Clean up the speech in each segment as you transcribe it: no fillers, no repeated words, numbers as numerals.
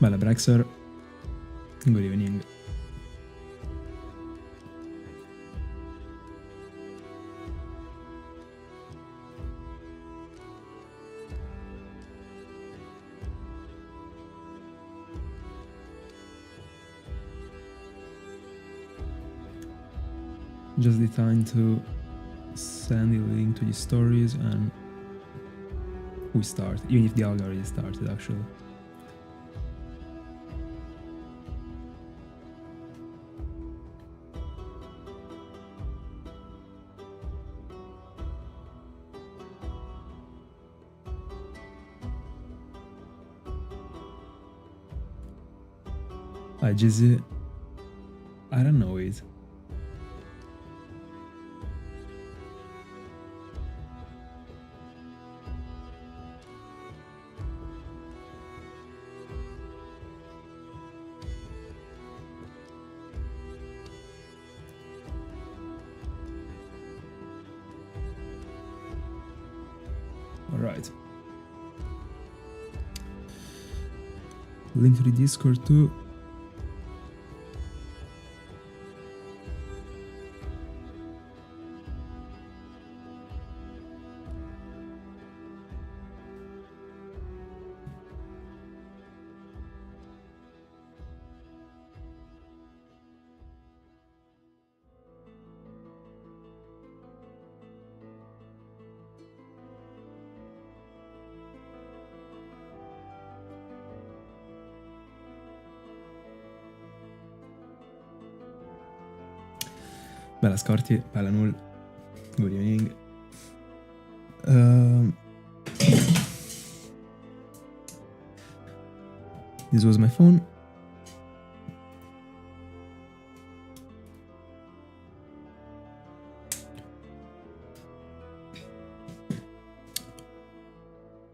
Bella Brexer. Good evening. Just the time to send the link to the stories and we start, even if Dialga already started actually. Jizzy, I don't know it. Alright. Link to the Discord too. Bella Scorti, bella Null, good evening. This was my phone.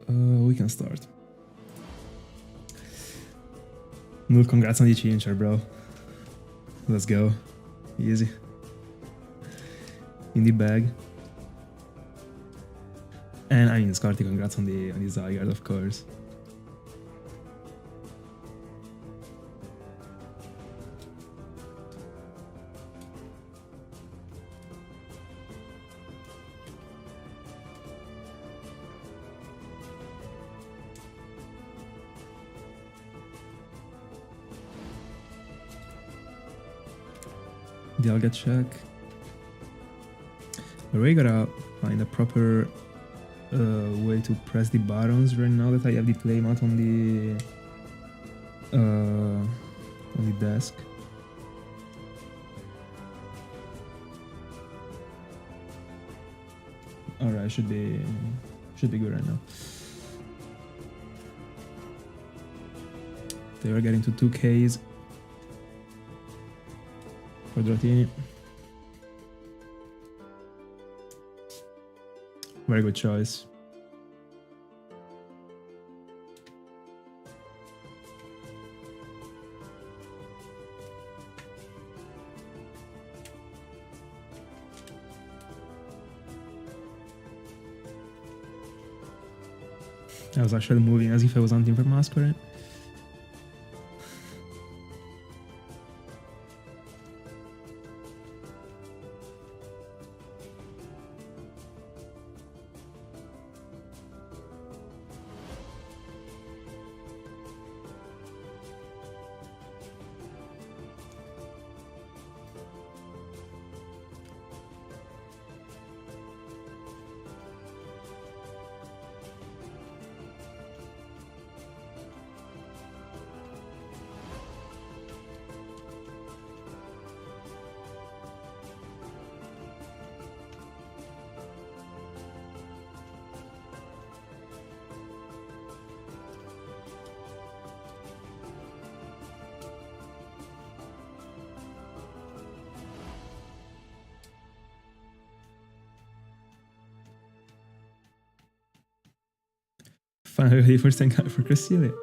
We can start. Null, congrats on the changer, bro. Let's go. Easy. In the bag. And I mean, Scarty, congrats on the Zygarde, of course. Dialga check. I really gotta find a proper way to press the buttons right now that I have the playmat on the desk. Alright, should be good right now. They are getting to 2Ks for Dratini. Very good choice. I was actually moving as if I was hunting for Masquerade. Finally, first time for Cresselia.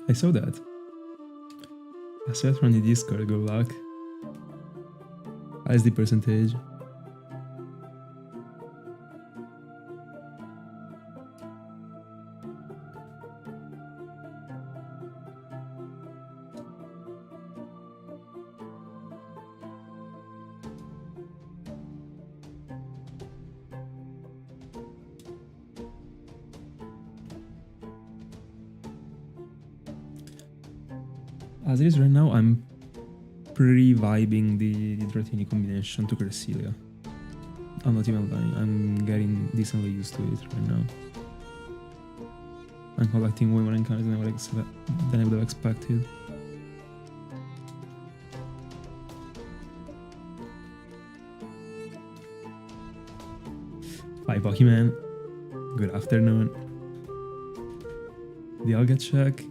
I saw that. I saw it from the Discord, good luck. SD percentage. As it is right now, I'm pre-vibing the Dratini combination to Cresselia. I'm not even lying, I'm getting decently used to it right now. I'm collecting way more encounters than I would have expected. Hi Pokemon, good afternoon. Dialga check.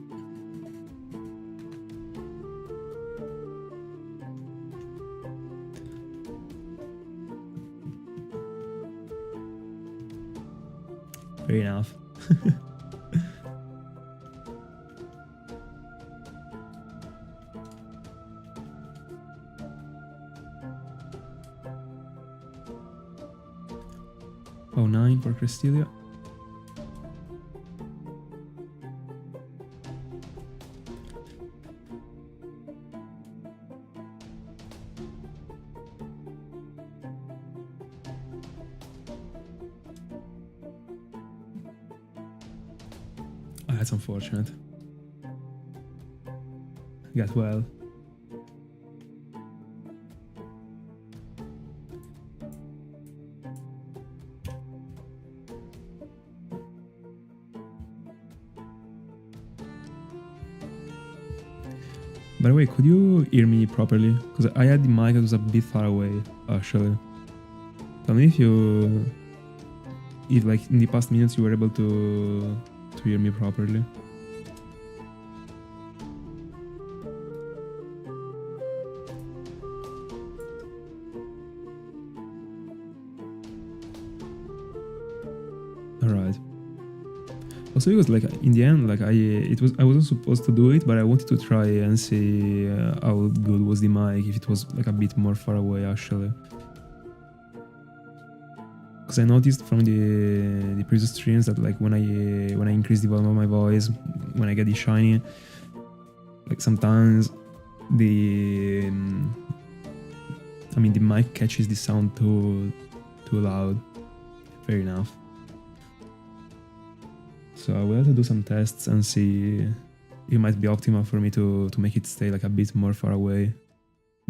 Fair enough. Oh, 9 for Cresselia. Oh, that's unfortunate. Got well. By the way, could you hear me properly? Because I had the mic that was a bit far away, actually. Tell me if like in the past minutes you were able to hear me properly. Alright. Also, because like in the end, like I wasn't supposed to do it, but I wanted to try and see how good was the mic if it was like a bit more far away actually. Because I noticed from the previous streams that like when I increase the volume of my voice, when I get the shiny, like sometimes the mic catches the sound too loud. Fair enough. So I will have to do some tests and see. It might be optimal for me to make it stay like a bit more far away.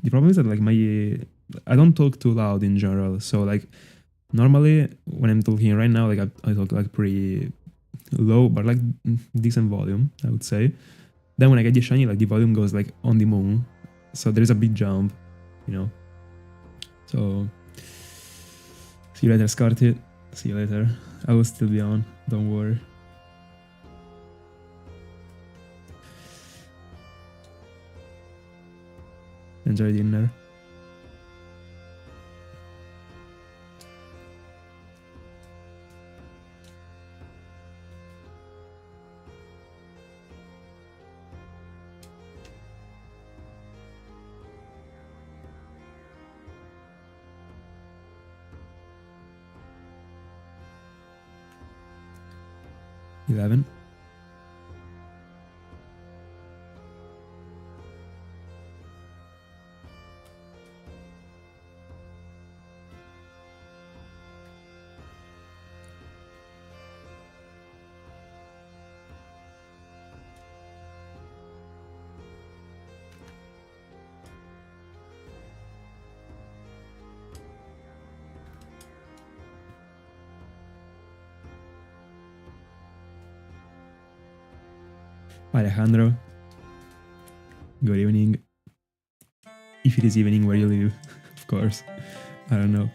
The problem is that like I don't talk too loud in general. So like normally when I'm talking right now, like I talk like pretty low, but like decent volume, I would say. Then when I get the shiny, like the volume goes like on the moon. So there is a big jump, you know. So see you later, Scarty. See you later. I will still be on. Don't worry. Enjoy dinner. $11. Alejandro, good evening. If it is evening where you live, of course. I don't know.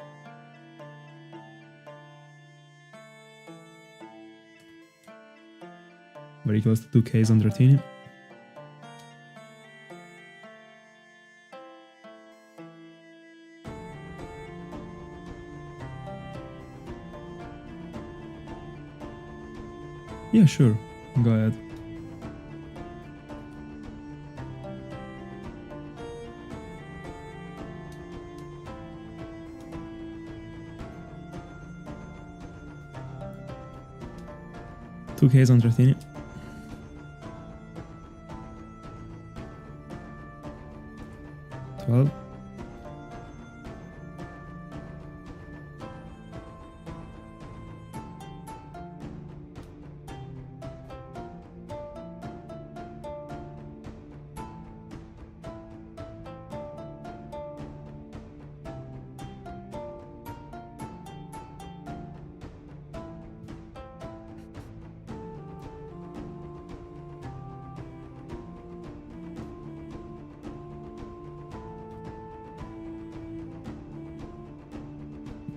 Very close to 2Ks on Dratini. Yeah, sure. Go ahead. 2Ks on Dratini. Well,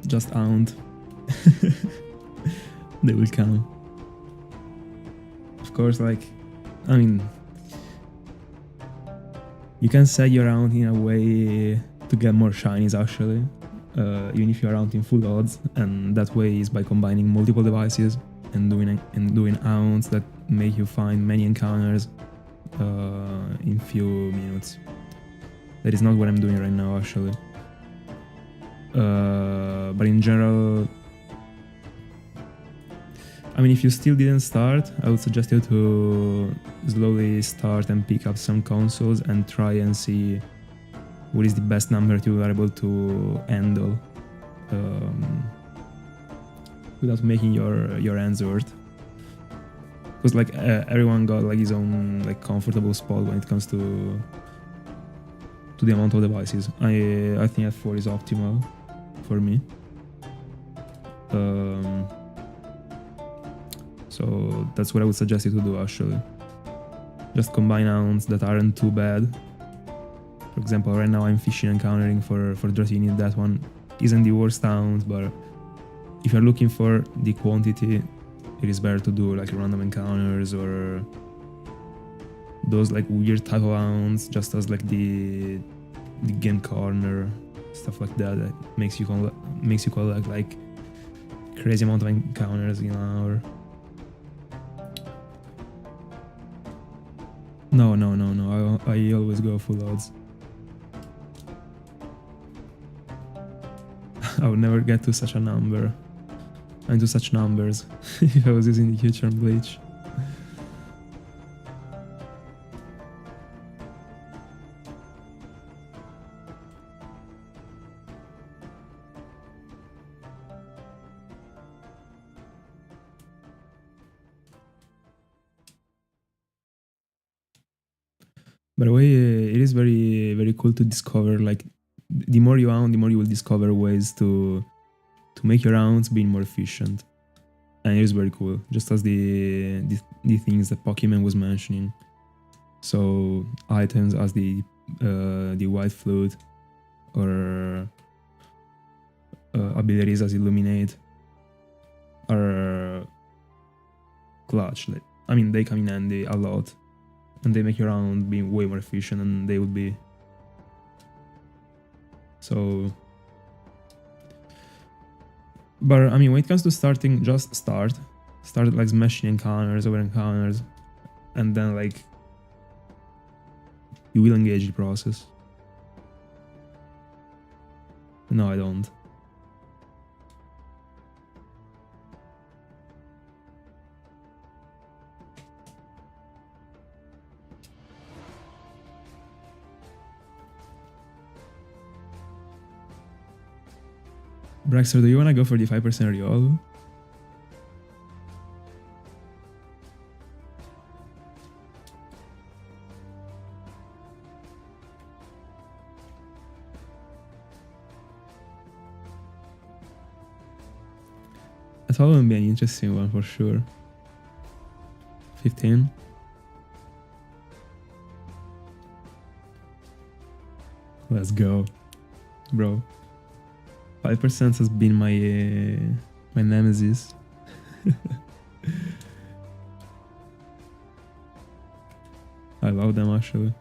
just Hound. They will come. Of course, like, I mean, you can set your round in a way to get more shinies actually, even if you're out in full odds, and that way is by combining multiple devices and doing hounds that make you find many encounters in few minutes. That is not what I'm doing right now actually. But in general, I mean, if you still didn't start, I would suggest you to slowly start and pick up some consoles and try and see what is the best number you are able to handle without making your hands hurt. Because like everyone got like his own like comfortable spot when it comes to the amount of devices. I think at 4 is optimal for me. So that's what I would suggest you to do actually. Just combine hounds that aren't too bad. For example, right now I'm fishing encountering for Dratini. That one isn't the worst hound, but if you're looking for the quantity, it is better to do like random encounters or those like weird type of hounds, just as like the game corner, stuff like that. That makes you collect like crazy amount of encounters in an hour. No. I always go full odds. I would never get to such a number. And to such numbers if I was using the Q-Charm Bleach. By the way, it is very, very cool to discover, like, the more you round, the more you will discover ways to make your rounds being more efficient. And it is very cool, just as the things that Pokemon was mentioning. So items as the White Flute, or abilities as Illuminate, are clutch. I mean, they come in handy a lot. And they make your round be way more efficient than they would be. So, but I mean, when it comes to starting, just start like smashing encounters over encounters, and then like you will engage the process. No, I don't. Braxter, do you want to go for the 5% reroll? That would be an interesting one for sure. 15. Let's go, bro. 5% has been my nemesis. I love them actually.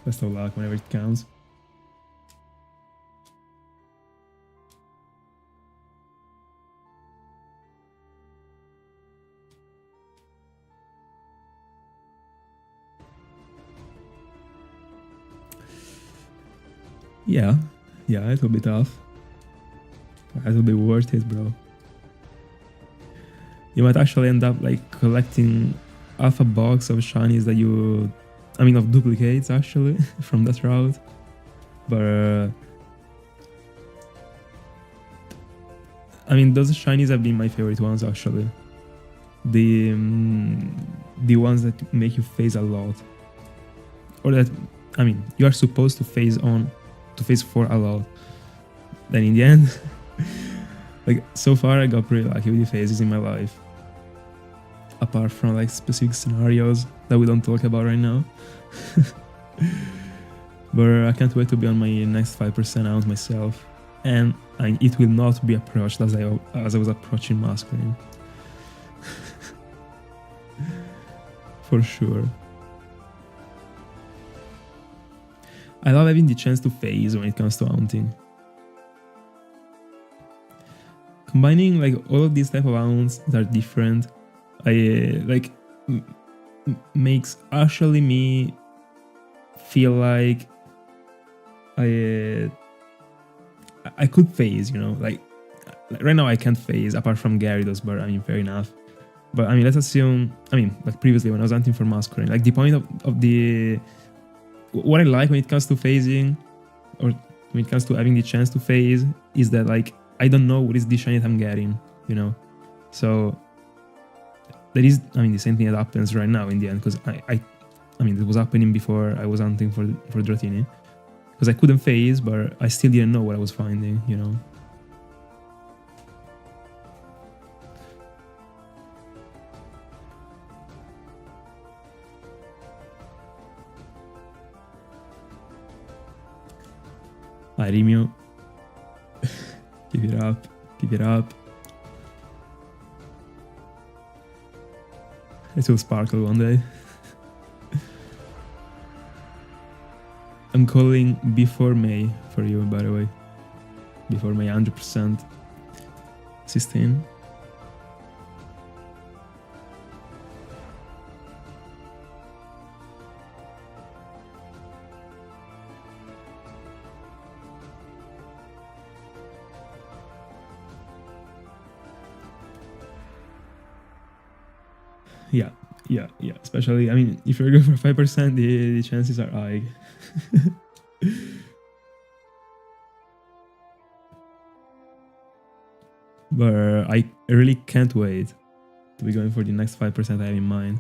Best of luck whenever it counts. Yeah, it will be tough. That would be worth it, bro. You might actually end up like collecting half a box of shinies that you, I mean, of duplicates actually from that route. But I mean, those shinies have been my favorite ones actually. The ones that make you phase a lot, or that, I mean, you are supposed to phase for a lot. Then in the end, like so far I got pretty lucky with the phases in my life. Apart from like specific scenarios that we don't talk about right now. But I can't wait to be on my next 5% out myself. And it will not be approached as I was approaching Masquerade. For sure. I love having the chance to phase when it comes to hunting. Combining like all of these type of hounds that are different, makes actually me feel like I could phase, you know, like right now I can't phase apart from Gyarados, but I mean fair enough. But I mean, let's assume, I mean, like previously when I was hunting for Masquerade, like the point of the, what I like when it comes to phasing, or when it comes to having the chance to phase, is that like I don't know what is the shiny that I'm getting, you know. So that is, I mean, the same thing that happens right now in the end, because I mean, it was happening before I was hunting for Dratini, because I couldn't phase, but I still didn't know what I was finding, you know. Hi, Rimio. Keep it up. Keep it up. It will sparkle one day. I'm calling before May for you, by the way. Before May, 100%. 16. Yeah. Especially, I mean, if you're going for 5%, the chances are high. But I really can't wait to be going for the next 5% I have in mind.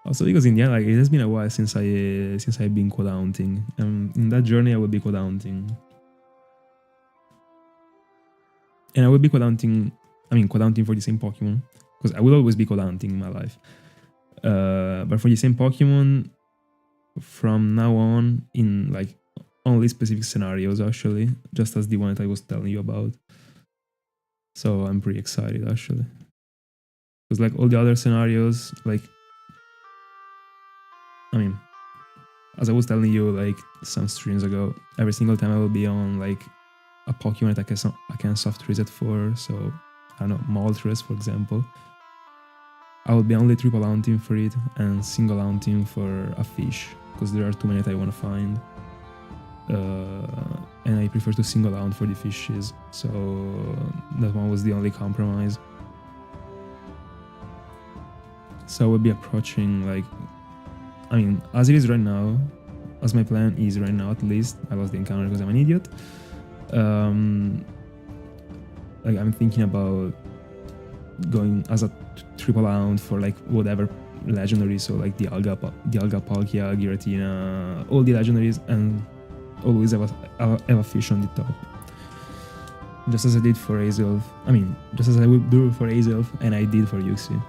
Also because in the end, like, it has been a while since I've been quad hunting. In that journey I will be quad hunting. And I will be quad hunting for the same Pokemon, because I will always be quad hunting in my life. But for the same Pokemon from now on, in like only specific scenarios actually, just as the one that I was telling you about. So I'm pretty excited actually. Because like all the other scenarios, like, I mean, as I was telling you like some streams ago, every single time I will be on like a Pokemon that I can soft reset for, so I don't know, Moltres for example, I will be only triple hunting for it and single hunting for a fish, because there are too many that I want to find. And I prefer to single hunt for the fishes, so that one was the only compromise. So I will be approaching like, I mean, as it is right now, as my plan is right now at least, I lost the encounter because I'm an idiot. Like I'm thinking about going as a triple hunt for like whatever legendary, so like Dialga, Palkia, Giratina, all the legendaries, and always have a fish on the top. Just as I did for Azelf, I mean, just as I would do for Azelf and I did for Yuxi.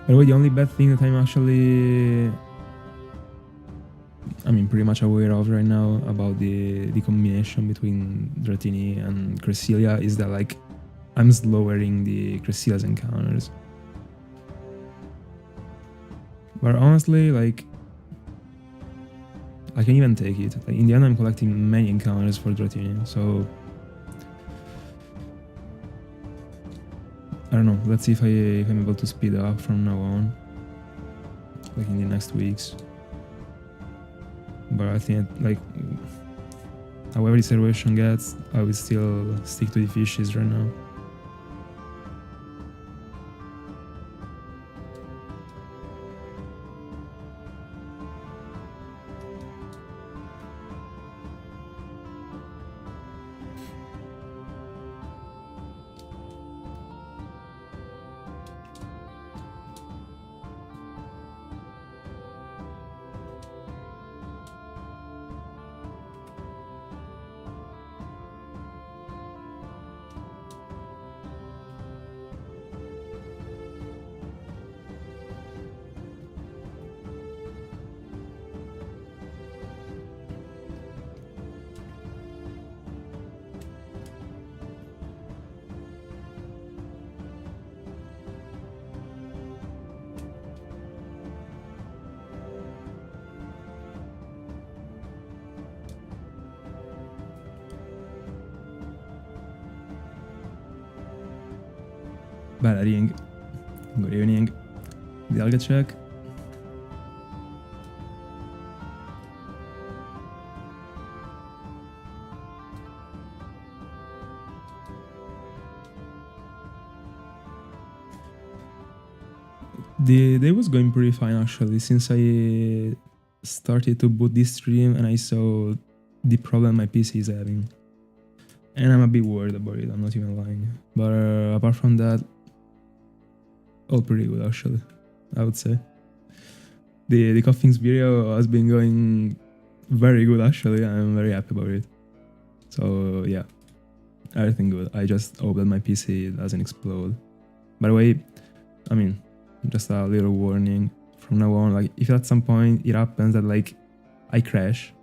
By the way, the only bad thing that I'm actually, I mean, pretty much aware of right now about the combination between Dratini and Cresselia is that like I'm slowing the Cresselia's encounters. But honestly, like, I can even take it. Like in the end, I'm collecting many encounters for Dratini, so I don't know. Let's see if I'm able to speed up from now on. like in the next weeks. But I think like however the situation gets, I will still stick to the fishes right now. Balaring. Good evening. Dialga check. The day was going pretty fine actually since I started to boot this stream and I saw the problem my PC is having. And I'm a bit worried about it, I'm not even lying. But apart from that, all pretty good actually, I would say. The Coffins video has been going very good actually, I'm very happy about it. So yeah, everything good. I just hope that my PC doesn't explode. By the way, I mean, just a little warning from now on, like if at some point it happens that like I crash,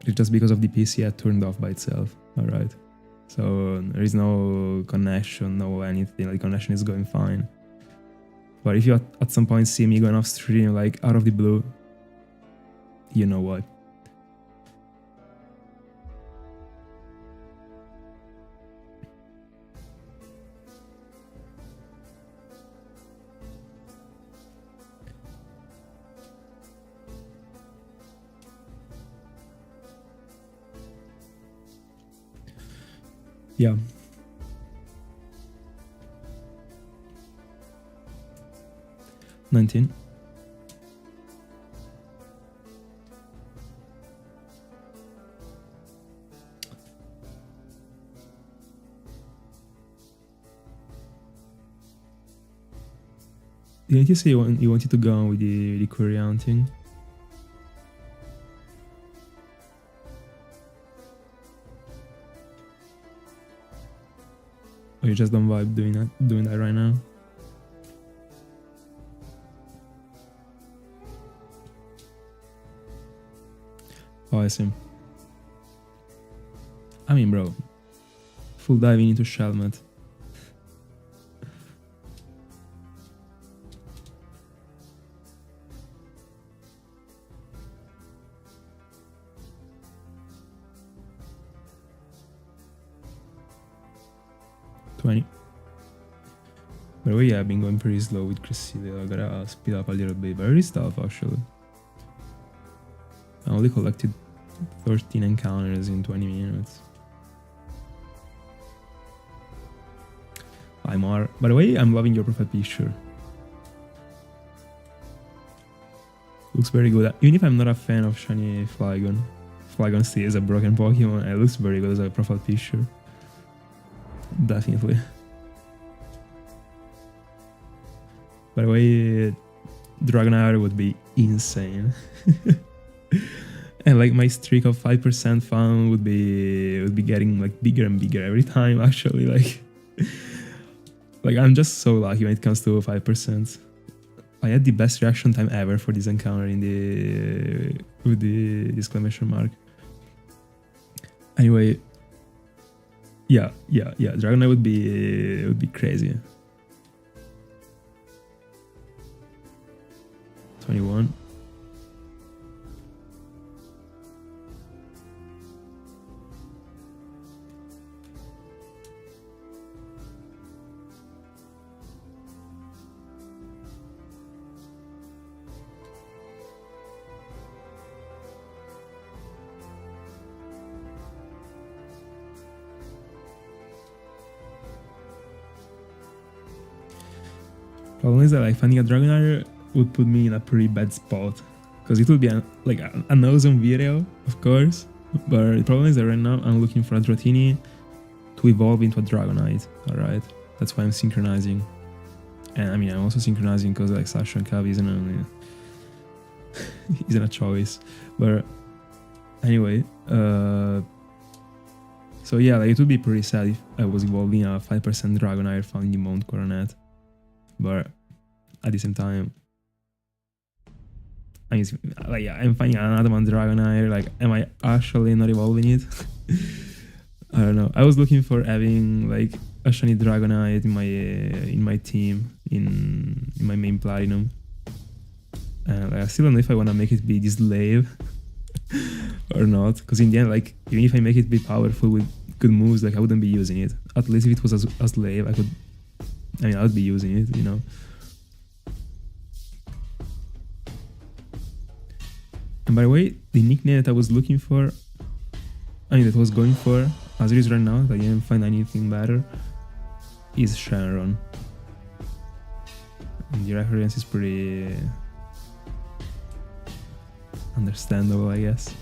it's just because of the PC had turned off by itself, alright? So there is no connection, no anything, like connection is going fine. But if you at some point see me going off stream like out of the blue, you know why. Yeah. $19. Didn't you say you wanted to go on with the query hunting? Or you just don't vibe doing that right now? Oh, I see. I mean, bro, full diving into Shelmet. By the way, yeah, I've been going pretty slow with Cresselia. I gotta speed up a little bit. Very tough, actually. I only collected 13 encounters in 20 minutes. Hi, Mar. By the way, I'm loving your profile picture. Looks very good. Even if I'm not a fan of Shiny Flygon. Flygon still is a broken Pokemon. It looks very good as a profile picture. Definitely. By the way, Dragonite would be insane. And like my streak of 5% fun would be getting like bigger and bigger every time actually, like I'm just so lucky when it comes to 5%. I had the best reaction time ever for this encounter with the exclamation mark. Anyway, yeah, Dragonite would be crazy. 21. Problem is that like finding a Dragonair would put me in a pretty bad spot, because it would be an awesome video, of course, but the problem is that right now I'm looking for a Dratini to evolve into a Dragonite. Alright, that's why I'm synchronizing. And I mean, I'm also synchronizing because like Sasha and Cav isn't a choice. But anyway, so yeah, like it would be pretty sad if I was evolving a 5% Dragonair found in the Mount Coronet. But at the same time, I mean, like, yeah, I'm finding another one Dragonair. Like, am I actually not evolving it? I don't know. I was looking for having like a shiny Dragonite in my team in my main platinum. And like, I still don't know if I want to make it be this slave or not. Because in the end, like even if I make it be powerful with good moves, like I wouldn't be using it. At least if it was a slave, I would be using it, you know. And by the way, the nickname that I was looking for, that I was going for, as it is right now, that I didn't find anything better, is Shenron. And the reference is pretty understandable, I guess.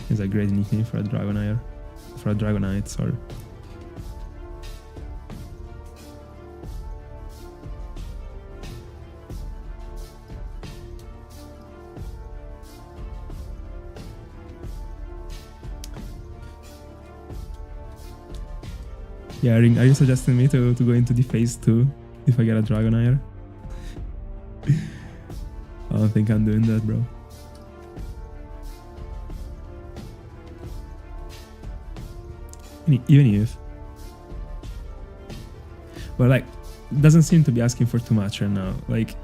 It's a great nickname for a Dragonite, sorry. Yeah, Ring, are you suggesting me to go into the phase 2 if I get a Dragonair? I don't think I'm doing that, bro. Even if. But like, doesn't seem to be asking for too much right now. Like,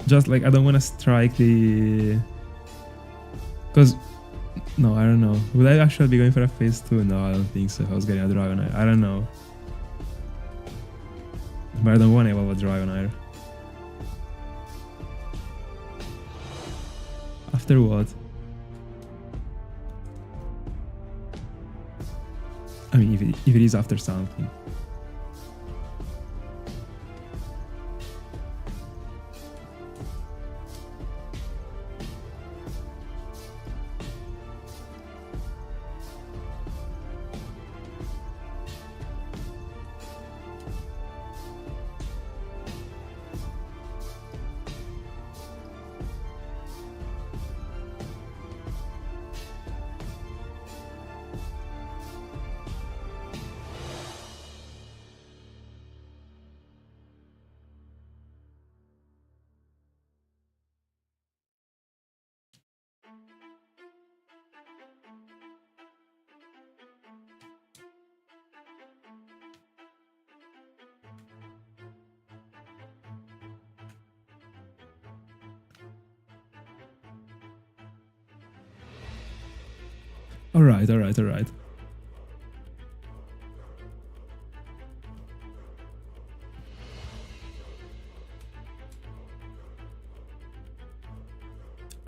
just like, I don't want to strike the... Because... No, I don't know. Would I actually be going for a phase 2? No, I don't think so. If I was getting a Dragonair, I don't know. But I don't want to evolve a Dragonair. After what? I mean, if it is after something. Alright. I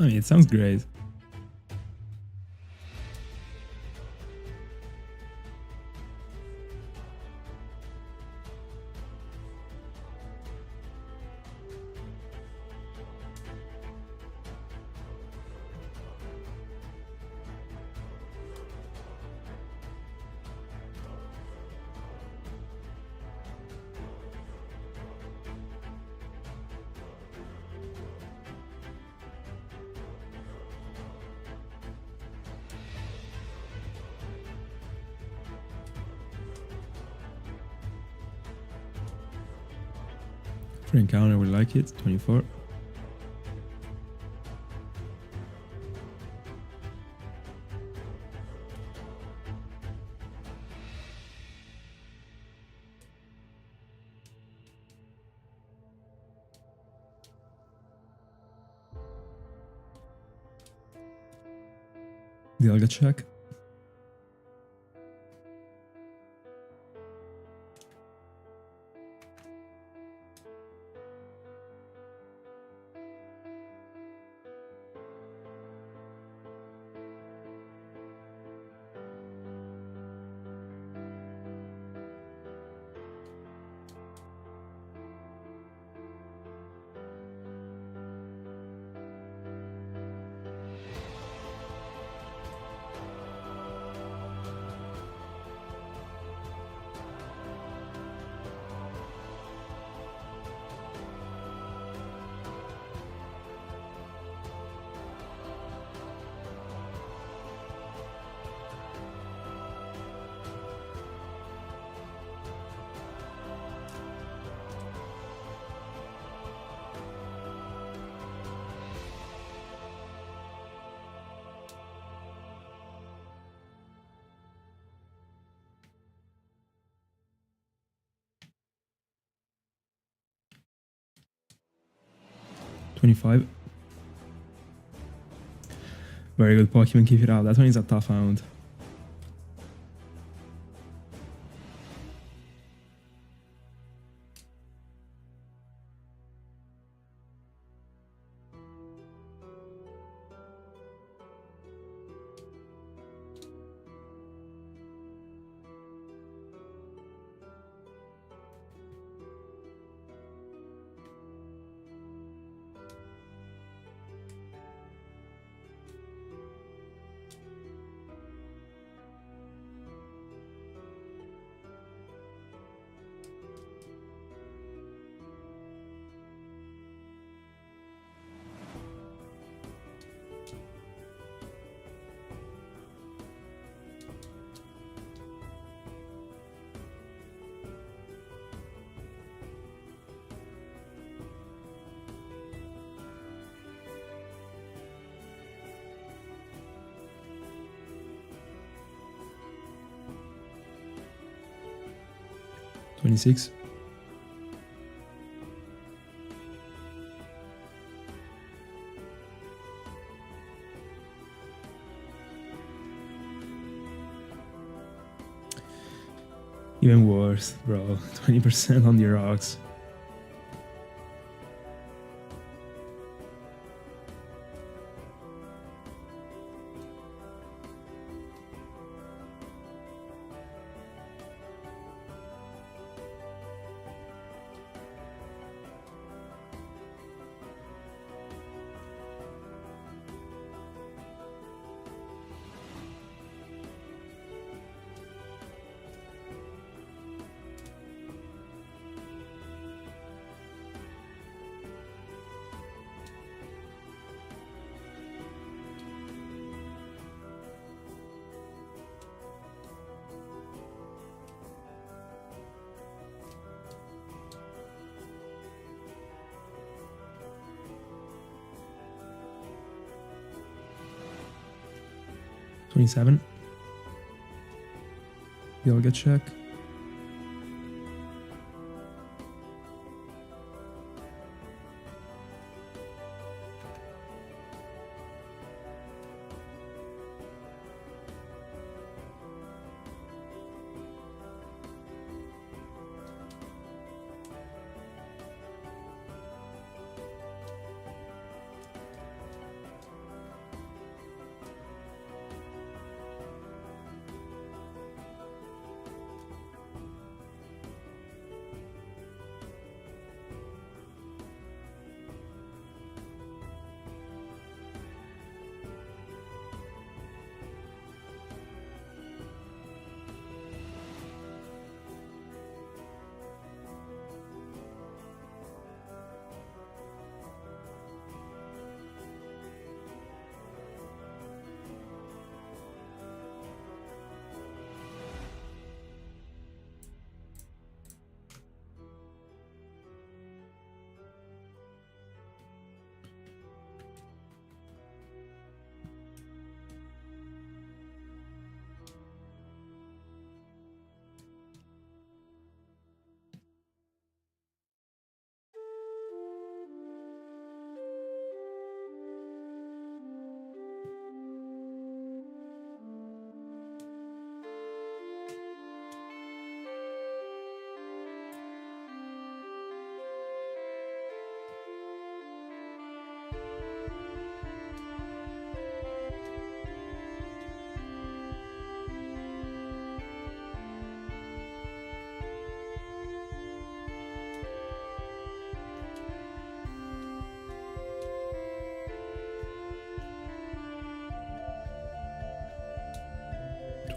mean, it sounds great. For encounter, we like it. 24. Dialga check. 25. Very good Pokemon, keep it up. That one is a tough round. $26. Even worse, bro. 20% on the rocks. $27. Dialga check.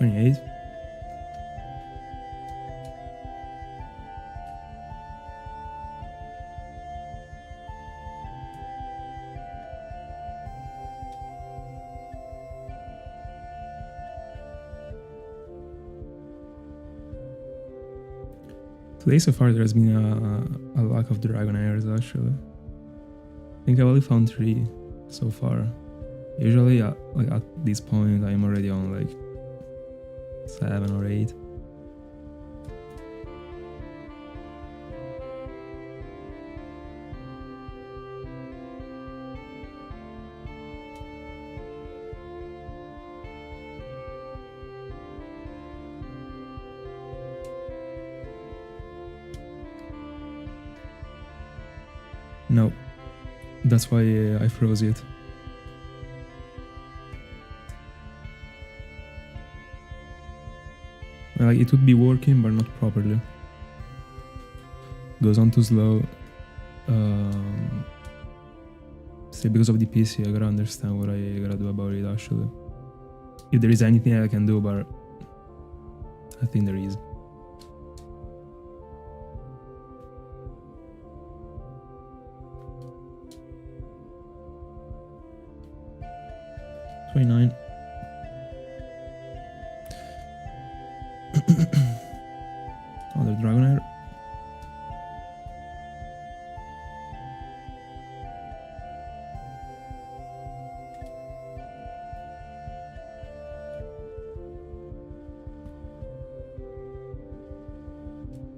$28. Today so far there has been a lack of dragon airs actually. I think I've only found 3 so far. Usually like at this point I'm already on like 7 or 8. No, that's why I froze it. Like, it would be working, but not properly. Goes on too slow. See, because of the PC, I gotta understand what I gotta do about it, actually. If there is anything I can do, but I think there is. $29. Another Dragonair.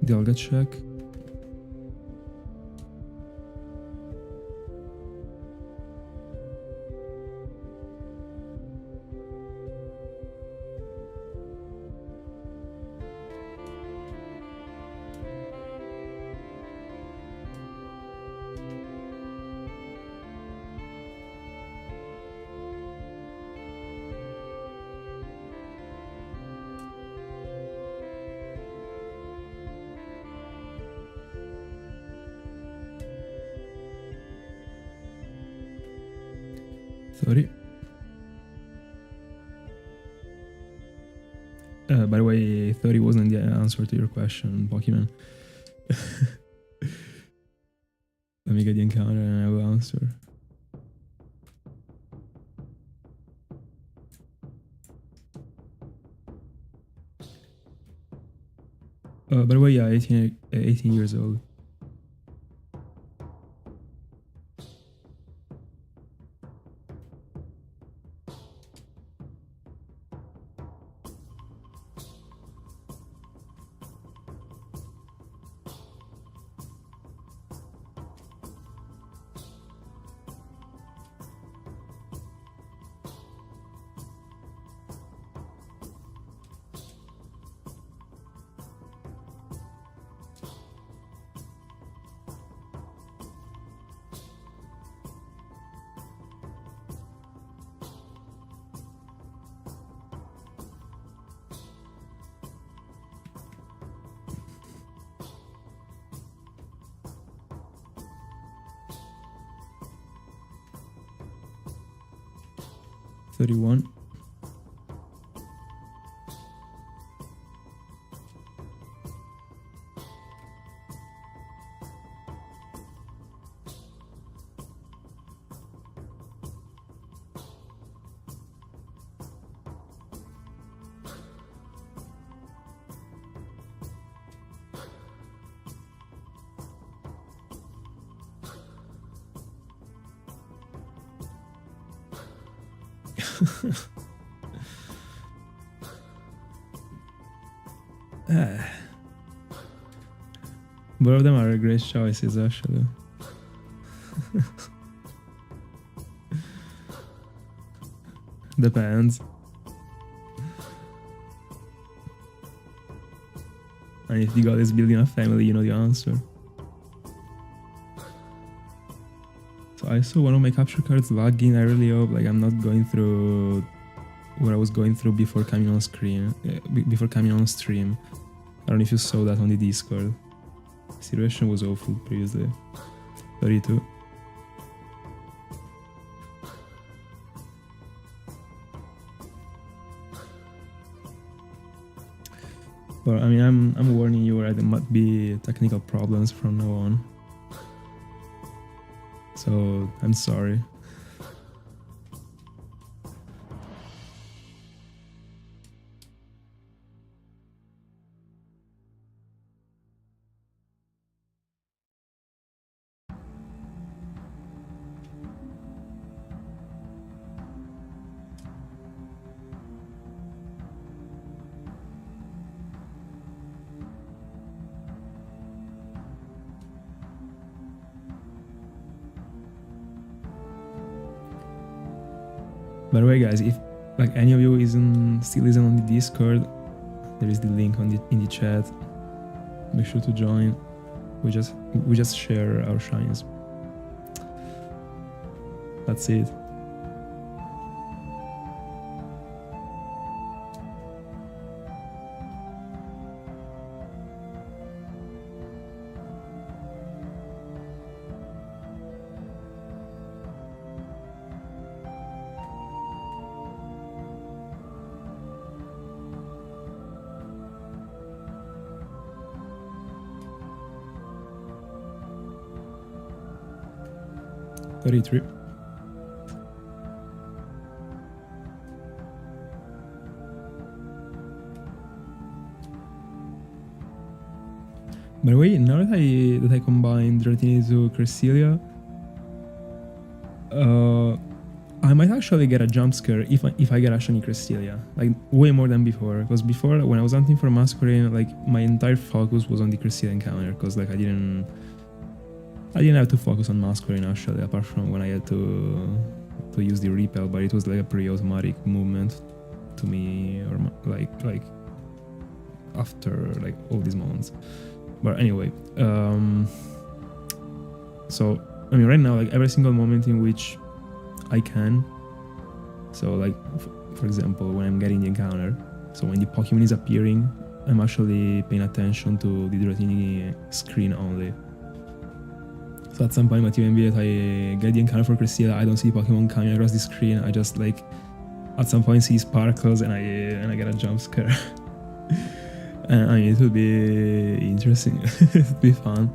Dialga check. Sorry. By the way, 30 wasn't the answer to your question, Pokemon. Let me get the encounter and I will answer. By the way, yeah, 18 years old. $31. Both of them are great choices, actually. Depends. And if the god is building a family, you know the answer. So I saw one of my capture cards lagging. I really hope like I'm not going through what I was going through before coming on screen. Before coming on stream. I don't know if you saw that on the Discord. The situation was awful previously. 32. But I mean, I'm warning you, right? There might be technical problems from now on. So I'm sorry. By the way, guys, if like any of you still isn't on the Discord, there is the link in the chat. Make sure to join. We just share our shines. That's it. $33. By the way, now that I combined Dratini to Cresselia, I might actually get a jump scare if I get a Shiny Cresselia, like way more than before. Because before, when I was hunting for Masquerain, like my entire focus was on the Cresselia encounter, because like I didn't have to focus on Masquerain actually, apart from when I had to use the repel, but it was like a pretty automatic movement to me, or like after like all these moments. But anyway, so I mean right now, like every single moment in which I can, so like for example when I'm getting the encounter, so when the Pokemon is appearing, I'm actually paying attention to the Dratini screen only. So at some point might even be that I get the encounter for Cresselia, I don't see Pokemon coming across the screen, I just like at some point see sparkles and I get a jump scare. And I mean it would be interesting. It would be fun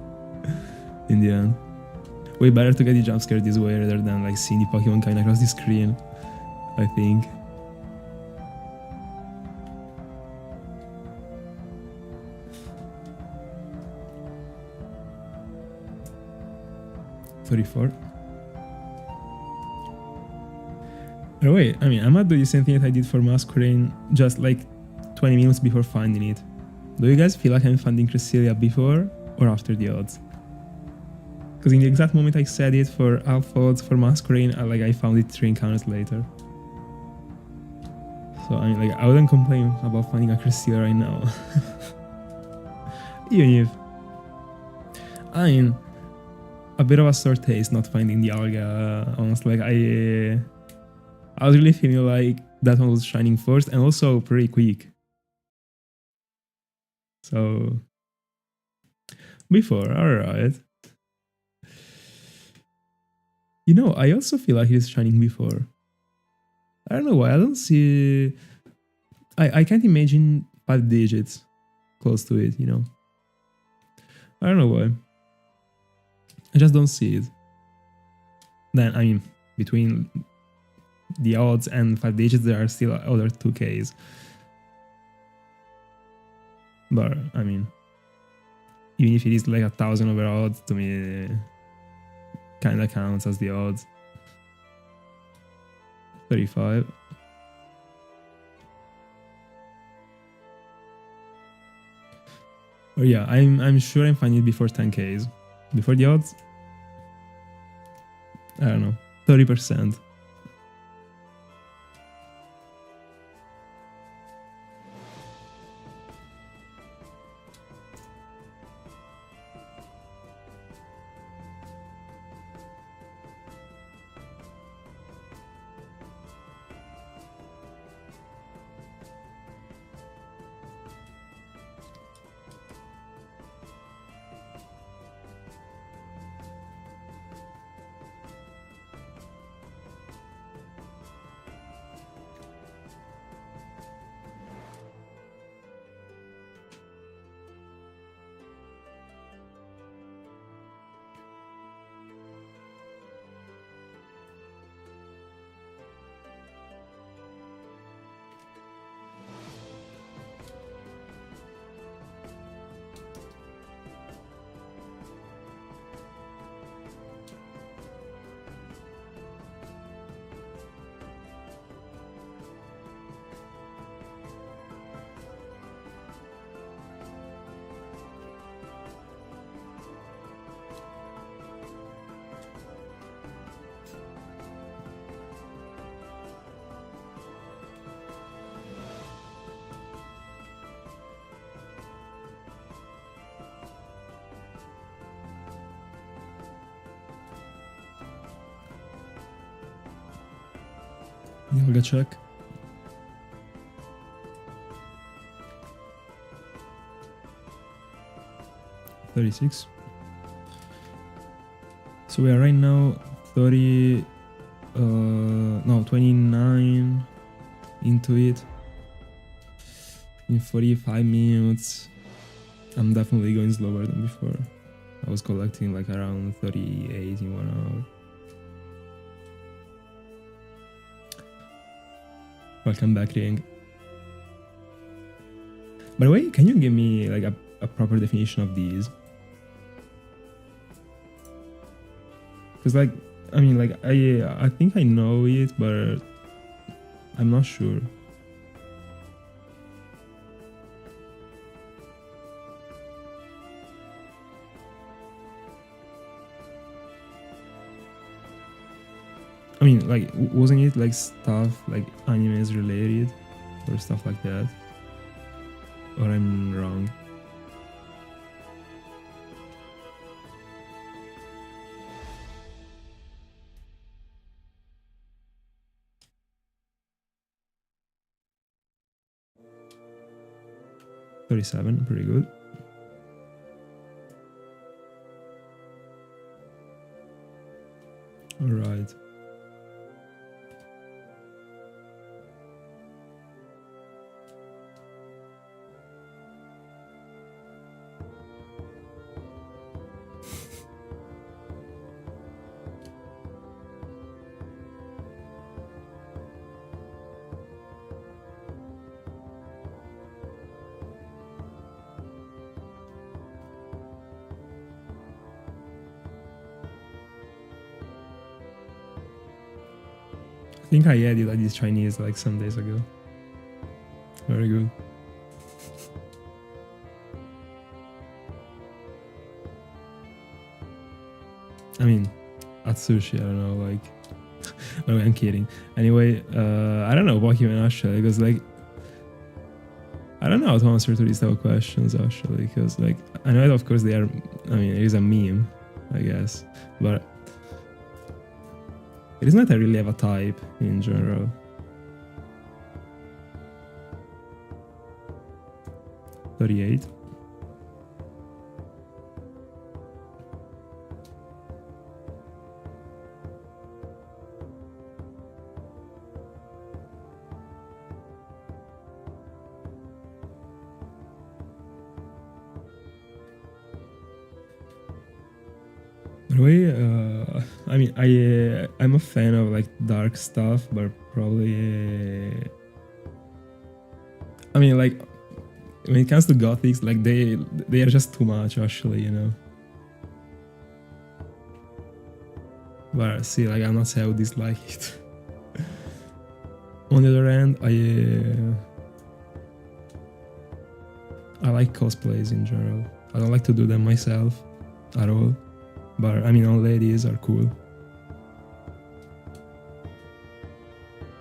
in the end. Way better to get the jump scare this way rather than like seeing the Pokemon coming across the screen, I think. $34. But wait, I mean I might do the same thing that I did for Masquerain just like 20 minutes before finding it. Do you guys feel like I'm finding Cresselia before or after the odds? Because in the exact moment I said it for Alpha odds for Masquerain, I found it 3 encounters later. So I mean like I wouldn't complain about finding a Cresselia right now. Even if I mean a bit of a sore taste not finding Dialga, honestly. Like I was really feeling like that one was shining first and also pretty quick. So before, alright. You know, I also feel like he's shining before. I don't know why, I don't see... I can't imagine 5 digits close to it, you know. I don't know why. I just don't see it. Then, I mean, between the odds and 5 digits, there are still other 2Ks. But, I mean, even if it is like 1,000 over odds, to me, kinda counts as the odds. 35. Oh yeah, I'm sure I'm finding it before 10Ks. Before the odds? I don't know, 30%. Dialga check. $36. So we are right now 30, no, 29 into it. In 45 minutes, I'm definitely going slower than before. I was collecting like around 38 in 1 hour. Welcome back, Ring. By the way, can you give me like a proper definition of these? Because like, I mean, like I think I know it, but I'm not sure. I mean, like, wasn't it like stuff like animes related or stuff like that? Or I'm wrong? $37, pretty good. All right. I think I added like these Chinese like some days ago. Very good. I mean, at sushi, I don't know, like, no, I'm kidding. Anyway, I don't know Pokemon actually, because like, I don't know how to answer to these type of questions actually, because like, I know that of course they are, I mean, it is a meme, I guess, but it is not I really have a type in general. $38. By the way, I mean, I'm a fan of like dark stuff, but probably, I mean, like when it comes to gothics, like they are just too much actually, you know. But see, like I'm not saying I would dislike it. On the other hand, I like cosplays in general. I don't like to do them myself at all. But I mean, all ladies are cool.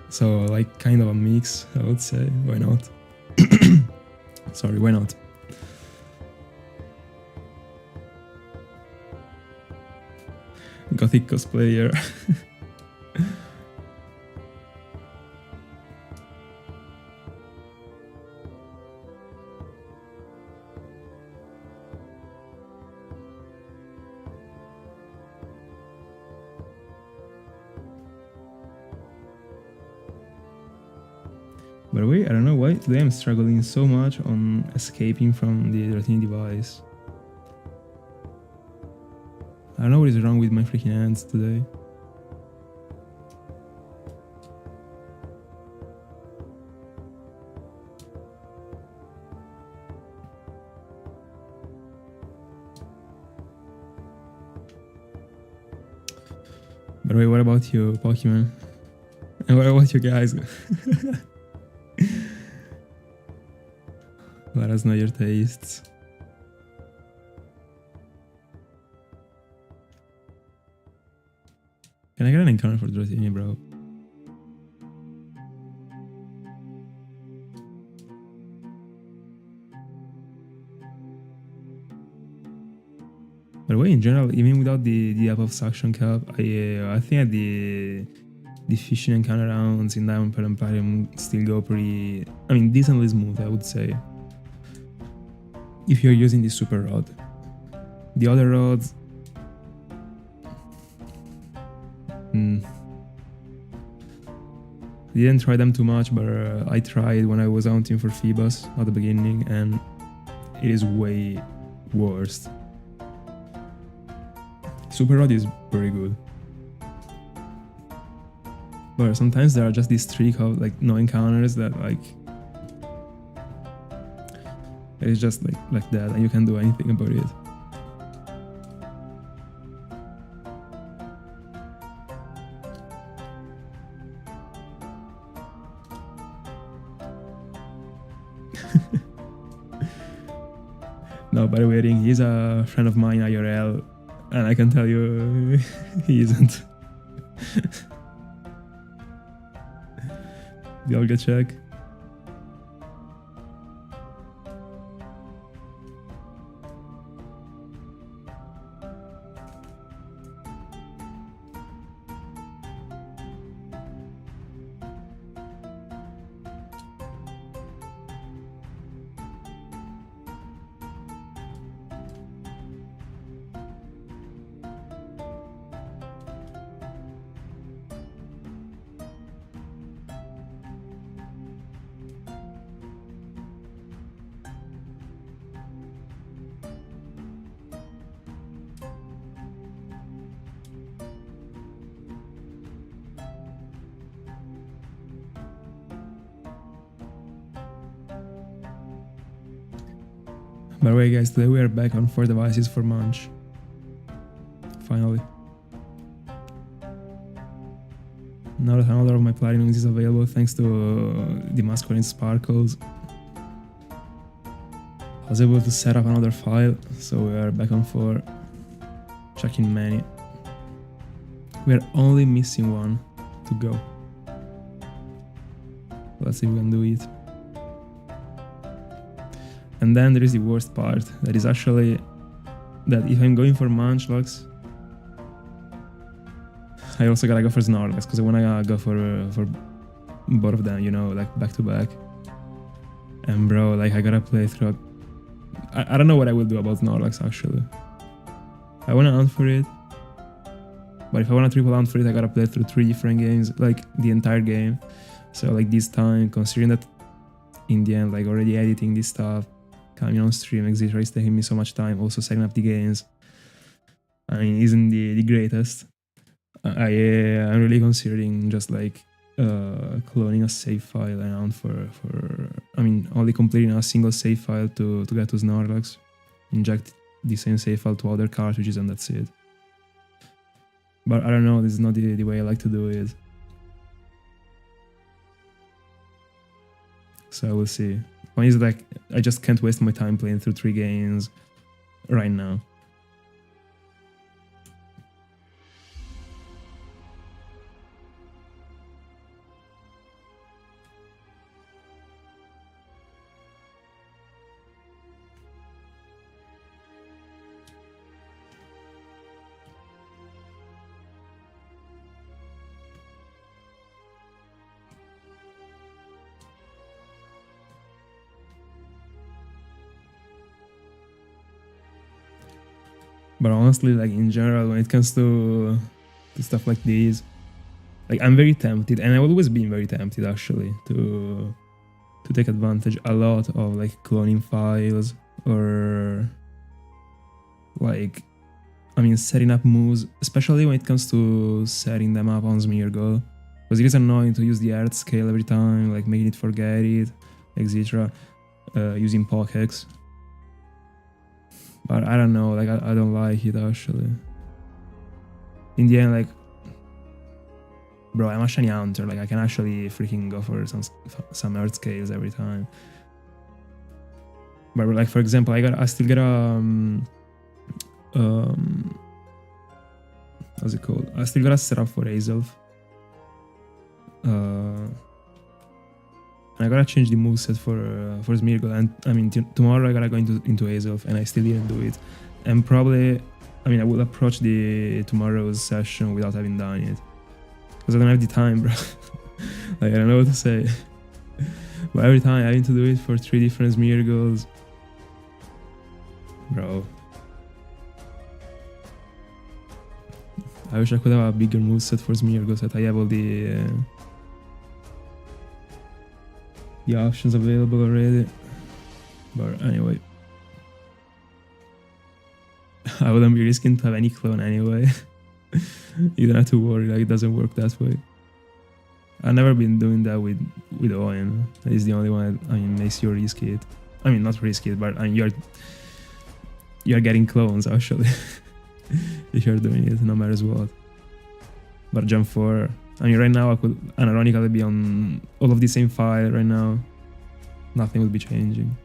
So like kind of a mix, I would say. Why not? Sorry, why not? Gothic cosplayer. By the way, I don't know why today I'm struggling so much on escaping from the Dratini device. I don't know what is wrong with my freaking hands today. By the way, what about you, Pokemon? And what about you guys? Let us know your tastes. Can I get an encounter for Dratini, bro? By the way, in general, even without the app of suction cap, I think at the the fishing encounter rounds in Diamond Pearl Emporium still go pretty, I mean, decently smooth, I would say, if you're using the super rod. The other rods, didn't try them too much, but I tried when I was hunting for Phoebus at the beginning, and it is way worse. Super rod is very good, but sometimes there are just this streak of like no encounters that like it's just like that, and you can't do anything about it. No, by the way, he's a friend of mine IRL, and I can tell you he isn't. Dialga check. By the way, guys, today we are back on 4 devices for Munch. Finally. Now that another of my platinums is available thanks to the masquerade sparkles, I was able to set up another file, so we are back on 4. Checking many. We are only missing one to go. Let's see if we can do it. And then there is the worst part, that is actually that if I'm going for Munchlax, I also gotta go for Snorlax, because I wanna go for both of them, you know, like back to back. And bro, like I gotta play through. I don't know what I will do about Snorlax actually. I wanna hunt for it, but if I wanna triple hunt for it, I gotta play through 3 different games, like the entire game. So like this time, considering that in the end, like already editing this stuff, coming on stream, etc. is taking me so much time. Also setting up the games, I mean, isn't the greatest. I'm really considering just like cloning a save file and I mean, only completing a single save file to get to Snorlax, inject the same save file to other cartridges, and that's it. But I don't know, this is not the way I like to do it. So we'll see. One is like, I just can't waste my time playing through 3 games right now. But honestly, like in general, when it comes to stuff like this, like I'm very tempted, and I've always been very tempted actually to take advantage a lot of like cloning files, or like, I mean, setting up moves, especially when it comes to setting them up on Smeargle, because it is annoying to use the earth scale every time, like making it forget it, etc. Using Pokex. But I don't know, like I don't like it actually. In the end, like, bro, I'm a shiny hunter, like I can actually freaking go for some earth scales every time. But like, for example, I still get a what's it called? I still got a setup for Azelf. And I gotta change the moveset for Smeargle, and I mean tomorrow I gotta go into Azelf, and I still didn't do it. And probably, I mean, I will approach the tomorrow's session without having done it. Because I don't have the time, bro. Like, I don't know what to say. But every time I need to do it for 3 different Smeargles. Bro. I wish I could have a bigger moveset for Smeargles that I have all the options available already. But anyway. I wouldn't be risking to have any clone anyway. You don't have to worry, like, it doesn't work that way. I've never been doing that with Owen. It's the only one that, I mean, makes you risk it. I mean, not risk it, but I mean, you're getting clones actually. If you're doing it, no matter what. But Gen 4, I mean, right now I could unironically be on all of the same file right now. Nothing will be changing.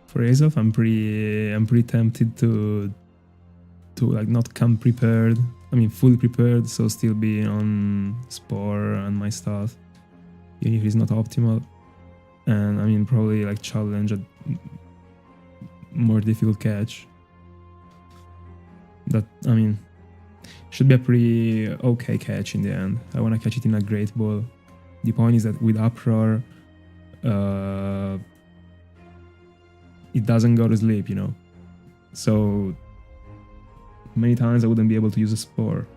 For Azelf, I'm pretty tempted to like not come prepared. I mean, fully prepared, so still be on Spore and my stuff, even if it's not optimal. And I mean, probably like challenge a more difficult catch. That, I mean, should be a pretty okay catch in the end. I want to catch it in a great ball. The point is that with Uproar, it doesn't go to sleep, you know. So many times I wouldn't be able to use a Spore.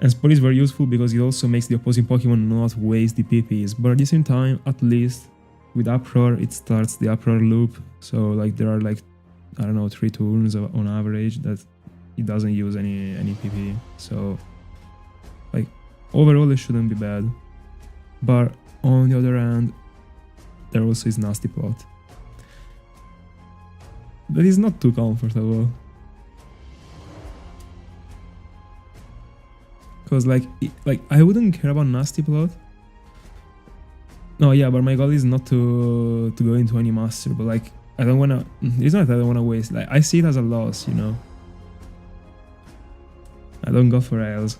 And Spore is very useful because it also makes the opposing Pokemon not waste the PPs. But at the same time, at least with Uproar, it starts the Uproar loop. So like there are like, I don't know, 3 turns on average that it doesn't use any PP. So like overall it shouldn't be bad. But on the other hand, there also is Nasty Plot. That is not too comfortable. Because like I wouldn't care about Nasty Plot. No, yeah, but my goal is not to go into any master, but like I don't wanna, it's not that I don't wanna waste, like I see it as a loss, you know. I don't go for L's.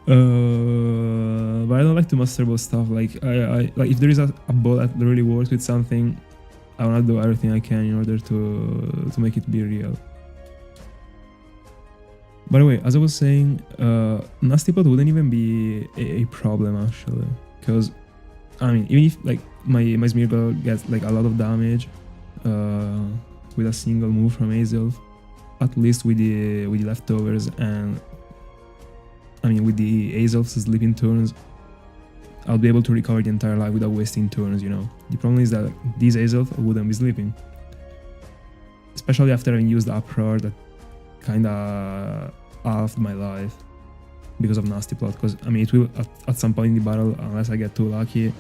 But I don't like to master ball stuff. Like I like if there is a ball that really works with something, I wanna do everything I can in order to make it be real. By the way, as I was saying, Nasty Plot wouldn't even be a problem actually, because I mean, even if like my Smeargle gets like a lot of damage with a single move from Azelf, at least with the leftovers, and I mean with the Azelf's sleeping turns, I'll be able to recover the entire life without wasting turns, you know. The problem is that these Azelf wouldn't be sleeping, especially after having used Uproar that kinda halved my life because of Nasty Plot. Because I mean, it will at some point in the battle, unless I get too lucky,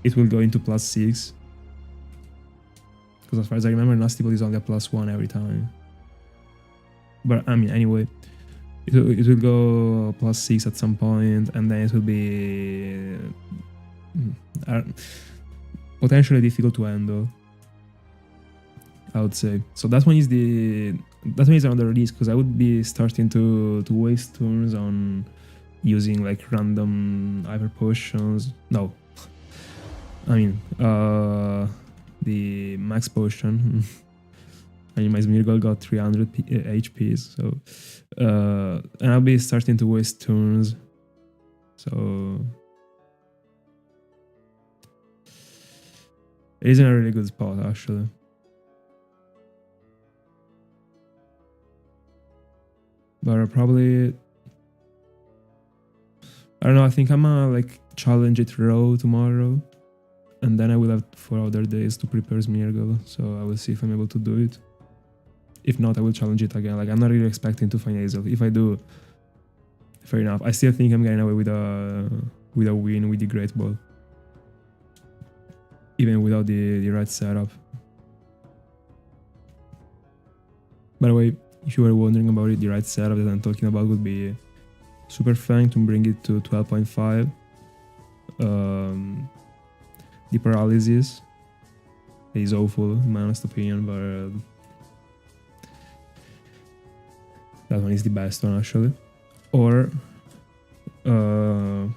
it will go into +6. Because as far as I remember, Nasty Plot is only a +1 every time. But I mean, anyway, it will go +6 at some point, and then it will be potentially difficult to handle, I would say. So that one is another risk, because I would be starting to waste turns on using like random Hyper Potions. No, I mean the Max Potion. I mean, my Smeargle got 300 HPs, so and I'll be starting to waste turns. So it isn't a really good spot actually. But I'll probably, I don't know, I think I'm gonna like challenge it raw tomorrow, and then I will have 4 other days to prepare Smeargle, so I will see if I'm able to do it. If not, I will challenge it again. Like, I'm not really expecting to find Azelf. If I do, fair enough. I still think I'm getting away with a win with the Great Ball, even without the right setup. By the way, if you were wondering about it, the right setup that I'm talking about would be Super Fang to bring it to 12.5. The Paralysis is awful in my honest opinion, but that one is the best one actually. Or the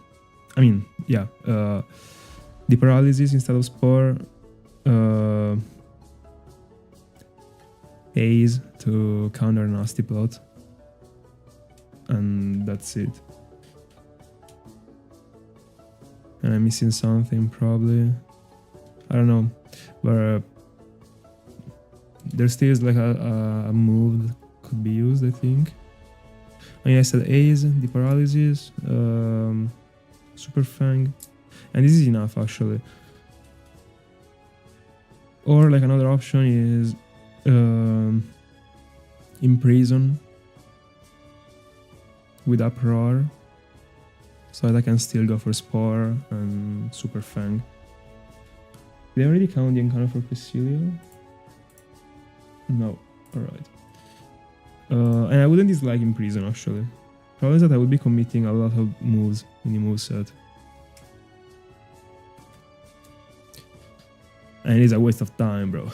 Paralysis instead of Spore, Haze to counter Nasty Plot, and that's it. And I'm missing something probably, I don't know, but there still is like a move that could be used, I think. I mean, I said Haze, the Paralysis, Super Fang, and this is enough actually. Or like another option is Imprison with Uproar, so that I can still go for Spore and Super Fang. Did I already count the encounter for Cresselia? No, alright. And I wouldn't dislike Imprison actually. Problem is that I would be committing a lot of moves in the moveset. And it is a waste of time, bro.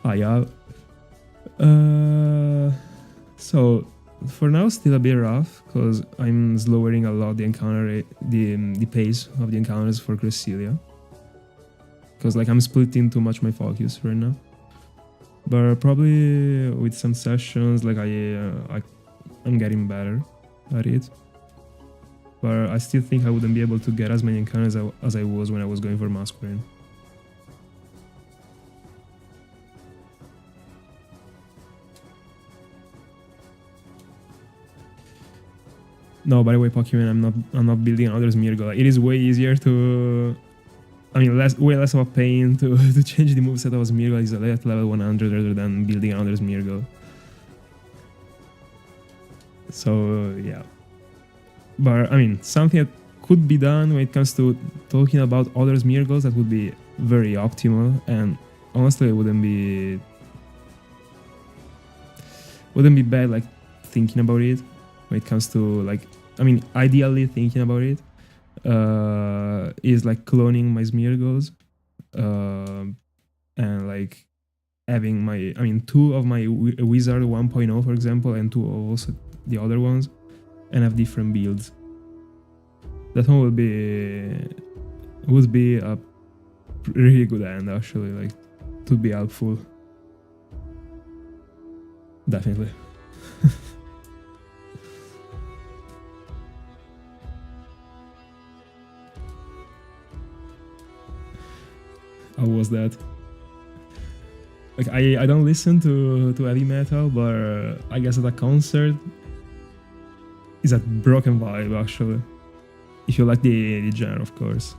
Yeah. So for now, still a bit rough because I'm lowering a lot the encounter, the pace of the encounters for Cresselia. Because like I'm splitting too much my focus right now. But probably with some sessions, like I'm getting better at it. But I still think I wouldn't be able to get as many encounters as I was when I was going for Masquerade. No, by the way, Pokemon, I'm not building another Smeargle. It is way easier to, way less of a pain to change the moveset of a Smeargle is at level 100 rather than building another Smeargle. So yeah, but something that could be done when it comes to talking about other Smeargles that would be very optimal, and honestly, it wouldn't be bad like thinking about it. When it comes to ideally thinking about it, is like cloning my Smeargles, and like having my, two of my Wizard 1.0 for example, and two of also the other ones, and have different builds. That one would be a really good end actually, like it would be helpful. Definitely. How was that? Like I don't listen to heavy metal, but I guess at a concert is a broken vibe actually. If you like the genre, of course.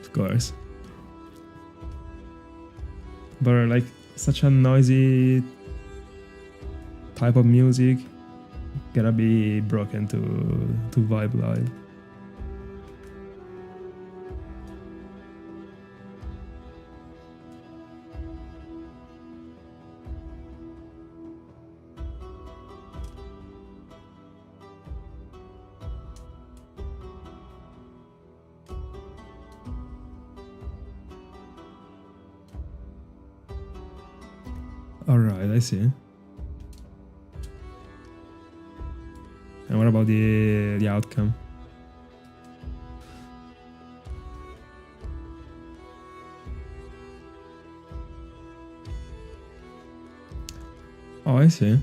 Of course. But like such a noisy type of music gotta be broken to vibe live. Alright, I see. And what about the outcome? Oh, I see.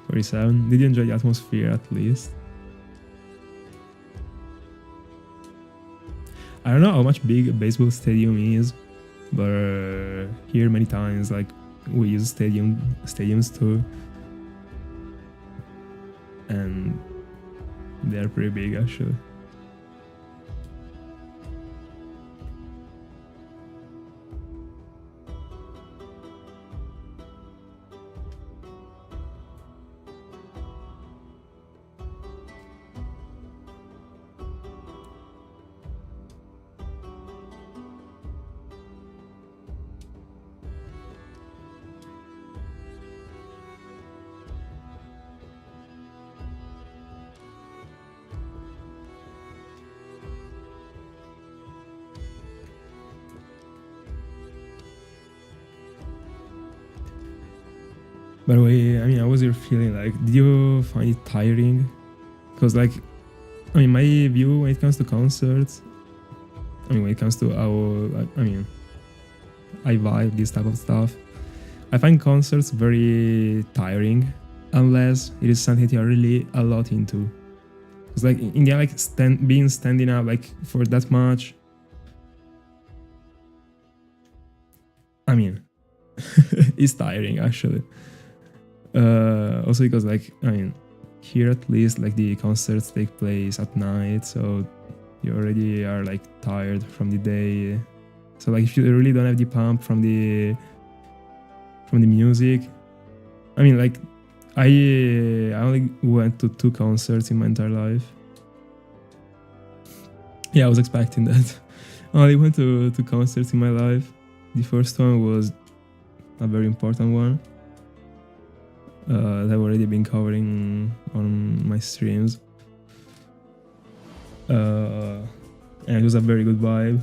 $47. Did you enjoy the atmosphere at least? I don't know how much big a baseball stadium is, but here many times like we use stadiums too, and they're pretty big actually. By the way, I mean, how was your feeling? Like, did you find it tiring? Because, like, I mean, my view when it comes to concerts, I mean, when it comes to how, I mean, I vibe this type of stuff, I find concerts very tiring unless it is something you're really a lot into. Because, like, in the end, like, standing up, like, for that much, I mean, it's tiring, actually. Also because, like, I mean, here at least, like, the concerts take place at night, so you already are, like, tired from the day. So, like, if you really don't have the pump from the music, I mean, like, I only went to 2 concerts in my entire life. Yeah, I was expecting that. I only went to 2 concerts in my life. The first one was a very important one that I've already been covering on my streams. And it was a very good vibe.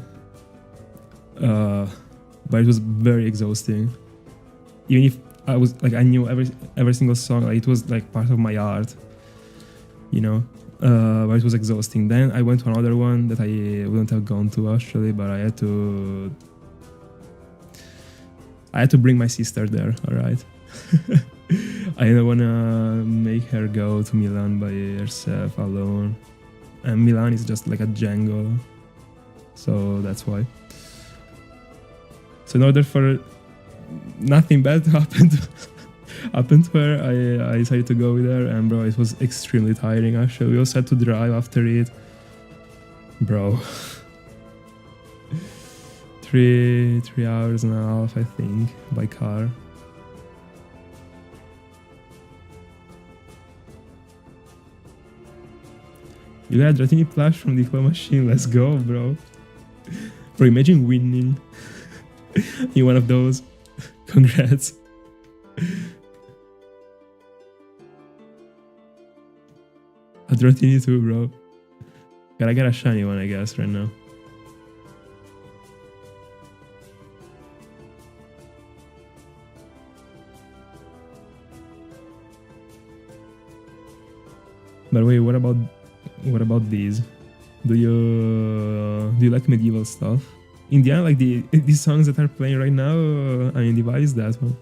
But it was very exhausting. Even if I was like, I knew every single song, like, it was like part of my art, you know. But it was exhausting. Then I went to another one that I wouldn't have gone to actually, but I had to bring my sister there, alright? I didn't wanna make her go to Milan by herself alone. And Milan is just like a jungle. So that's why. So in order for nothing bad to happen to her, I decided to go with her, and bro, it was extremely tiring actually. We also had to drive after it. Bro. 3 hours and a half, I think, by car. You got a Dratini plush from the claw machine, let's go, bro. Bro, imagine winning in one of those. Congrats. A Dratini too, bro. Gotta get a shiny one, I guess, right now. By the way, what about these? Do you like medieval stuff? In the end, like these songs that are playing right now, I mean, the vibe is that one.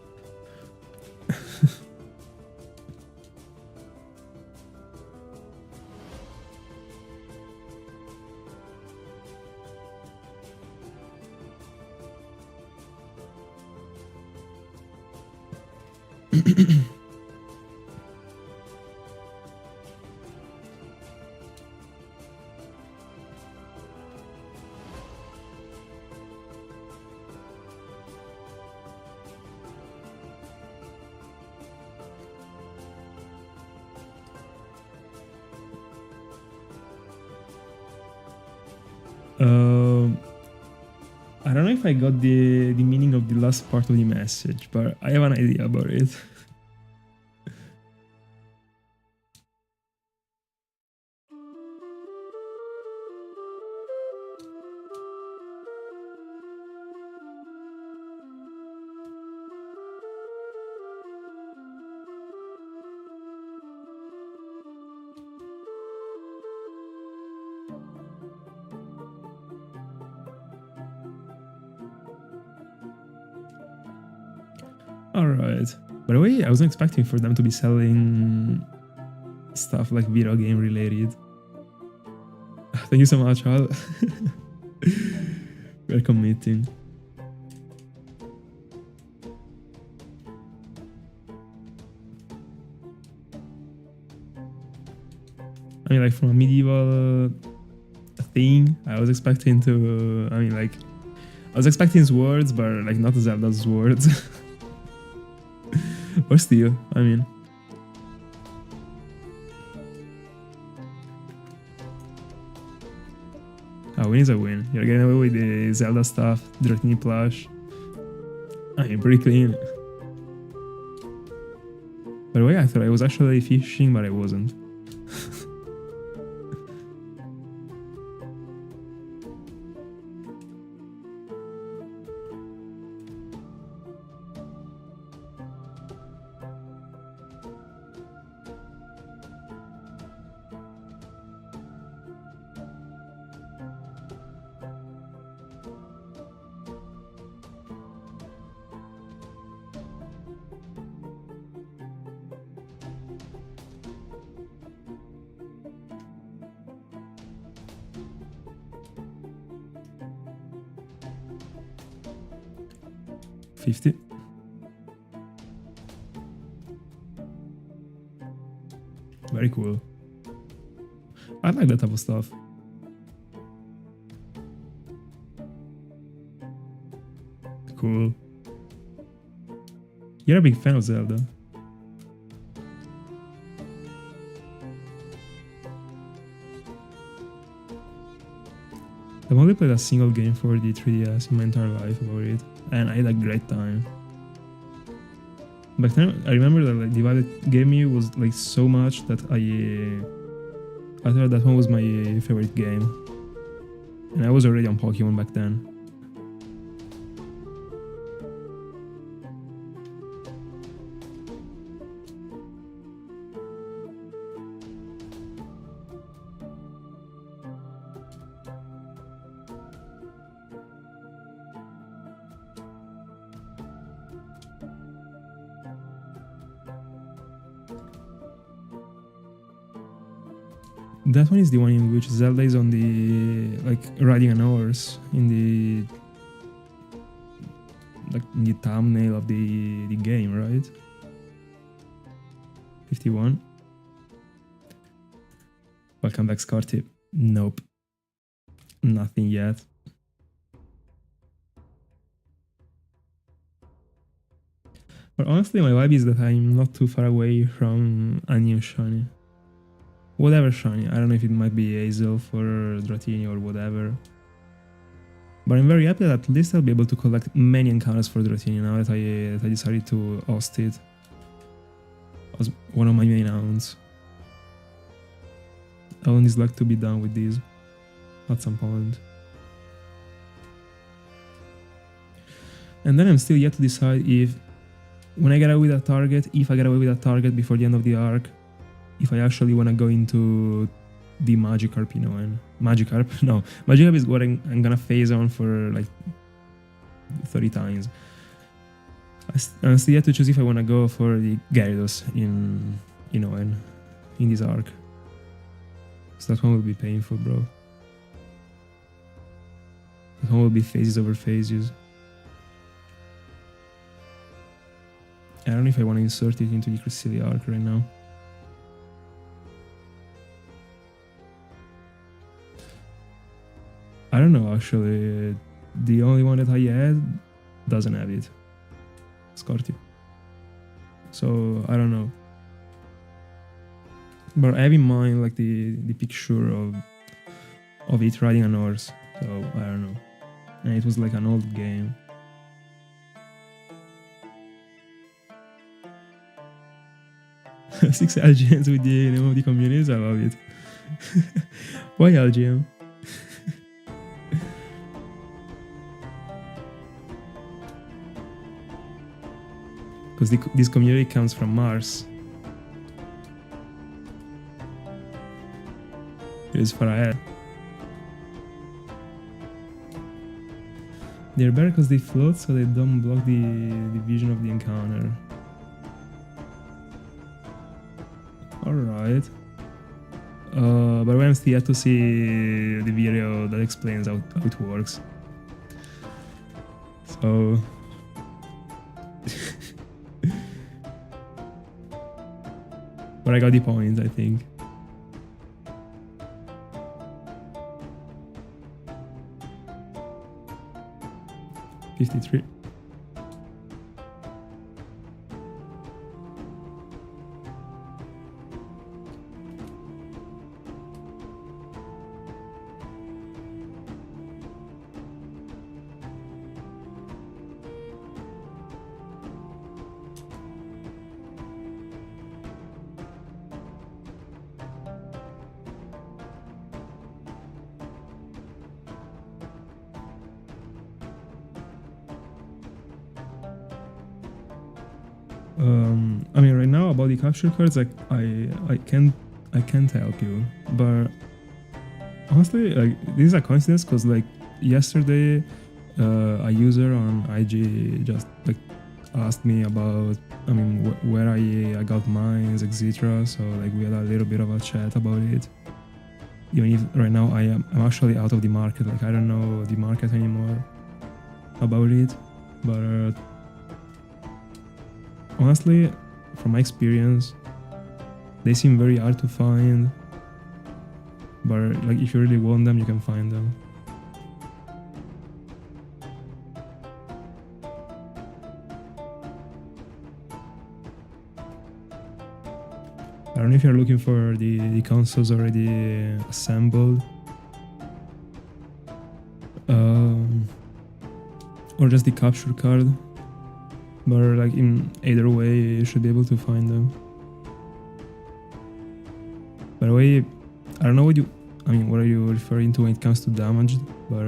I don't know if I got the meaning of the last part of the message, but I have an idea about it. Alright. By the way, I wasn't expecting for them to be selling stuff like video game related. Thank you so much, Al. We're committing. I mean, like, from a medieval thing, I was expecting to, I mean, like, I was expecting swords, but like not Zelda swords. Or steel, I mean. A win is a win. You're getting away with the Zelda stuff, Dratini plush. I mean, pretty clean. By the way, I thought I was actually fishing, but I wasn't. 50. Very cool. I like that type of stuff. Cool. You're a big fan of Zelda. I've only played a single game for the 3DS in my entire life about it, and I had a great time. Back then, I remember that like, the vibe it gave me was like so much that I thought that one was my favorite game. And I was already on Pokémon back then. That one is the one in which Zelda is on the like riding an horse in the thumbnail of the game, right? 51. Welcome back, Scarty. Nope. Nothing yet. But honestly, my vibe is that I'm not too far away from a new shiny. Whatever shiny, I don't know if it might be Hazel for Dratini or whatever. But I'm very happy that at least I'll be able to collect many encounters for Dratini now that I decided to host it as one of my main hounds. I want this luck to be done with these at some point. And then I'm still yet to decide if when I get away with a target, if I get away with a target before the end of the arc, if I actually want to go into the Magikarp, you know, and Magikarp? No, Magikarp is what I'm gonna phase on for like 30 times. I'm still yet to choose if I want to go for the Gyarados in, you know, in this arc. So that one will be painful, bro. That one will be phases over phases. I don't know if I want to insert it into the Cresselia Arc right now. I don't know, actually. The only one that I had doesn't have it. Scorty. So, I don't know. But I have in mind, like, the picture of it riding an horse. So, I don't know. And it was like an old game. Six LGMs with the name of the communities, I love it. Why LGM? Because this community comes from Mars. It is far ahead. They're better because they float so they don't block the vision of the encounter. Alright. But I'm still yet to see the video that explains how it works. So... But I got the point, I think. $53. I mean, right now about the capture cards, like I can't help you, but honestly, like this is a coincidence because like yesterday, a user on IG just like asked me about, I mean, where I got mines, etc. So like we had a little bit of a chat about it. Even if right now I'm actually out of the market, like I don't know the market anymore about it, but honestly, from my experience, they seem very hard to find. But like, if you really want them, you can find them. I don't know if you're looking for the consoles already assembled. Or just the capture card. But like, in either way, you should be able to find them. By the way, I don't know what are you referring to when it comes to damage, but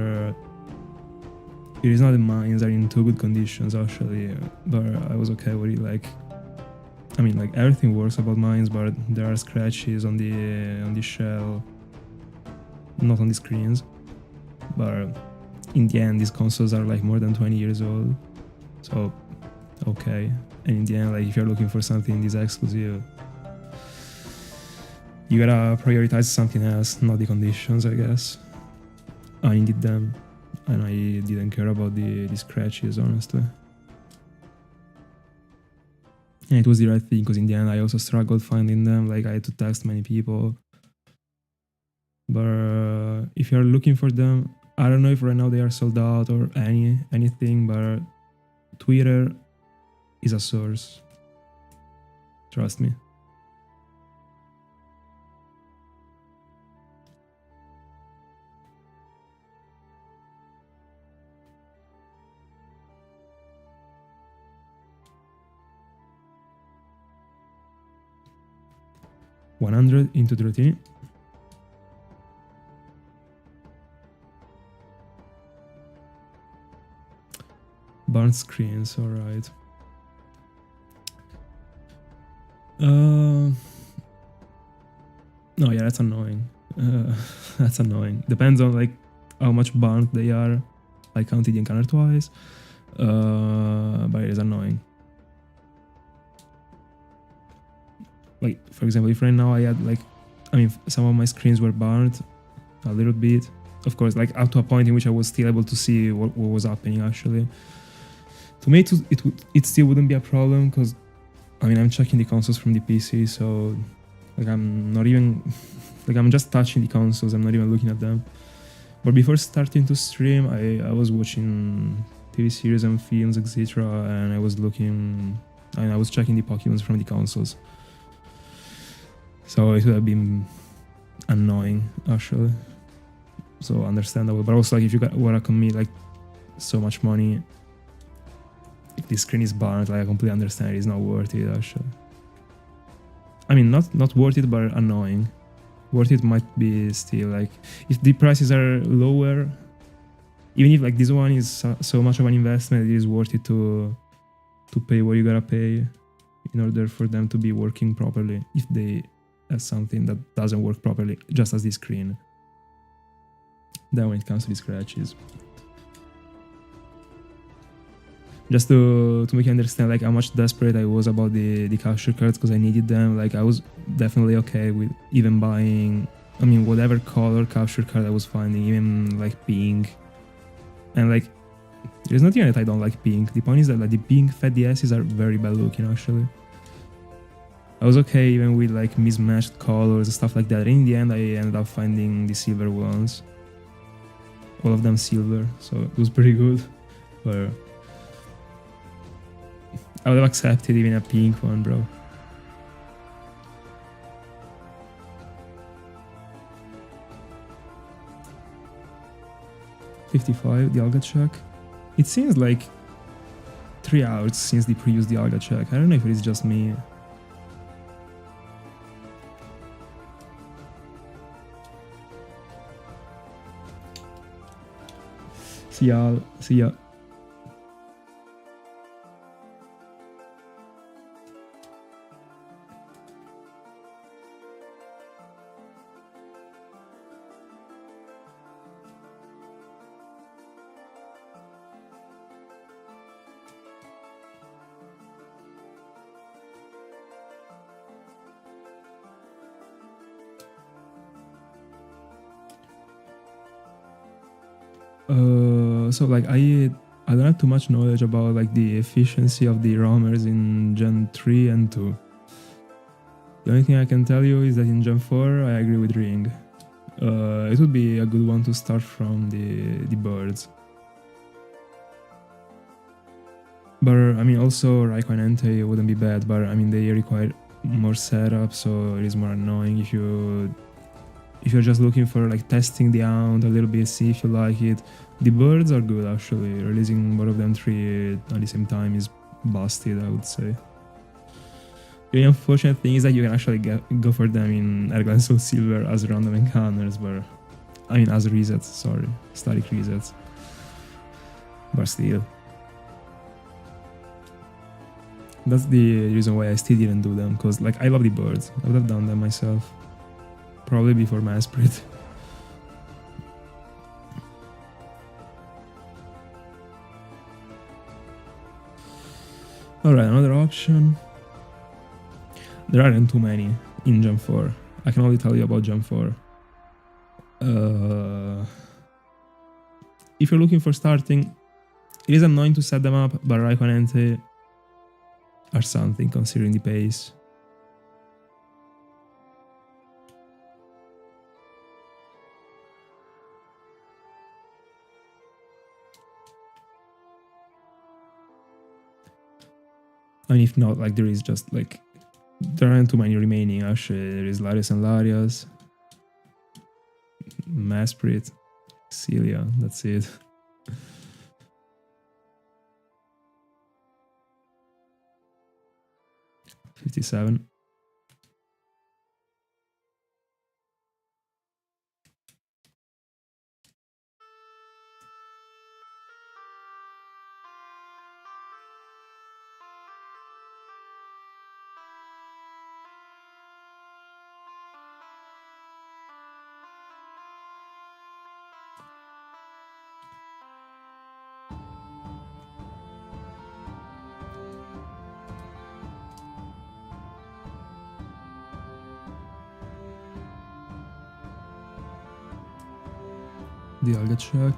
it is not the mines are in too good conditions actually, but I was okay with it. Like, I mean, like, everything works about mines, but there are scratches on the shell, not on the screens. But in the end, these consoles are like more than 20 years old, so okay. And in the end, like, if you're looking for something this exclusive, you gotta prioritize something else, not the conditions, I guess. I needed them, and I didn't care about the scratches, honestly. And it was the right thing, because in the end I also struggled finding them. Like, I had to text many people. But if you're looking for them, I don't know if right now they are sold out or anything, but Twitter is a source. Trust me. $100 into Dratini. Burnt screens, alright. No, yeah, that's annoying. That's annoying. Depends on like how much burnt they are. I counted the encounter twice, but it is annoying. Like, for example, if right now I had like, I mean, some of my screens were burnt a little bit. Of course, like up to a point in which I was still able to see what was happening actually. To me, it still wouldn't be a problem, because I mean, I'm checking the consoles from the PC, so like, I'm not even like, I'm just touching the consoles, I'm not even looking at them. But before starting to stream, I was watching TV series and films, etc., and I was looking, and I was checking the Pokémons from the consoles. So it would have been annoying actually. So understandable, but also like, if you wanna commit like so much money, if the screen is burnt, like, I completely understand it's not worth it actually. I mean, not worth it, but annoying. Worth it might be still, like, if the prices are lower, even if like this one is so much of an investment, it is worth it to pay what you gotta pay in order for them to be working properly. If they have something that doesn't work properly, just as the screen. Then when it comes to the scratches, just to make you understand like how much desperate I was about the capture cards, because I needed them. Like, I was definitely okay with even buying, I mean, whatever color capture card I was finding, even like pink. And like, there's nothing that I don't like pink. The point is that like, the pink Fat DSs are very bad looking actually. I was okay even with like mismatched colors and stuff like that. In the end, I ended up finding the silver ones. All of them silver, so it was pretty good. But I would have accepted even a pink one, bro. $55, Dialga check. It seems like 3 hours since the previous Dialga check. I don't know if it is just me. See y'all. See ya. So like I I don't have too much knowledge about like the efficiency of the roamers in Gen 3 and 2. The only thing I can tell you is that in Gen 4 I agree with Ring. It would be a good one to start from the birds. But I mean also Raikou and Entei wouldn't be bad, but I mean they require more setup, so it is more annoying if you're just looking for like testing the Hound a little bit, see if you like it. The birds are good actually. Releasing both of them 3 at the same time is busted, I would say. The unfortunate thing is that you can actually go for them in Erglan Soulsilver as random encounters, but I mean as resets, sorry, static resets. But still. That's the reason why I still didn't do them, because like I love the birds. I would have done them myself. Probably before Masprit. Alright, another option. There aren't too many in Gen 4. I can only tell you about Gen 4. If you're looking for starting, it is annoying to set them up, but Raikou and Entei are something considering the pace. I mean, if not, like there is just like there aren't too many remaining. Actually, there is Larius and Larias, Masprit, Celia. That's it. $57. Dialga check.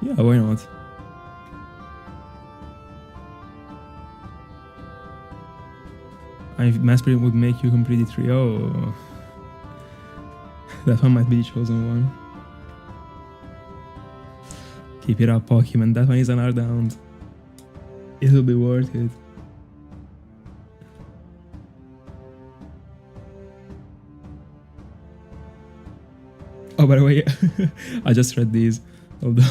Yeah, why not? If Masprit would make you complete the trio, that one might be the chosen one. Keep it up, Pokemon. That one is an Ardound. It'll be worth it. Oh, by the way, I just read these. Hold on.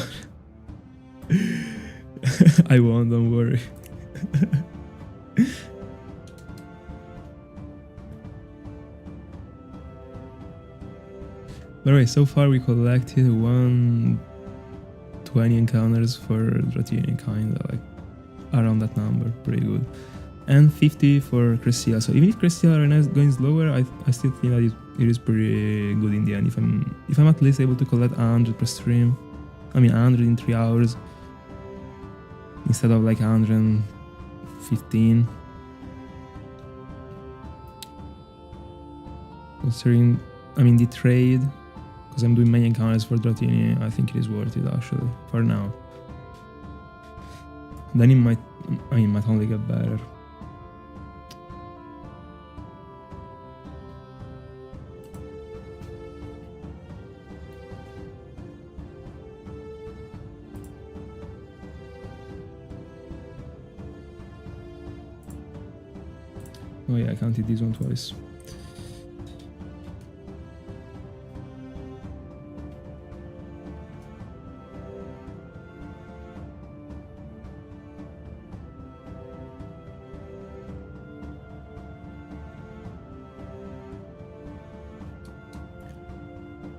I won't, don't worry. By the way, so far we collected 120 encounters for Dratini, kinda like around that number, pretty good. And 50 for Cresselia. So even if Cresselia is going slower, I still think that it is pretty good in the end. If I'm at least able to collect 100 per stream, I mean 100 in 3 hours instead of like 115. Considering, I mean, the trade, because I'm doing many encounters for Dratini, I think it is worth it actually, for now. Then it might only get better. Oh yeah, I counted this one twice.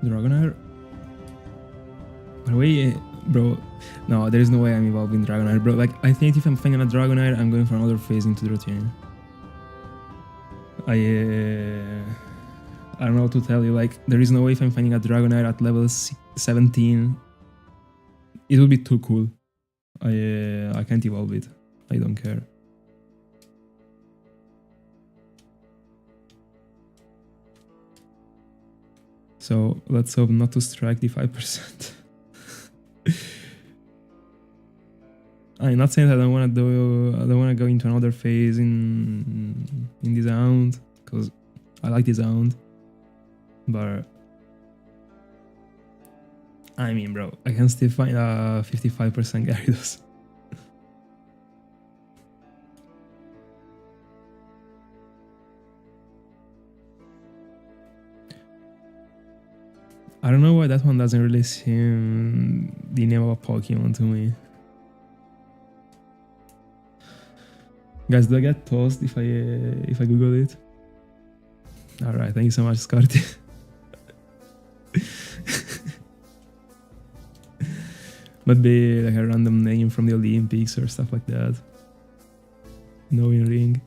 Dragonair. By the way, bro, no, there is no way I'm evolving Dragonair, bro. Like, I think if I'm finding a Dragonair, I'm going for another phase into Dratini. I don't know what to tell you. Like, there is no way if I'm finding a Dragonite at level 17, it would be too cool. I can't evolve it. I don't care. So let's hope not to strike the 5%. I'm not saying that I don't want to go into another phase in this round, because I like this round. But I mean, bro, I can still find a 55% Gyarados. I don't know why that one doesn't really seem the name of a Pokemon to me. Guys, do I get toast if I Google it? Alright, thank you so much, Scotty. Might be like a random name from the Olympics or stuff like that. No in ring.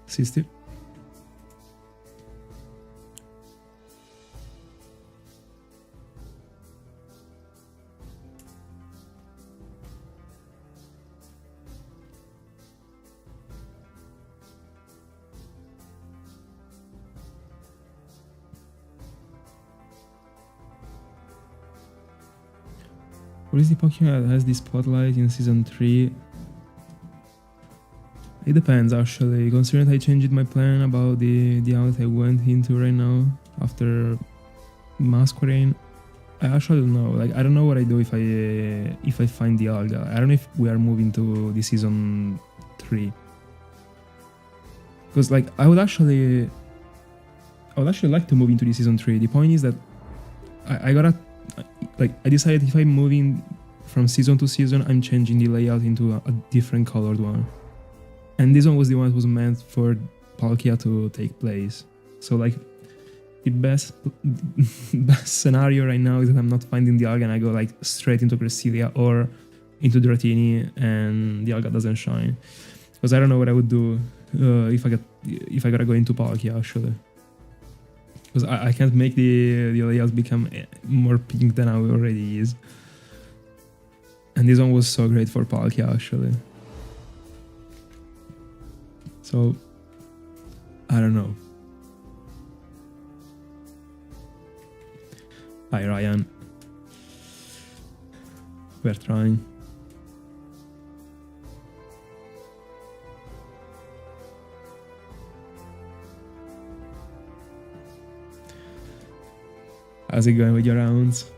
Sister. What is the Pokemon that has the spotlight in season 3? It depends, actually, considering I changed my plan about the outlet I went into right now after Masquerain. I actually don't know. Like, I don't know what I do if I find Dialga. I don't know if we are moving to the season 3. Because like I would actually like to move into the season 3. The point is that I decided if I'm moving from season to season, I'm changing the layout into a different colored one. And this one was the one that was meant for Palkia to take place. So like the best scenario right now is that I'm not finding Dialga and I go like straight into Cresselia or into Dratini and Dialga doesn't shine. Because I don't know what I would do if I gotta go into Palkia actually. Because I can't make the layout become more pink than it already is. And this one was so great for Palkia actually. So, I don't know. Hi Ryan. We're trying. How's it going with your rounds?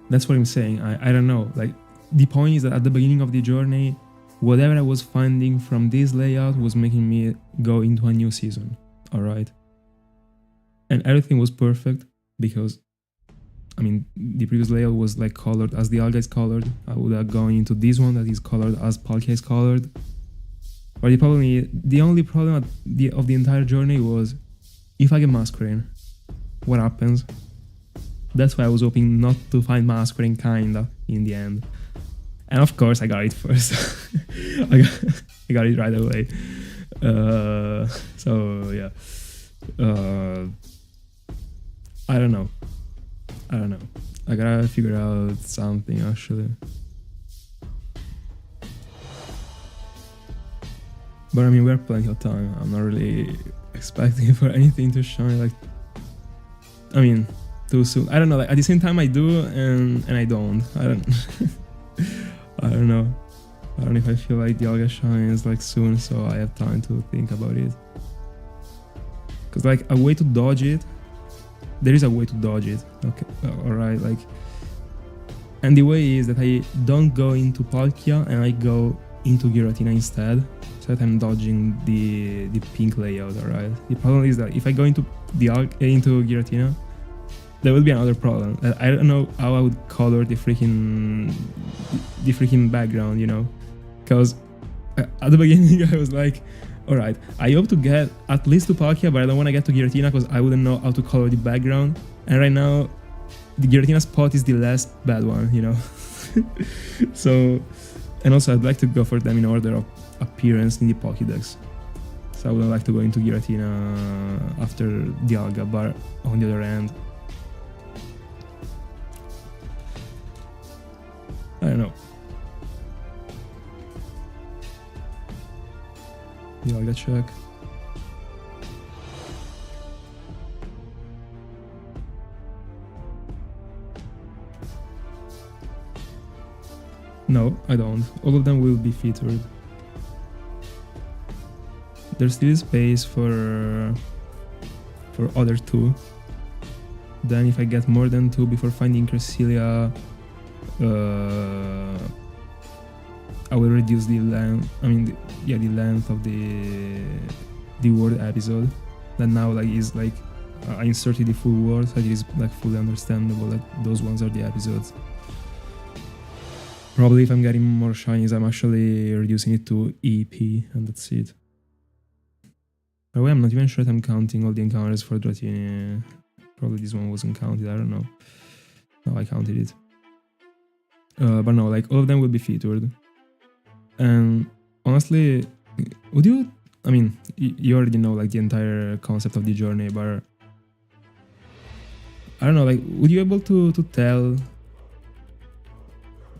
That's what I'm saying. I don't know. Like, the point is that at the beginning of the journey, whatever I was finding from this layout was making me go into a new season. Alright? And everything was perfect because, I mean, the previous layout was like colored as the Dialga is colored. I would have gone into this one that is colored as Palkia is colored. But the only problem of the entire journey was, if I get Masquerain, what happens? That's why I was hoping not to find Masquerain kinda in the end. And of course I got it first. I got it right away. So yeah. I don't know. I gotta figure out something actually. But I mean, we have plenty of time. I'm not really expecting for anything to shine. Like, I mean, too soon. I don't know. Like, at the same time, I do and I don't. I don't. I don't know. I don't know if I feel like Dialga shines like soon, so I have time to think about it. Cause like a way to dodge it, there is a way to dodge it. Okay, alright, like, and the way is that I don't go into Palkia and I go into Giratina instead, so that I'm dodging the pink layout. Alright. The problem is that if I go into Giratina, there will be another problem. I don't know how I would color the freaking background, you know, because at the beginning I was like, alright, I hope to get at least to Palkia, but I don't want to get to Giratina because I wouldn't know how to color the background. And right now, the Giratina spot is the last bad one, you know. So, and also I'd like to go for them in order of appearance in the Pokédex. So I wouldn't like to go into Giratina after Dialga, but on the other hand, I don't know. Dialga check. No, I don't. All of them will be featured. There's still space for other two. Then if I get more than two before finding Cresselia, I will reduce the length. I mean, the length of the word episode. That now like is like I inserted the full word, so it is like fully understandable that those ones are the episodes. Probably if I'm getting more shinies, I'm actually reducing it to EP, and that's it. By the way, I'm not even sure if I'm counting all the encounters for Dratini. Probably this one wasn't counted, I don't know. No, I counted it. But no, like all of them will be featured. And honestly, would you... I mean, you already know like the entire concept of the journey, but... I don't know, like, would you be able to tell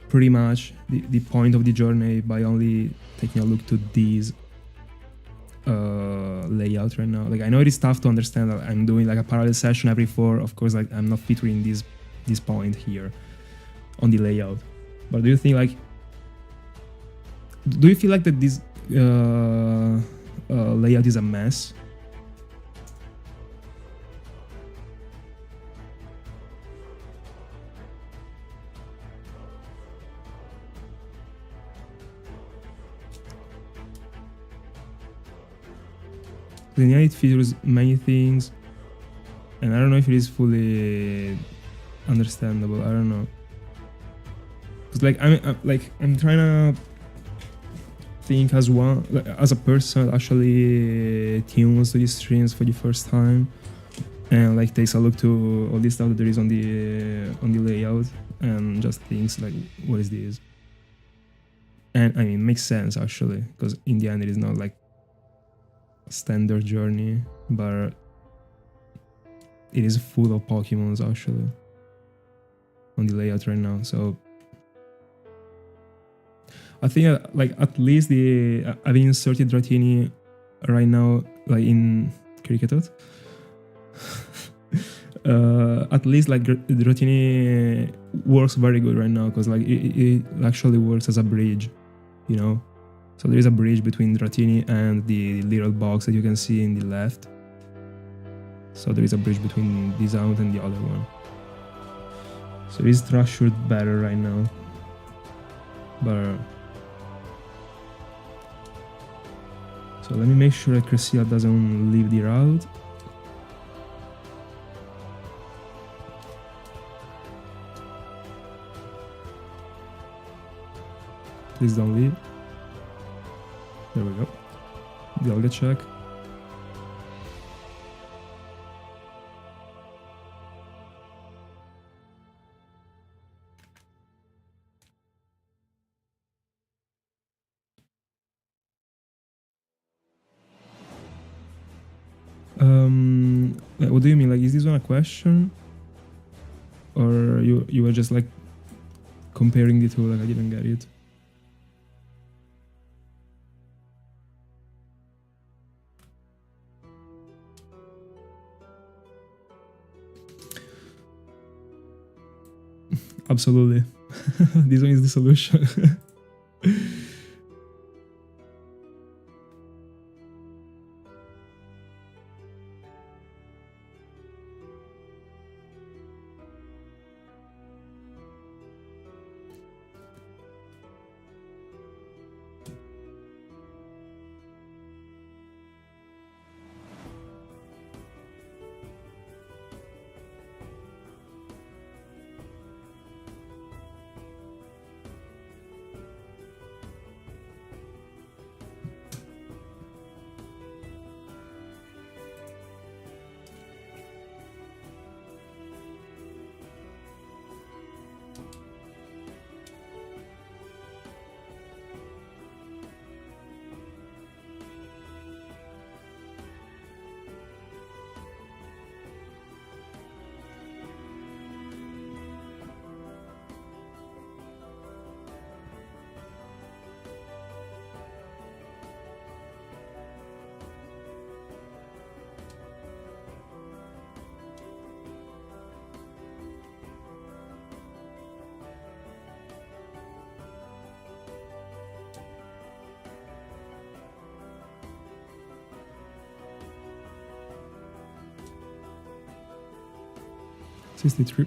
pretty much the point of the journey by only taking a look to these layout right now? Like, I know it is tough to understand that I'm doing like a parallel session every 4. Of course, like I'm not featuring this point here on the layout. But do you think like... Do you feel like that this layout is a mess? Yeah, it features many things, and I don't know if it is fully understandable. I don't know. Cause like I'm trying to think as a person that actually tunes to these streams for the first time, and like takes a look to all this stuff that there is on the layout, and just thinks like, what is this? And I mean, it makes sense actually, because in the end it is not like standard journey, but it is full of Pokemons actually on the layout right now. So I think like at least I've inserted Dratini right now like in Cricketot. At least like Dratini works very good right now, because like it actually works as a bridge, you know. So there is a bridge between Dratini and the little box that you can see in the left. So there is a bridge between this out and the other one. So it is structured better right now. But so let me make sure that Cresselia doesn't leave the route. Please don't leave. There we go. Dialga check. What do you mean? Like, is this one a question? Or you were just like comparing the two? Like, I didn't get it. Absolutely. This one is the solution. $63.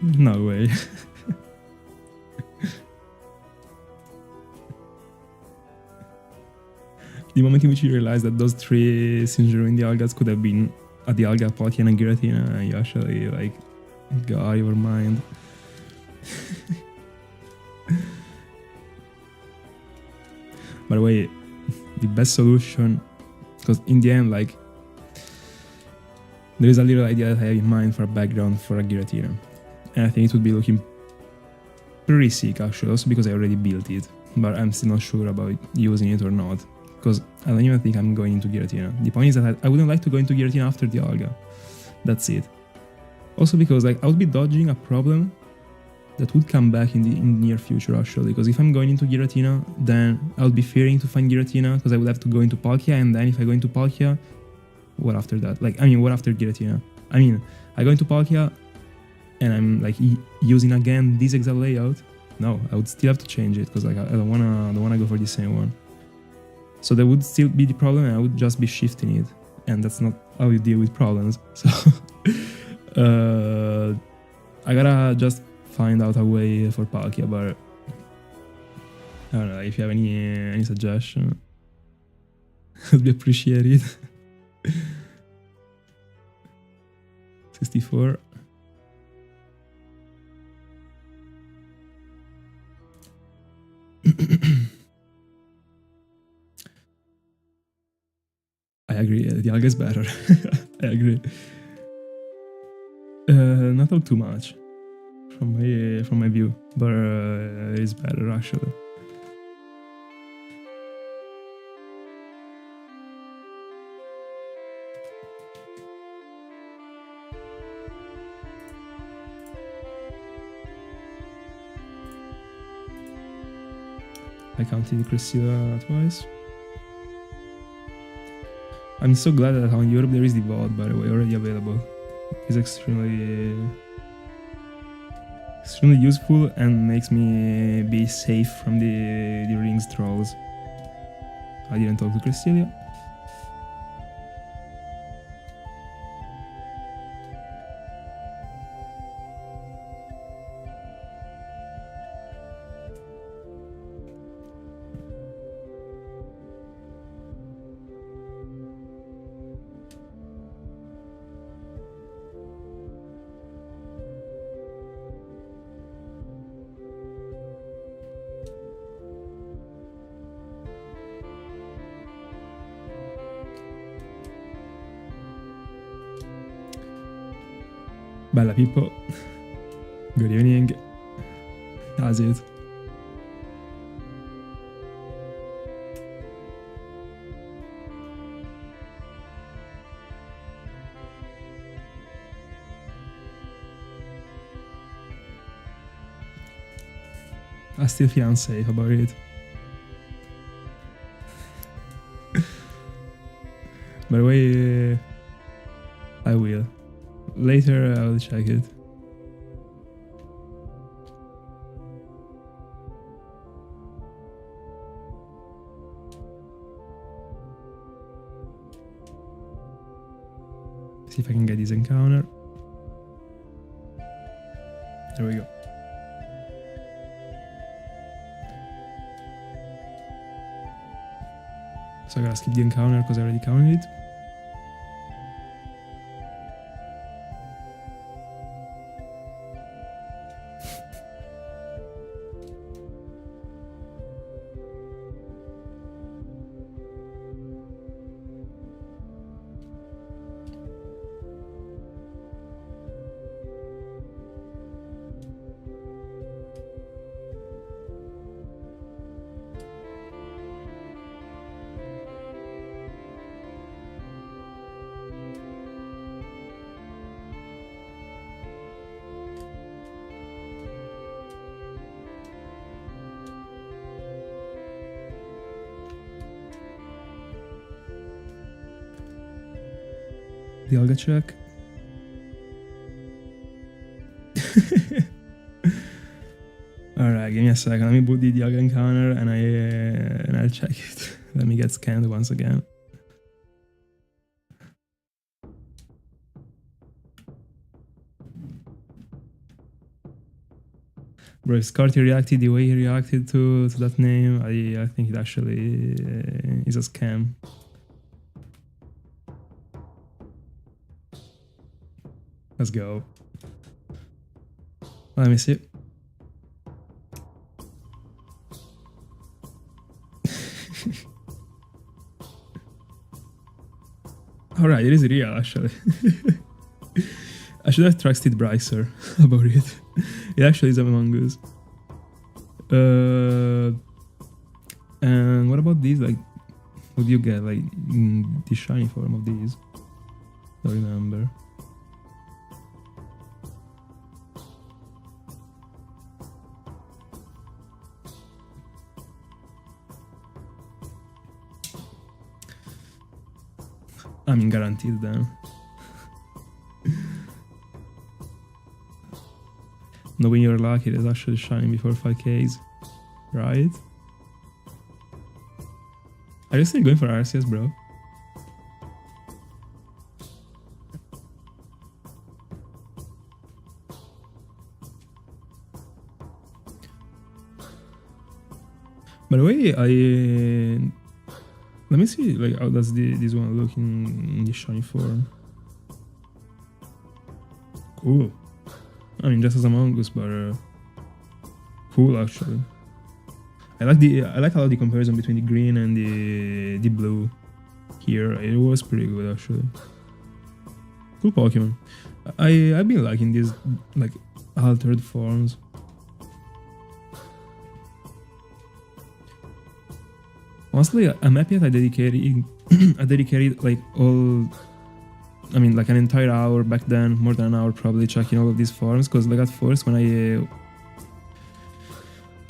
No way. The moment in which you realize that those 3 Sinjoh in the Dialgas could have been a Dialga, Palkia, and a Giratina, you actually like go out of your mind. By the way, the best solution, because in the end, like, there is a little idea that I have in mind for a background for a Giratina, and I think it would be looking pretty sick actually, also because I already built it, but I'm still not sure about using it or not, because I don't even think I'm going into Giratina. The point is that I wouldn't like to go into Giratina after Dialga. That's it. Also because like I would be dodging a problem that would come back in the near future actually, because if I'm going into Giratina, then I would be fearing to find Giratina because I would have to go into Palkia, and then if I go into Palkia, what after that? Like, I mean, what after Giratina? I mean, I go into Palkia and I'm like using again this exact layout. No, I would still have to change it because like I don't wanna go for the same one. So that would still be the problem, and I would just be shifting it, and that's not how you deal with problems. So I gotta just find out a way for Palkia, but I don't know if you have any suggestion. Would be appreciated. 64. I agree, the Dialga is better. I agree. Not too much from my view, but it is better actually. I counted Cresselia twice. I'm so glad that on Europe there is the VOD, by the way, already available. It's extremely useful and makes me be safe from the rings trolls. I didn't talk to Cresselia. Bella people. Good evening. How's it? I still feel unsafe about it. By the way, I will. Later I will check it. See if I can get this encounter. There we go. So I gotta skip the encounter because I already counted it. Dialga check. Alright, give me a second. Let me put the Dialga encounter and I'll check it. Let me get scanned once again. Bro, if Scarty reacted the way he reacted to that name, I think it actually is a scam. Let's go. Let me see. Alright, it is real actually. I should have trusted Brycer about it. It actually is Among Us. And what about these? Like, what do you get? Like, the shiny form of these? Don't remember. I mean, guaranteed then. Knowing you're lucky, it's actually shining before 5Ks, right? Are you still going for RCS, bro? By the way, let me see, like, how does this one look in the shiny form? Cool. I mean, just as Among Us, but cool actually. I like a lot the comparison between the green and the blue here. It was pretty good actually. Cool Pokemon. I've been liking these like altered forms. Honestly, I'm happy that I dedicated like like an entire hour back then, more than an hour probably, checking all of these forms, because like at first when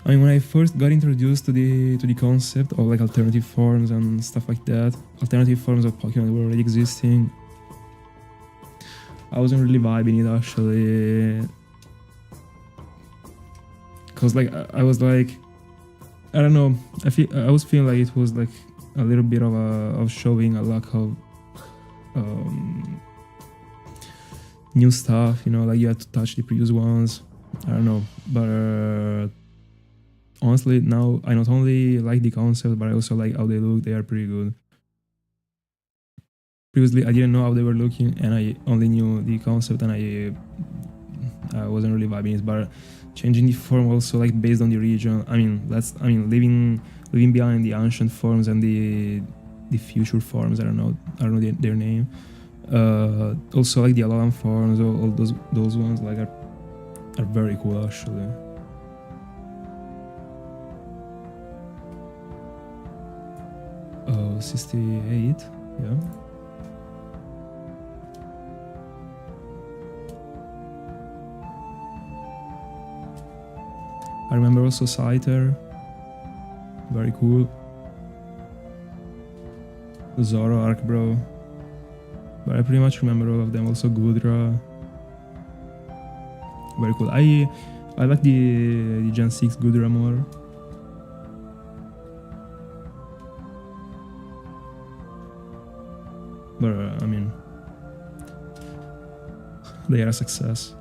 when I first got introduced to the concept of like alternative forms and stuff like that, alternative forms of Pokemon were already existing, I wasn't really vibing it actually, because like I was like, I don't know, I was feeling like it was like a little bit of showing a lack of new stuff, you know, like you had to touch the previous ones. I don't know, but honestly now I not only like the concept, but I also like how they look. They are pretty good. Previously I didn't know how they were looking and I only knew the concept and I wasn't really vibing it, but changing the form also like based on the region, leaving behind the ancient forms and the future forms, I don't know their name, also like the Alolan forms, all those ones like are very cool actually. Oh, 68, yeah. I remember also Scyther, very cool. Zoro Arc, bro. But I pretty much remember all of them. Also Gudra, very cool. I like the Gen 6 Gudra more. But I mean, they are a success.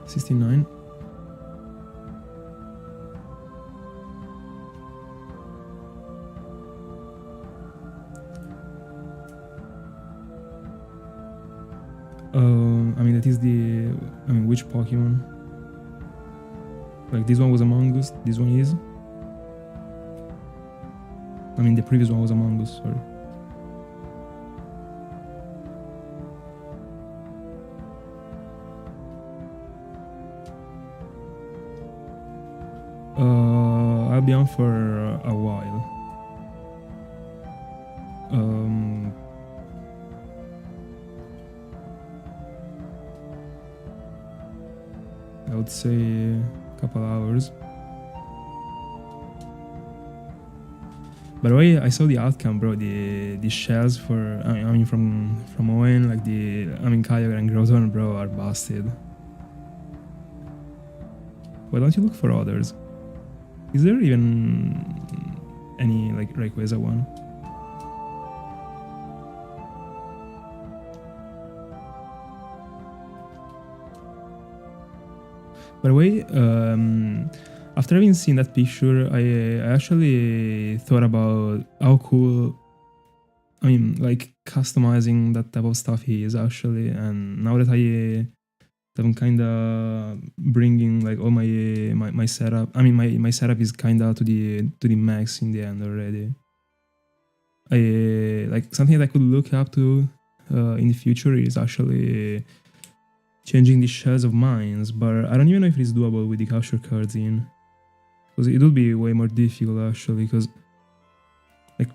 $69. I mean, that is the... I mean, which Pokemon? Like, this one was Among Us, this one is? I mean, the previous one was Among Us, sorry. I'll be on for a while. I would say a couple hours. By the way, I saw the outcome, bro. The shells for I mean from Owen, like Kyogre and Groudon, bro, are busted. Why don't you look for others? Is there even any like Rayquaza one? By the way, after having seen that picture, I actually thought about how cool, I mean, like customizing that type of stuff he is actually. And now that I'm kind of bringing like all my setup. I mean, my setup is kind of to the max in the end already. I like something that I could look up to in the future is actually changing the shells of mines, but I don't even know if it's doable with the capture cards in, because it would be way more difficult actually. Because like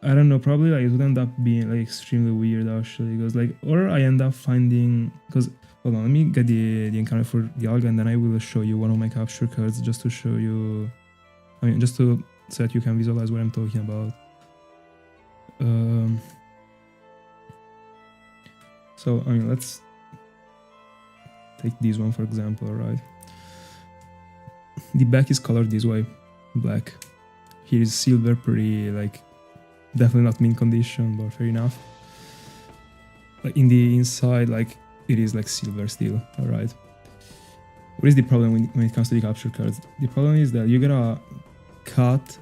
I don't know, probably like it would end up being like extremely weird actually. Because like, or I end up finding, because hold on, let me get the encounter for Dialga and then I will show you one of my capture cards just to show you, I mean, just so that you can visualize what I'm talking about. So I mean, let's take this one for example, right? The back is colored this way, black. Here is silver, pretty like definitely not mint condition, but fair enough. Like in the inside, like it is like silver still, alright. What is the problem when it comes to the capture cards? The problem is that you gotta cut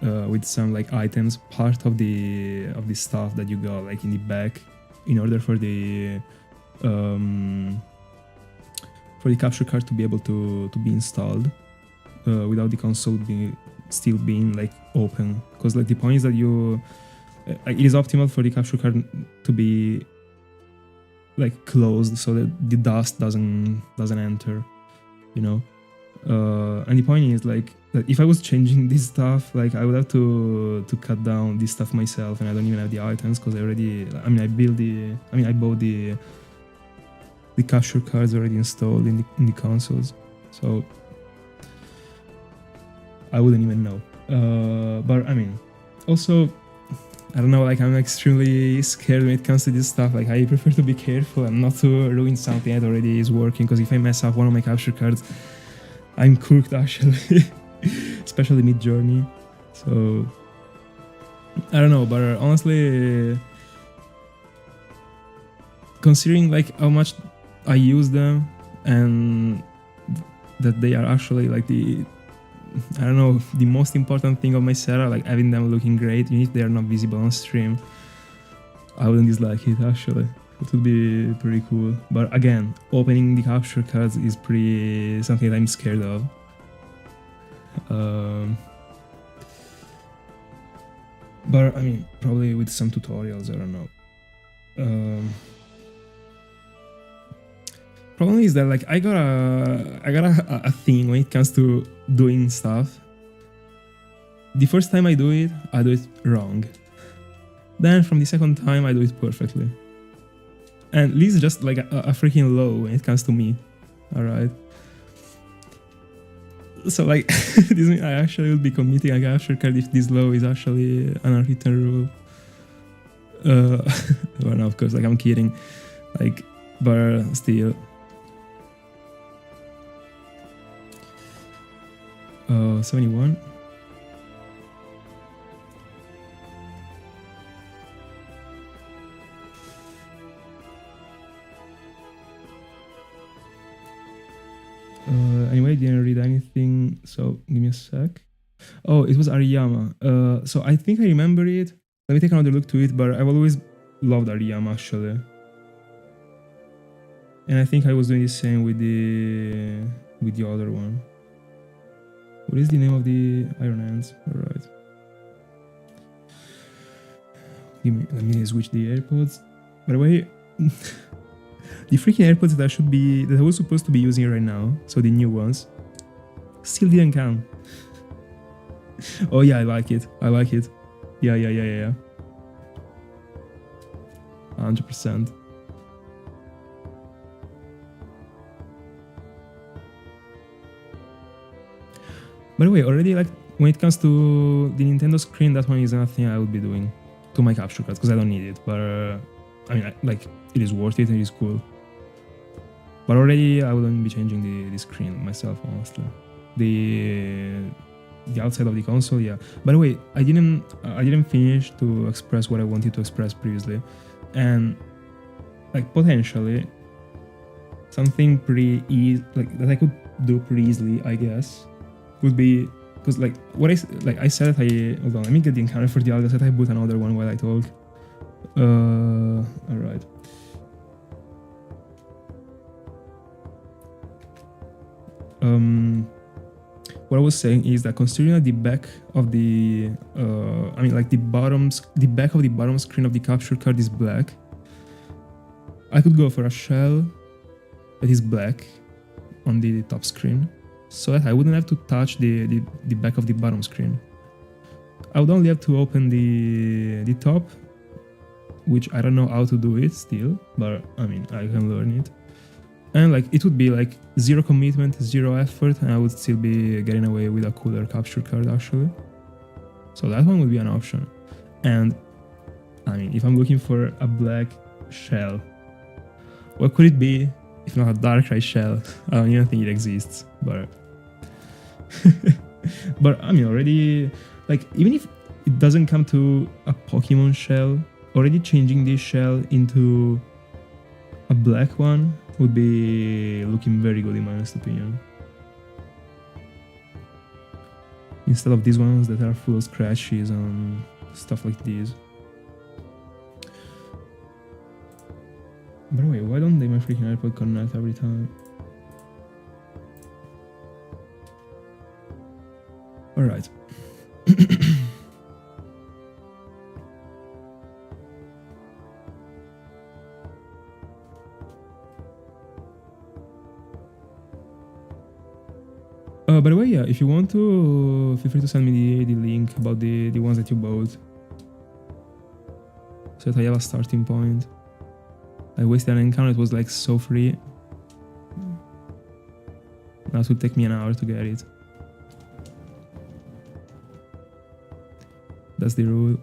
with some like items part of the stuff that you got like in the back in order for the capture card to be able to be installed without the console still being like open. Because like the point is that it is optimal for the capture card to be like closed so that the dust doesn't enter, you know. And the point is like that if I was changing this stuff, like I would have to cut down this stuff myself, and I don't even have the items because I bought the capture cards already installed in the consoles, so I wouldn't even know. But I mean, also, I don't know, like I'm extremely scared when it comes to this stuff. Like I prefer to be careful and not to ruin something that already is working, because if I mess up one of my capture cards, I'm cooked actually, especially mid-journey. So I don't know, but honestly, considering like how much I use them and that they are actually like the I don't know, the most important thing of my setup, like having them looking great, even if they are not visible on stream. I wouldn't dislike it actually. It would be pretty cool. But again, opening the capture cards is pretty something that I'm scared of. But I mean, probably with some tutorials, I don't know. Problem is that like I got a thing when it comes to doing stuff. The first time I do it wrong. Then from the second time I do it perfectly. And this is just like a freaking low when it comes to me. Alright. So like this means I actually will be committing a capture card if this low is actually an unwritten rule. Well no, of course, like I'm kidding. Like, but still. 71. Anyway, didn't read anything, so give me a sec. Oh, it was Ariyama. So I think I remember it. Let me take another look to it, but I've always loved Ariyama actually. And I think I was doing the same with the other one. What is the name of the Iron Hands? Alright. Let me switch the AirPods. By the way, the freaking AirPods that I was supposed to be using right now, so the new ones, still didn't come. Oh yeah, I like it. Yeah. 100%. By the way, already like when it comes to the Nintendo screen, that one is nothing I would be doing to my capture cards because I don't need it. But I mean, like it is worth it and it is cool. But already I wouldn't be changing the screen myself, honestly. The outside of the console, yeah. By the way, I didn't finish to express what I wanted to express previously, and like potentially something pretty easy, like that I could do pretty easily, I guess. Would be because like what I said that hold on, let me get the encounter for Dialga. I said I boot another one while I talk. All right. What I was saying is that considering that the back of the I mean like the back of the bottom screen of the capture card is black, I could go for a shell that is black on the top screen, so that I wouldn't have to touch the back of the bottom screen. I would only have to open the top, which I don't know how to do it still, but I mean I can learn it. And like it would be like zero commitment, zero effort, and I would still be getting away with a cooler capture card actually. So that one would be an option. And I mean, if I'm looking for a black shell, what could it be if not a Darkrai shell? I don't even think it exists, but but I mean already, like even if it doesn't come to a Pokemon shell, already changing this shell into a black one would be looking very good in my honest opinion. Instead of these ones that are full of scratches and stuff like this. By the way, why don't they my freaking AirPod connect every time? Alright. By the way, yeah, if you want to, feel free to send me the link about the ones that you bought, so that I have a starting point. I wasted an encounter, it was like so free. Now it would take me an hour to get it. That's the rule.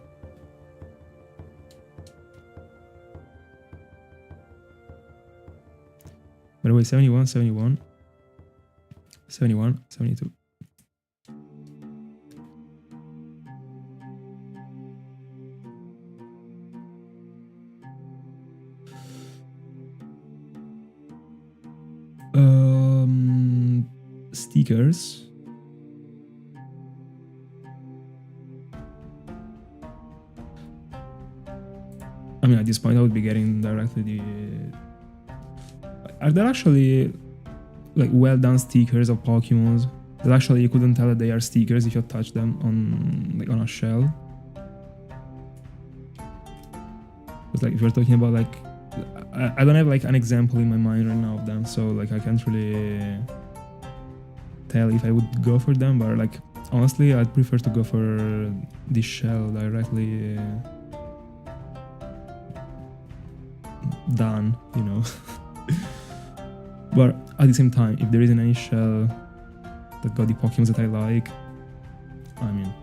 By the way, 71, 71. 71, 72. Stickers. mean, at this point, I would be getting directly the. Are there actually like well done stickers of Pokemons that actually you couldn't tell that they are stickers if you touch them on a shell? Because like if you're talking about like, I don't have like an example in my mind right now of them, so like I can't really tell if I would go for them, but like honestly, I'd prefer to go for this shell directly done, you know. But at the same time, if there isn't any shell that got the Pokemon that I like, I mean,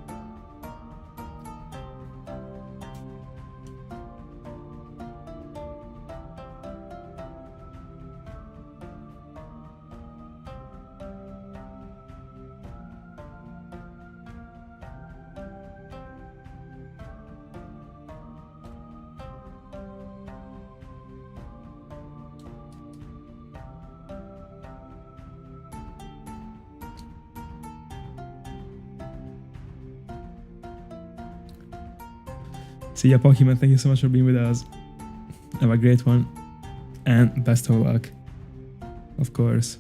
see ya, Pokemon. Thank you so much for being with us. Have a great one. And best of luck. Of course.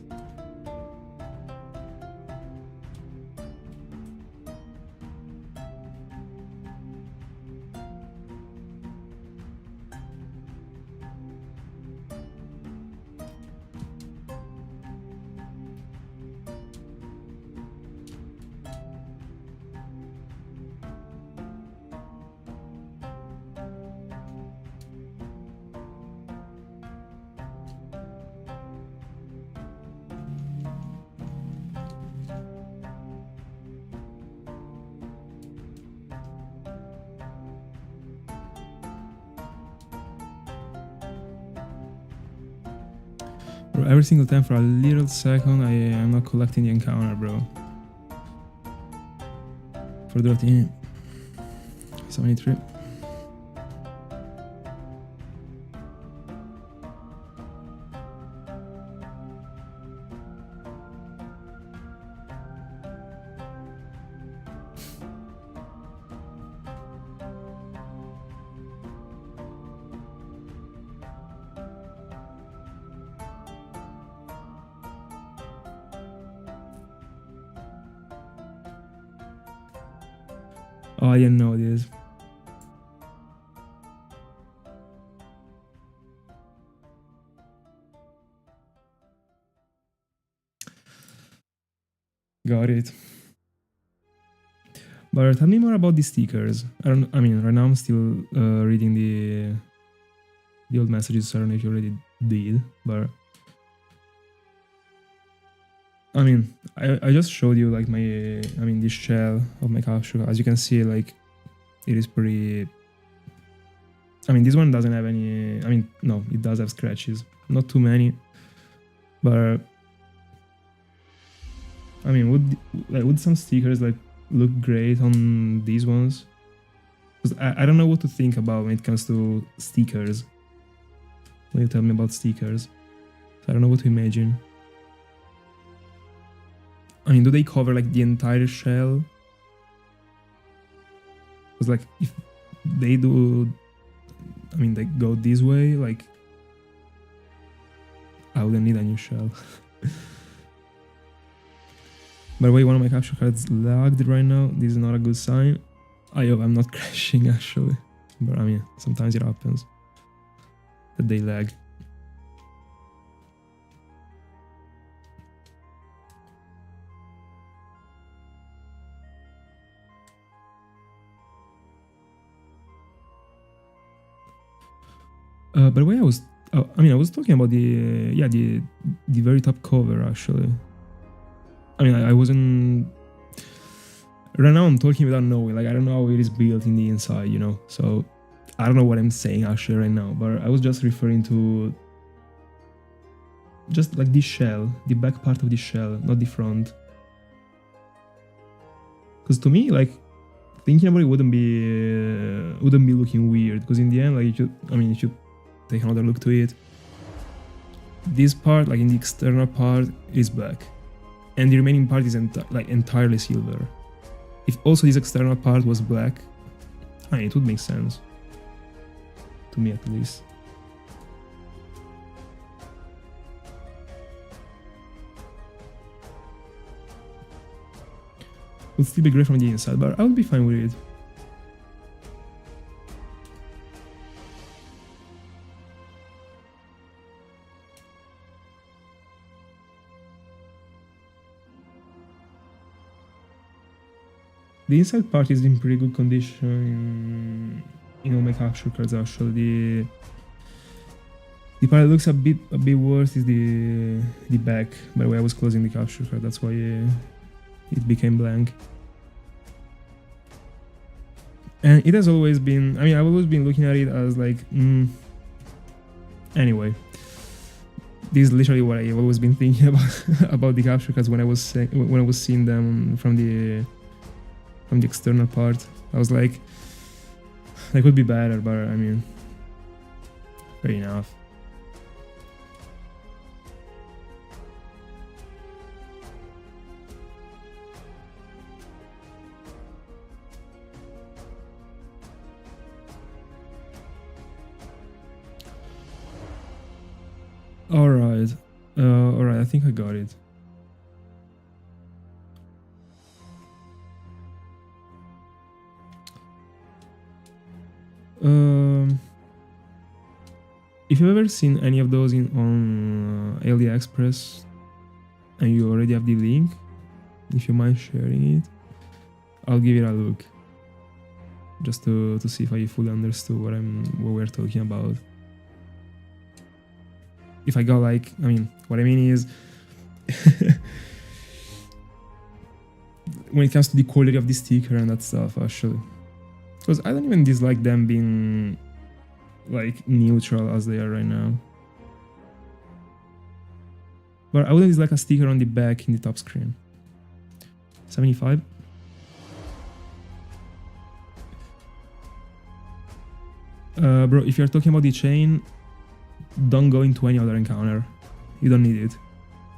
Bro, every single time for a little second I am not collecting the encounter, bro. For Dratini. 73. Oh, I didn't know this. Got it. But tell me more about the stickers. I mean, right now I'm still reading the old messages. So I don't know if you already did, but I mean, I just showed you like this shell of my capsule. As you can see, like it is pretty. I mean, this one doesn't have any. I mean, no, it does have scratches, not too many, but I mean, would some stickers like look great on these ones? Because I don't know what to think about when it comes to stickers. When you tell me about stickers, so I don't know what to imagine. I mean, do they cover like the entire shell? Because like if they do, I mean, they go this way, like I wouldn't need a new shell. By the way, one of my capture cards lagged right now. This is not a good sign. I hope I'm not crashing actually, but I mean, sometimes it happens that they lag. By the way, I was talking about the very top cover actually. I mean, I wasn't. Right now, I'm talking without knowing. Like, I don't know how it is built in the inside, you know. So, I don't know what I'm saying actually right now. But I was just referring to just like this shell, the back part of the shell, not the front. Because to me, like, thinking about it wouldn't be looking weird. Because in the end, like, if you take another look to it, this part, like in the external part, is black, and the remaining part is entirely silver. If also this external part was black, I mean, it would make sense to me at least. Would still be great from the inside, but I would be fine with it. The inside part is in pretty good condition in all my capture cards actually. The part that looks a bit worse is the back, by the way I was closing the capture card, that's why it became blank. And it has always been, I mean, I've always been looking at it as like, anyway. This is literally what I've always been thinking about the capture cards when I was seeing them from the external part. I was like, they could be better, but I mean, fair enough. Alright, I think I got it. If you've ever seen any of those on AliExpress and you already have the link, if you mind sharing it, I'll give it a look. Just to see if I fully understood what we're talking about. If I got like, I mean, what I mean is, when it comes to the quality of the sticker and that stuff, actually. Because I don't even dislike them being like neutral as they are right now. But I wouldn't dislike a sticker on the back in the top screen. 75. Bro, if you're talking about the chain, don't go into any other encounter. You don't need it.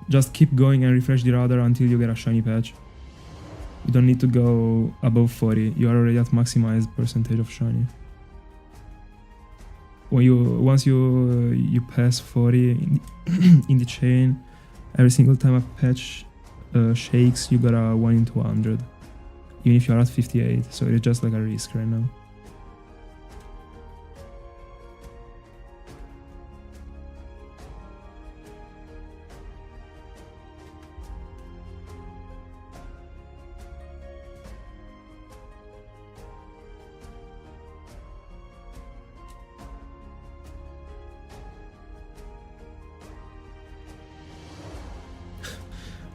Just keep going and refresh the radar until you get a shiny patch. You don't need to go above 40. You are already at maximized percentage of shiny. Once you pass 40 in the chain, every single time a patch shakes, you got a 1 in 200. Even if you're at 58, so it's just like a risk right now.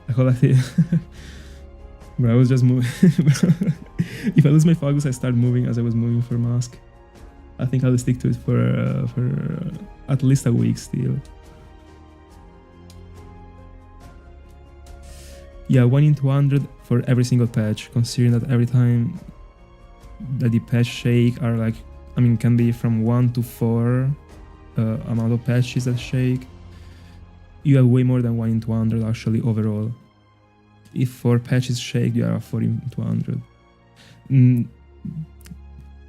I collected. Bro, I was just moving. If I lose my focus, I start moving as I was moving for mask. I think I'll stick to it for at least a week still. Yeah, 1 in 200 for every single patch, considering that every time that the patch shake are like, I mean, can be from 1 to 4 amount of patches that shake. You have way more than 1 in 200 actually overall. If 4 patches shake, you are 4 in 200.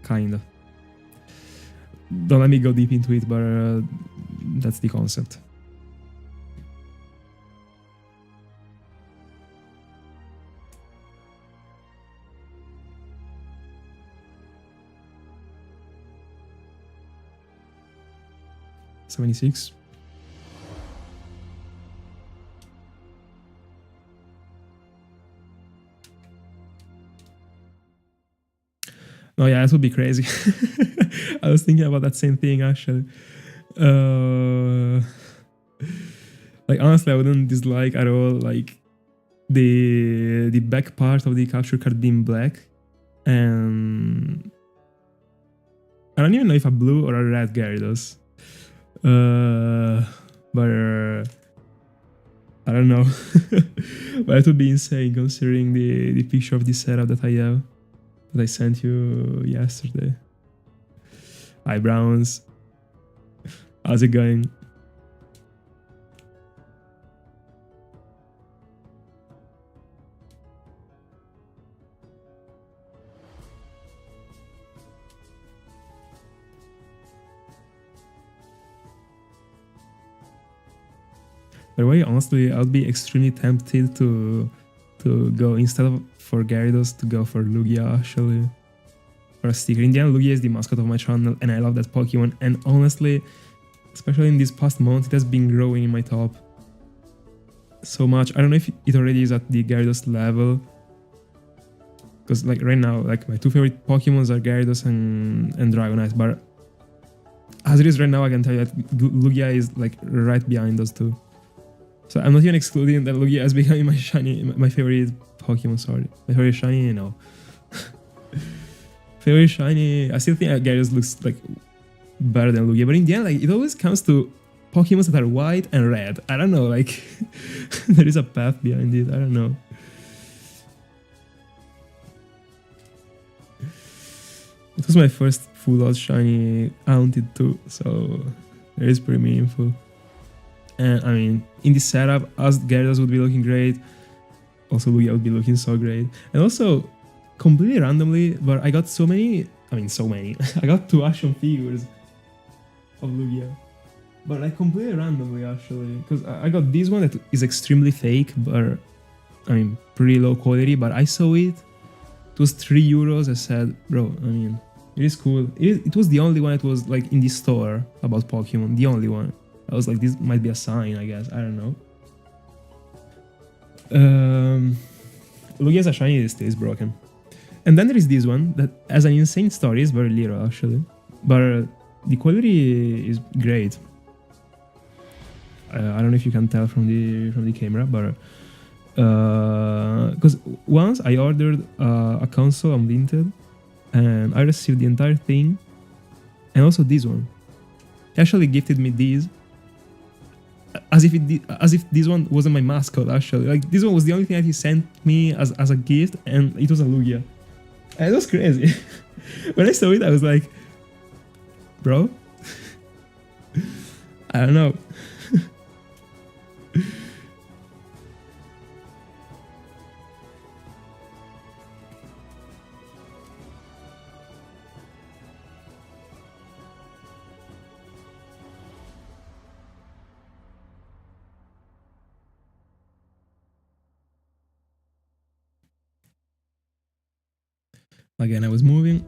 Kinda. Don't let me go deep into it, but that's the concept. $76. Oh yeah, that would be crazy. I was thinking about that same thing actually. Like honestly, I wouldn't dislike at all like the back part of the capture card being black, and I don't even know if a blue or a red Gyarados. But I don't know. But it would be insane considering the picture of the setup that I have. That I sent you yesterday. Hi Browns. How's it going? By the way, honestly, I would be extremely tempted to go, instead of for Gyarados, to go for Lugia actually. For a sticker. In the end, Lugia is the mascot of my channel and I love that Pokemon, and honestly, especially in this past month, it has been growing in my top so much. I don't know if it already is at the Gyarados level, because like right now, like my two favorite Pokemons are Gyarados and Dragonite, but as it is right now, I can tell you that Lugia is like right behind those two. So I'm not even excluding that Lugia is becoming my favorite Pokemon, sorry. My favorite shiny, no. Favorite shiny, I still think Gyarados looks like better than Lugia, but in the end, like it always comes to Pokemon that are white and red. I don't know, like there is a path behind it, I don't know. It was my first full out shiny Haunted too, so it is pretty meaningful. And I mean, in this setup, as Gyarados would be looking great, also Lugia would be looking so great. And also, completely randomly, but I got so many, I got 2 action figures of Lugia. But like completely randomly actually, because I got this one that is extremely fake, but I mean, pretty low quality, but I saw it. It was €3. I said, bro, I mean, it is cool. It was the only one that was like in the store about Pokemon, the only one. I was like, this might be a sign, I guess. I don't know. Lugia's a shiny, it stays broken. And then there is this one that has an insane story. It's very little actually, but the quality is great. I don't know if you can tell from the camera, but because once I ordered a console on Vinted, and I received the entire thing, and also this one. He actually gifted me these. As if this one wasn't my mascot, actually. Like, this one was the only thing that he sent me as a gift, and it was a Lugia. And it was crazy. When I saw it, I was like, bro, I don't know. Again, I was moving.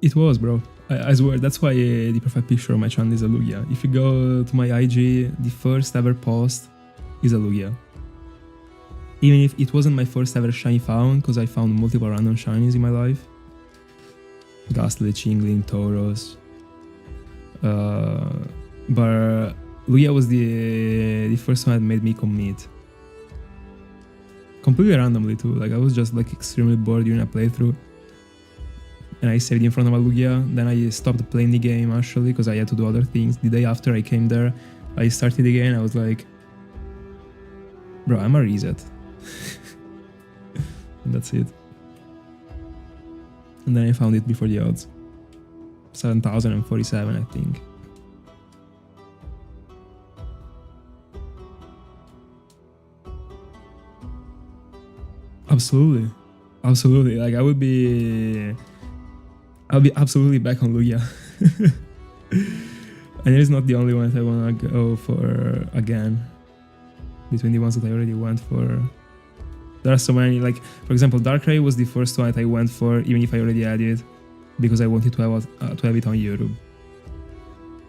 It was, bro. I swear, that's why the profile picture of my channel is a Lugia. If you go to my IG, the first ever post is a Lugia. Even if it wasn't my first ever shiny found, because I found multiple random shinies in my life. Ghastly, Chingling, Tauros. But Lugia was the first one that made me commit. Completely randomly too. Like, I was just like extremely bored during a playthrough. And I saved in front of a Lugia. Then I stopped playing the game actually because I had to do other things. The day after I came there, I started again. I was like, bro, I'm a reset. And that's it. And then I found it before the odds. 7,047, I think. Absolutely. Absolutely. Like, I'll be absolutely back on Lugia. And it is not the only one that I want to go for again. Between the ones that I already went for. There are so many, like, for example, Darkrai was the first one that I went for, even if I already had it, because I wanted to have it on YouTube.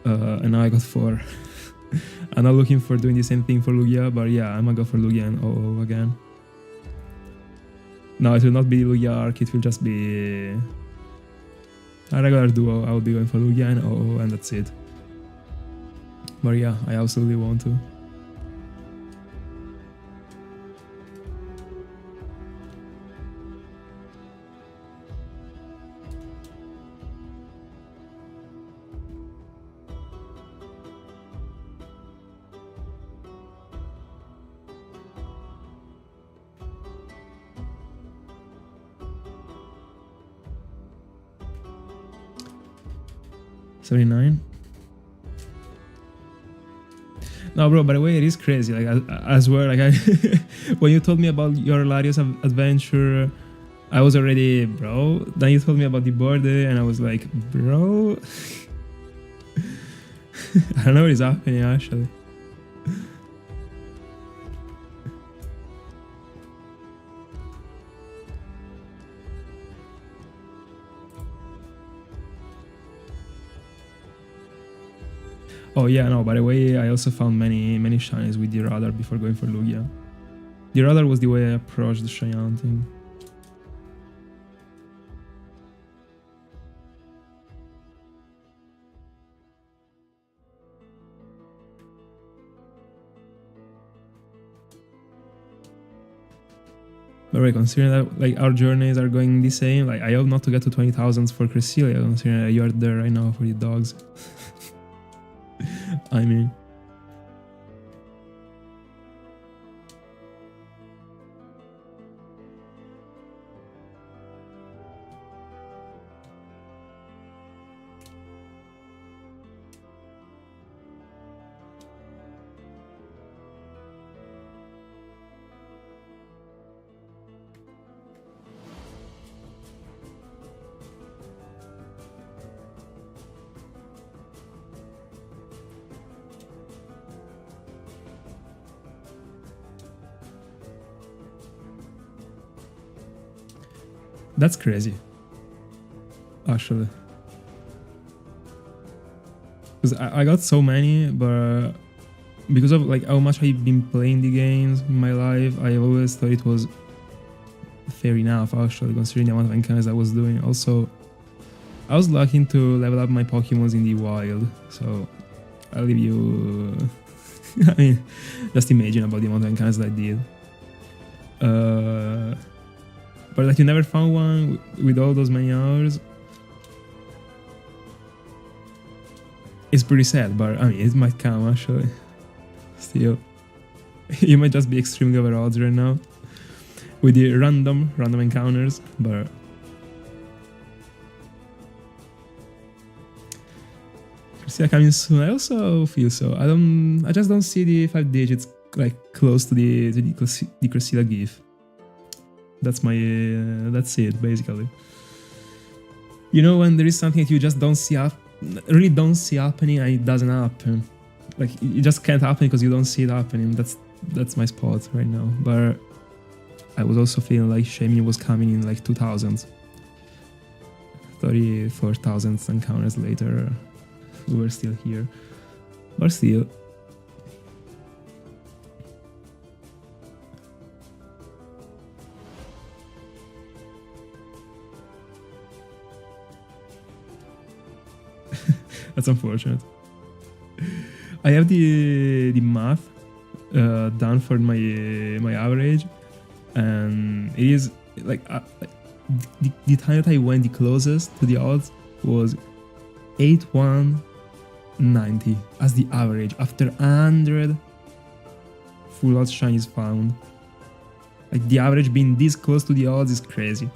And now I got 4. I'm not looking for doing the same thing for Lugia, but yeah, I'm gonna go for Lugia and OO again. No, it will not be Lugia Arc, it will just be a regular duo. I will be going for Lugia and OO, and that's it. But yeah, I absolutely want to. $79. No, bro. By the way, it is crazy. Like I swear, like when you told me about your Larios adventure, I was already, bro. Then you told me about the border, and I was like, bro. I don't know what is happening actually. Oh yeah, no, by the way, I also found many shinies with the radar before going for Lugia. The radar was the way I approached the shiny hunting. But right, considering that like our journeys are going the same, like I hope not to get to 20,000 for Cresselia, considering that you're there right now for the dogs. I mean, that's crazy. Actually. Because I got so many, but because of like how much I've been playing the games in my life, I always thought it was fair enough actually, considering the amount of encounters I was doing. Also, I was lucky to level up my Pokemons in the wild, so I'll leave you. I mean, just imagine about the amount of encounters I did. But like you never found one with all those many hours. It's pretty sad, but I mean, it might come actually. Still, you might just be extremely over odds right now with the random encounters, but Cresselia coming soon. I also feel so. I just don't see the 5 digits like close to the Cresselia GIF. That's my that's it basically. You know, when there is something that you just don't see really don't see happening and it doesn't happen. Like it just can't happen because you don't see it happening. That's my spot right now. But I was also feeling like Shiny was coming in like 2000s. 34,000 encounters later, we were still here. But still. That's unfortunate. I have the math done for my average, and it is like the time that I went the closest to the odds was 8190 as the average after 100 full odds shinies found. Like the average being this close to the odds is crazy.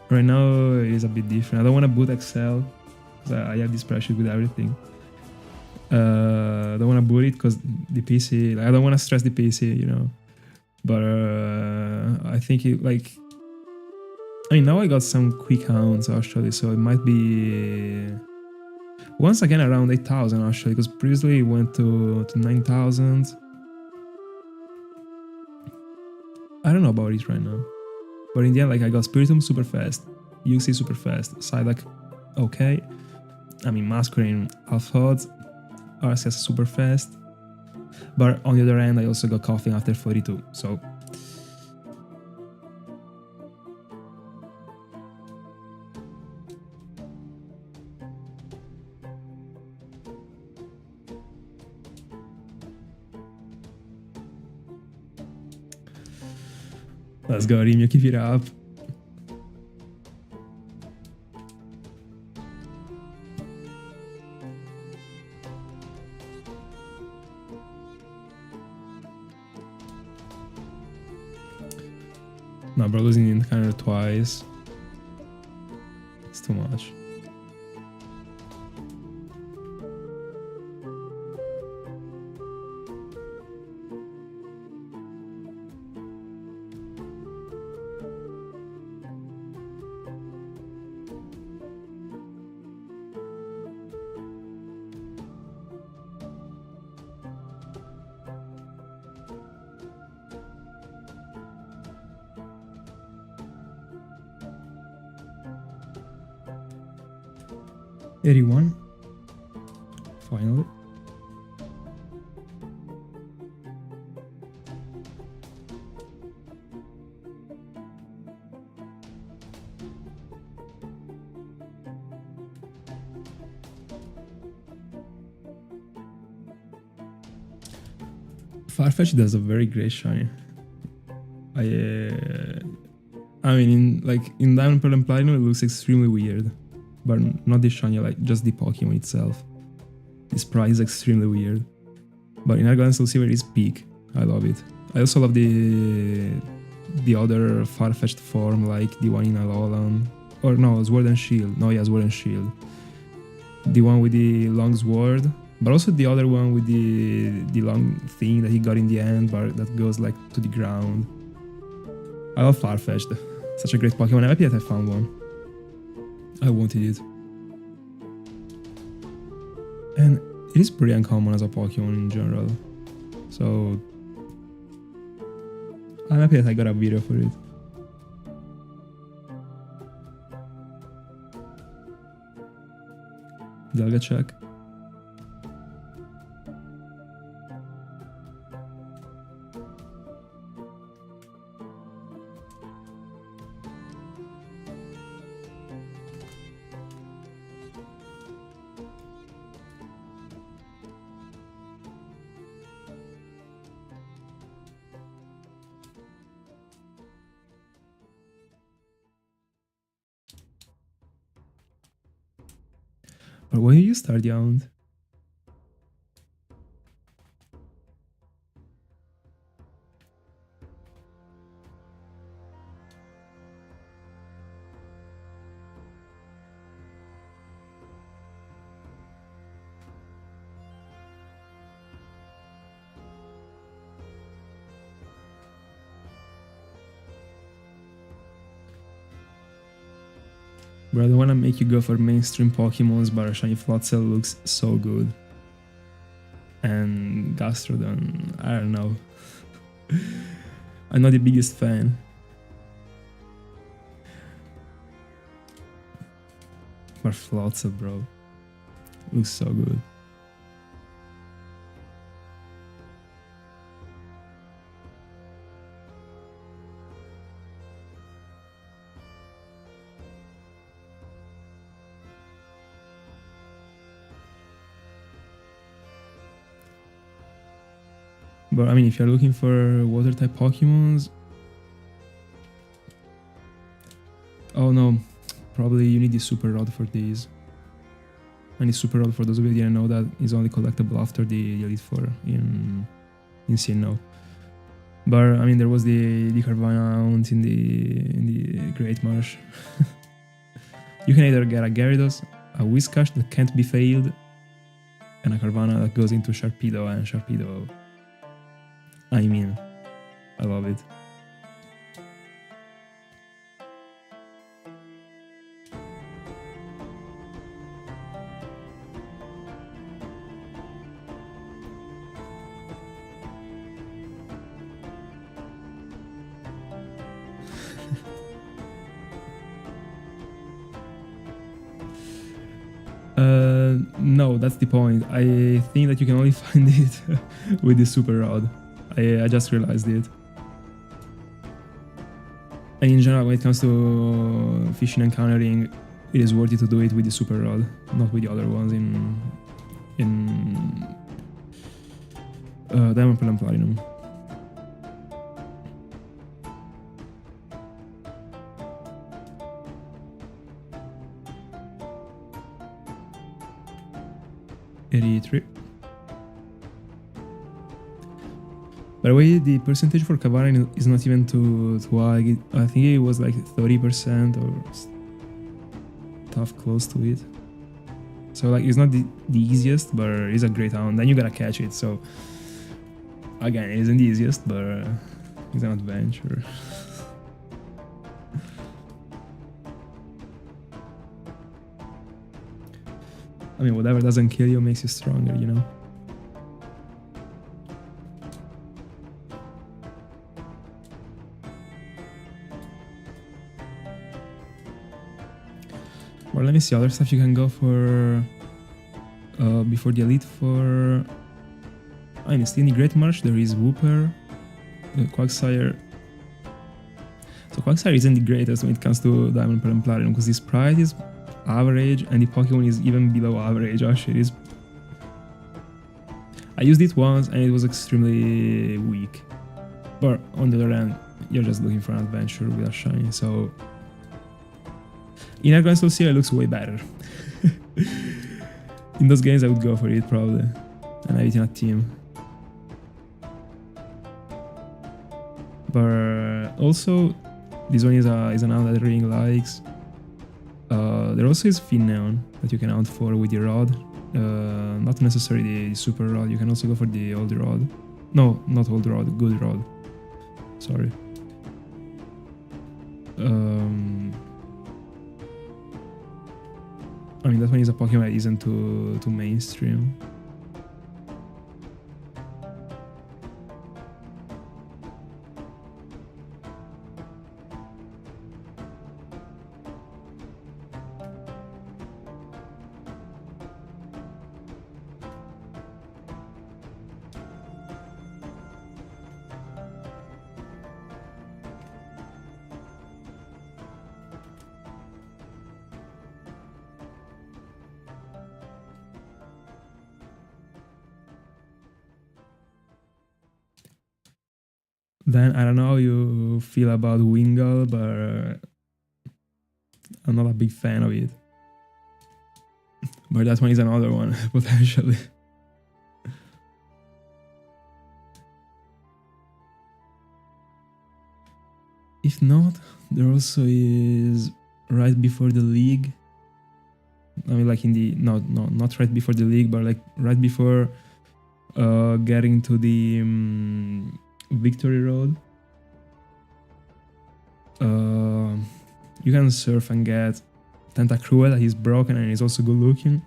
Right now it is a bit different. I don't want to boot Excel. I have this pressure with everything. I don't want to boot it because the PC, like, I don't want to stress the PC, you know. But I think it, like, I mean, now I got some quick counts actually, so it might be once again around 8,000 actually, because previously it went to 9,000. I don't know about it right now, but in the end, like, I got Spiritomb super fast, UC super fast, Psyduck okay. I mean, Masquerain half odds, Arceus super fast, but on the other end, I also got Coughing after 42, so. Let's go, Rimio, keep it up. No, bro, losing the encounter twice. It's too much. 81. Finally. Farfetch does a very great shiny. I mean, in Diamond, Pearl, and Platinum, it looks extremely weird, but not the shiny, like just the Pokemon itself. This sprite is extremely weird, but in Argyle and Soulsilver is peak. I love it. I also love the other Farfetched form, like the one in Alolan, or no, Sword and Shield. No, yeah, Sword and Shield. The one with the long sword. But also the other one with the long thing that he got in the end, but that goes like to the ground. I love Farfetch'd. Such a great Pokemon. I'm happy that I found one. I wanted it. And it is pretty uncommon as a Pokemon in general. So I'm happy that I got a video for it. Dialga check. But when you start the Hound? Bro, I don't wanna make you go for mainstream Pokemons, but Shiny Floatzel looks so good. And Gastrodon, I don't know. I'm not the biggest fan. But Floatzel, bro, looks so good. But I mean, if you're looking for water type Pokemons, oh no, probably you need the Super Rod for these. And the Super Rod, for those of you who didn't know, that is only collectible after the Elite Four in Sinjoh. But I mean, there was the Carvanha Hound in the Great Marsh. You can either get a Gyarados, a Whiscash that can't be failed, and a Carvanha that goes into Sharpedo, and Sharpedo, I mean, I love it. No, that's the point. I think that you can only find it with the Super Rod. I just realized it. And in general, when it comes to fishing and countering, it is worth it to do it with the Super Rod, not with the other ones in Diamond, Pearl, and Platinum. By the way, the percentage for Carvanha is not even too high. I think it was like 30% or stuff close to it. So like it's not the easiest, but it's a great hound. Then you gotta catch it. So again, it isn't the easiest, but it's an adventure. I mean, whatever doesn't kill you makes you stronger, you know? Well, let me see other stuff you can go for before the Elite Four. I mean, still in the Great March there is Wooper, Quagsire. So Quagsire isn't the greatest when it comes to Diamond, Pearl, and Platinum because the sprite is average and the Pokemon is even below average. Actually, I used it once and it was extremely weak. But on the other hand, you're just looking for an adventure with a shiny, so in Grand Soulsilver it looks way better. In those games I would go for it probably, and have it in a team. But also, this one is an out that Ring likes. There also is Finneon that you can out for with the rod. Not necessarily the super rod, you can also go for the old rod. No, not old rod, good rod. Sorry. I mean, that one is a Pokemon that isn't too mainstream. Then I don't know how you feel about Wingull, but I'm not a big fan of it. But that one is another one, potentially. If not, there also is right before the league. I mean, like in the not right before the league, but like right before getting to the Victory Road. You can surf and get Tentacruel, that he's broken and he's also good looking.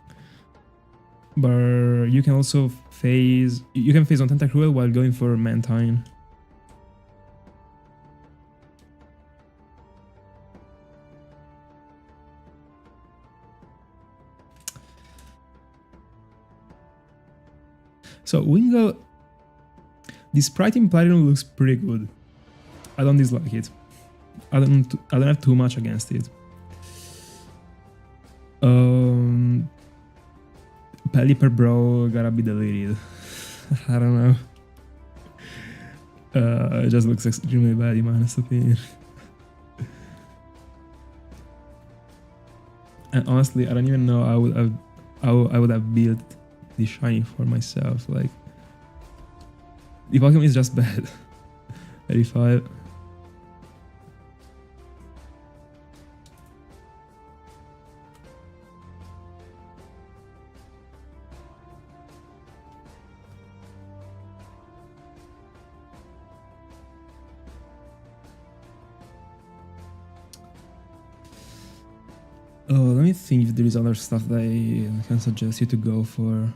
But you can also phase on Tentacruel while going for Mantine. So Wingull, the sprite in Platinum looks pretty good. I don't dislike it. I don't have too much against it. Pelipper Bro gotta be deleted. I don't know. It just looks extremely bad in my honest opinion. And honestly, I don't even know how I would have built the shiny for myself. Like, the Pokemon is just bad. 85. Oh, let me think if there is other stuff that I can suggest you to go for.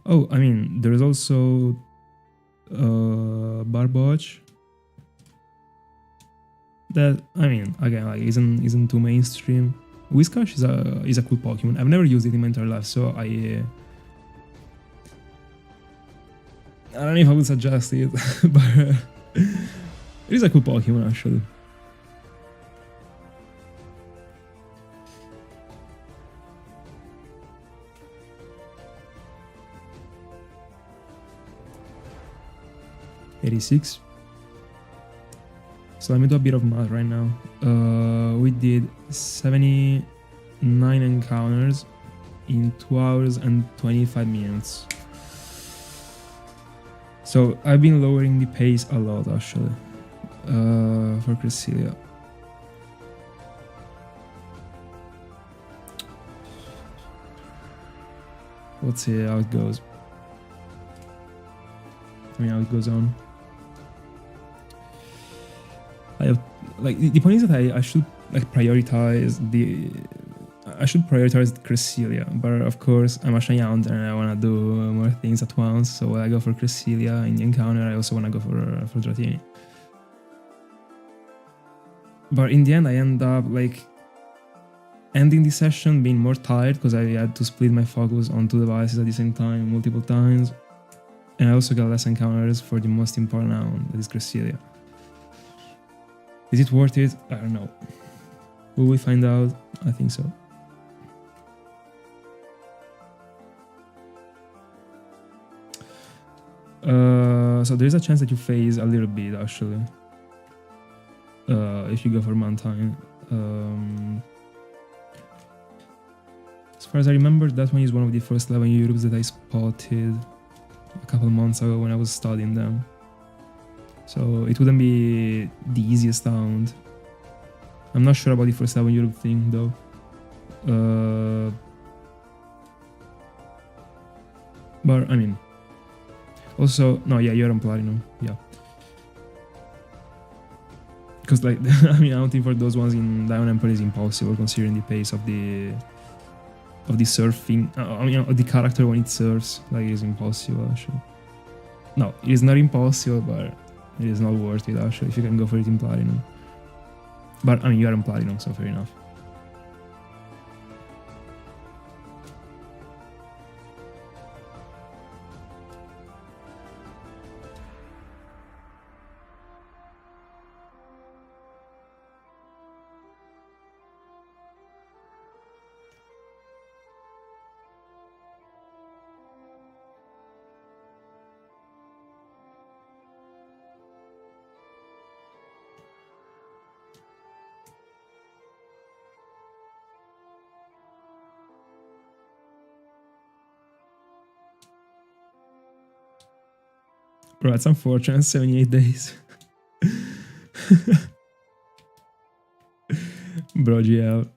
Oh, I mean, there is also Barboach. That, I mean, again, like isn't too mainstream. Whiscash is a cool Pokemon. I've never used it in my entire life, so I don't know if I would suggest it, but it is a cool Pokemon actually. $86. So let me do a bit of math right now. We did 79 encounters in 2 hours and 25 minutes. So I've been lowering the pace a lot actually for Cresselia. Let's see how it goes. I mean, how it goes on. Like the point is that I should like prioritize Cresselia, but of course I'm a shiny hunter and I wanna do more things at once. So when I go for Cresselia in the encounter, I also wanna go for Dratini. But in the end, I end up like ending the session being more tired because I had to split my focus on two devices at the same time multiple times. And I also got less encounters for the most important round, that is Cresselia. Is it worth it? I don't know. Will we find out? I think so. So there is a chance that you phase a little bit actually. If you go for Mantine. As far as I remember, that one is one of the first 11 Europes that I spotted a couple months ago when I was studying them. So it wouldn't be the easiest round. I'm not sure about the first 11 Europe thing though. But I mean, also, no, yeah, you're on Platinum, yeah. Because like, I mean, I don't think for those ones in Diamond Emperor is impossible considering the pace of the surfing. I mean, the character when it surfs, like, it's impossible actually. No, it is not impossible, but it is not worth it actually if you can go for it in Platinum. But I mean, you are on Platinum, so fair enough. Bro, that's unfortunate, 78 days. Bro, GL.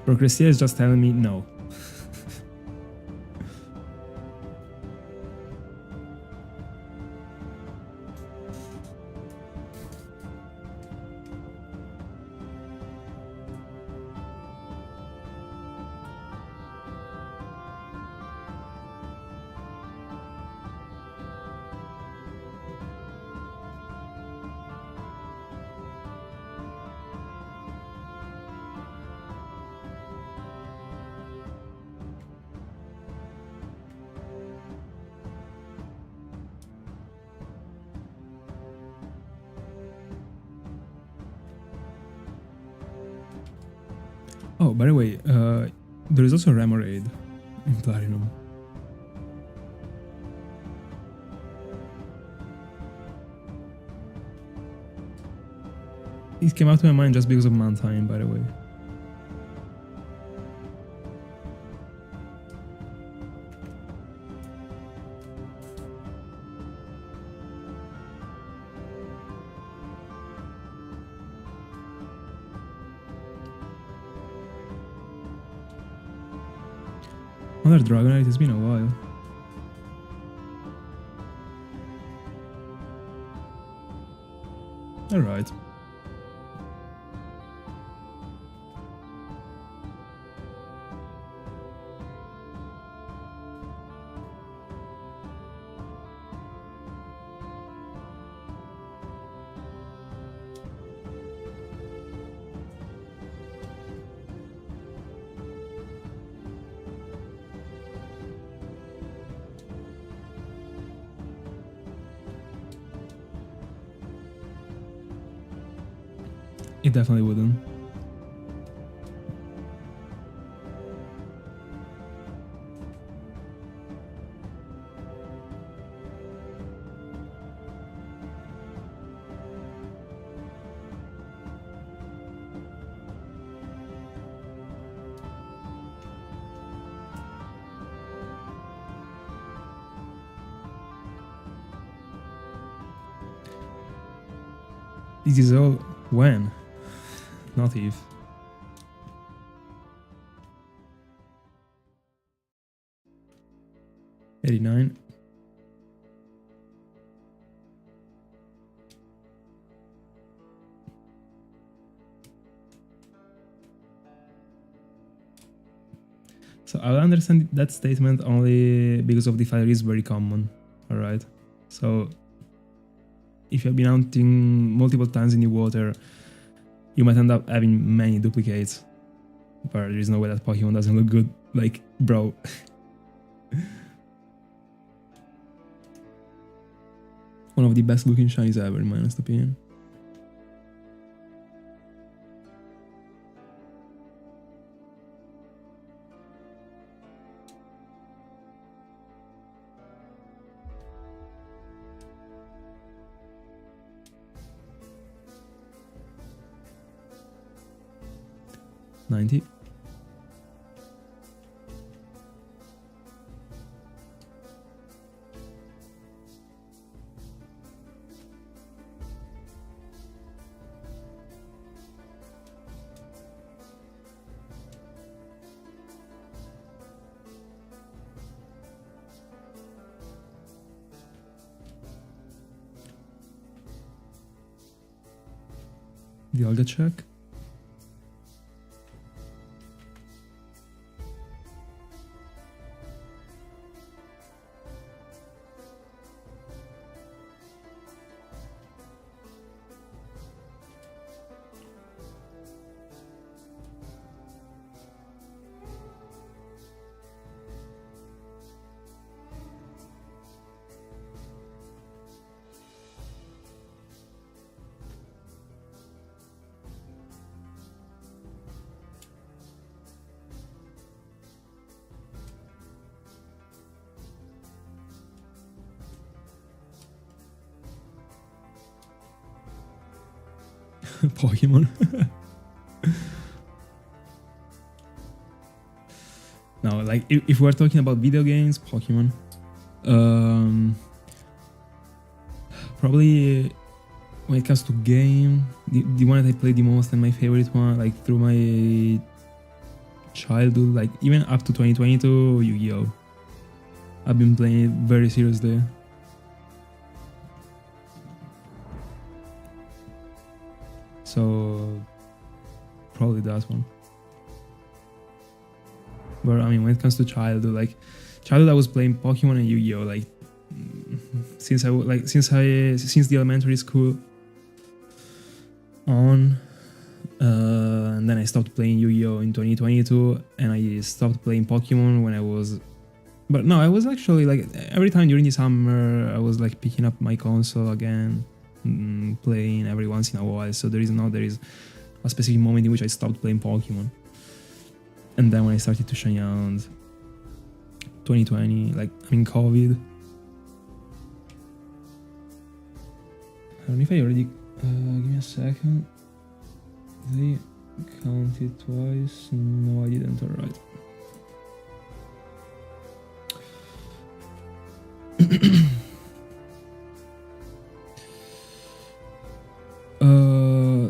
Bro, Cresselia is just telling me no. Oh, by the way, there is also Remoraid in Platinum. It came out to my mind just because of Mantine, by the way. Another Dragonite, it's been a while. Alright. It definitely wouldn't. This is all when, not if. $89. So I understand that statement only because of the fire is very common, alright? So if you have been hunting multiple times in the water, you might end up having many duplicates. But there is no way that Pokemon doesn't look good. Like, bro. One of the best looking shinies ever, in my honest opinion. $90. Dialga check. Pokemon. No, like if we're talking about video games, Pokemon. Probably when it comes to game, the one that I played the most and my favorite one, like through my childhood, like even up to 2022, Yu-Gi-Oh! I've been playing it very seriously. So probably that one. But I mean, when it comes to childhood, I was playing Pokemon and Yu-Gi-Oh! Like since the elementary school on, and then I stopped playing Yu-Gi-Oh! In 2022, and I stopped playing Pokemon when I was. But no, I was actually like every time during the summer, I was like picking up my console again. Playing every once in a while, so there is a specific moment in which I stopped playing Pokemon, and then when I started to shine around 2020, COVID. I don't know if I already give me a second. They counted twice. No, I didn't. All right.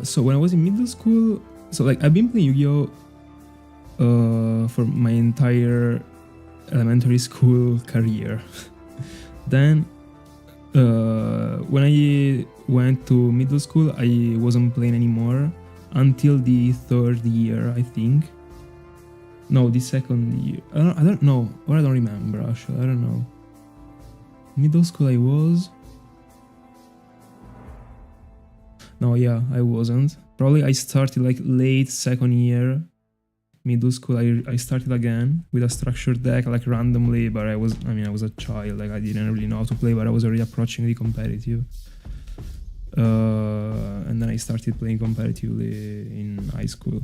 So when I was in middle school, so I've been playing Yu-Gi-Oh! For my entire elementary school career. Then when I went to middle school, I wasn't playing anymore until the third year, I think. No, the second year. I don't know, or I don't remember actually. I don't know. Middle school I was. No, yeah, I wasn't. Probably I started late second year. Middle school, I started again with a structured deck randomly, but I was a child, I didn't really know how to play, but I was already approaching the competitive. And then I started playing competitively in high school.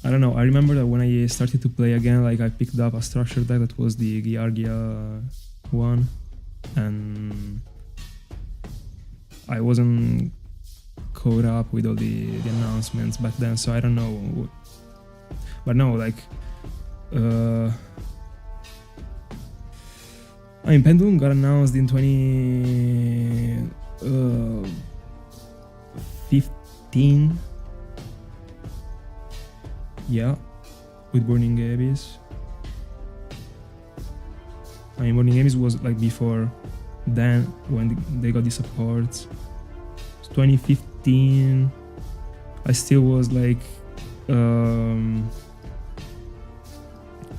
I don't know. I remember that when I started to play again, I picked up a structured deck that was the Dialga one, and I wasn't caught up with all the announcements back then, so I don't know. But no, I mean, Pendulum got announced in 2015. Yeah, with Burning Abyss. I mean, Burning Abyss was like before then when they got the supports. 2015, I still was like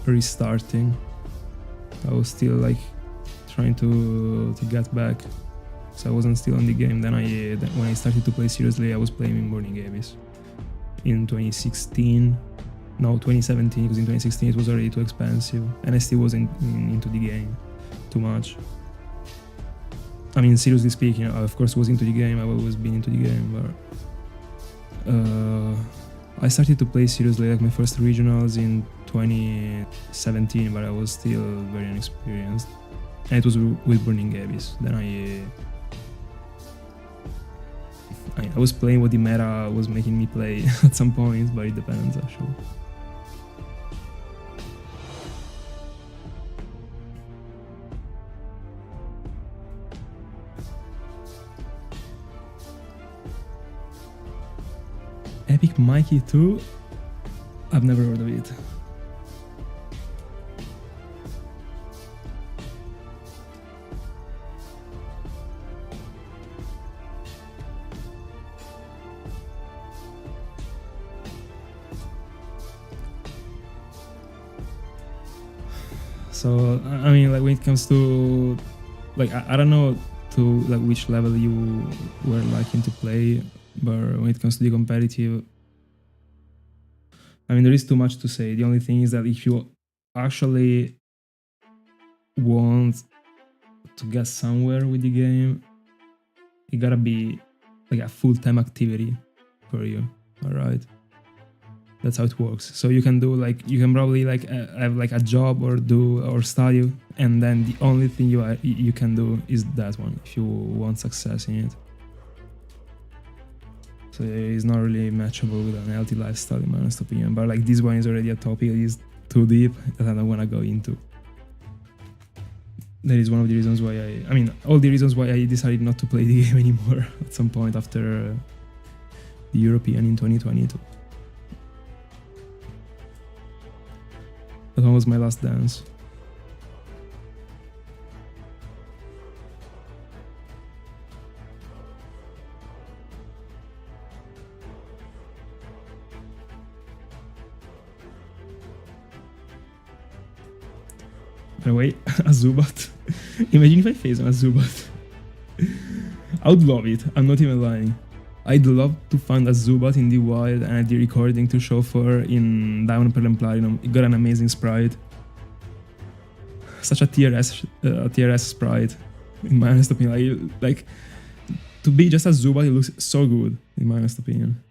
restarting. I was still like trying to get back, so I wasn't still on the game. Then when I started to play seriously, I was playing in Burning Abyss in 2016. No, 2017, because in 2016 it was already too expensive, and I still wasn't into the game too much. I mean, seriously speaking, I of course was into the game. I've always been into the game, but I started to play seriously, like my first regionals in 2017, but I was still very inexperienced, and it was with Burning Abyss. Then I was playing what the meta was making me play at some point, but it depends actually. Epic Mikey 2? I've never heard of it. So, I mean, like when it comes to, like, I don't know to like which level you were liking to play, but when it comes to the competitive, I mean, there is too much to say. The only thing is that if you actually want to get somewhere with the game, it gotta be like a full-time activity for you, alright? That's how it works. So you can do like, you can probably like have like a job or study, and then the only thing you can do is that one if you want success in it. So it's not really matchable with an healthy lifestyle in my honest opinion. But like this one is already a topic that is too deep that I don't want to go into. That is one of the reasons why I mean, all the reasons why I decided not to play the game anymore at some point after the European in 2022. That one was my last dance. By the way, a Zubat. Imagine if I face on a Zubat. I would love it, I'm not even lying. I'd love to find a Zubat in the wild and at the recording to show for in Diamond, Pearl and Platinum. It got an amazing sprite. Such a TRS sprite, in my honest opinion. Like, to be just a Zubat, it looks so good, in my honest opinion.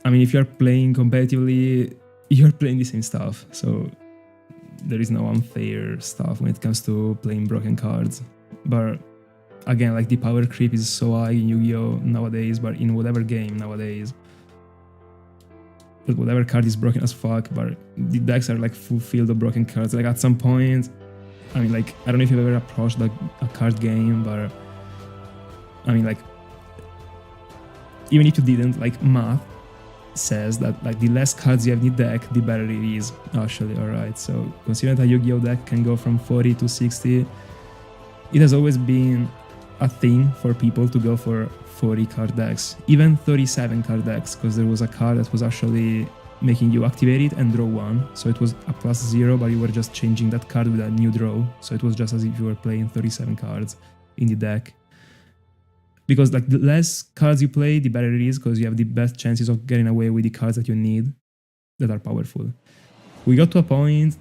I mean, if you're playing competitively, you're playing the same stuff, so there is no unfair stuff when it comes to playing broken cards. But again, like the power creep is so high in Yu-Gi-Oh! Nowadays, but in whatever game nowadays, like whatever card is broken as fuck, but the decks are like full filled of broken cards. Like at some point, I mean, like, I don't know if you've ever approached like a card game, but I mean, like, even if you didn't, like, math says that like the less cards you have in the deck, the better it is actually, alright? So considering that a Yu-Gi-Oh! Deck can go from 40 to 60, it has always been a thing for people to go for 40 card decks, even 37 card decks, because there was a card that was actually making you activate it and draw one, so it was a +0, but you were just changing that card with a new draw, so it was just as if you were playing 37 cards in the deck. Because like the less cards you play, the better it is, because you have the best chances of getting away with the cards that you need that are powerful. We got to a point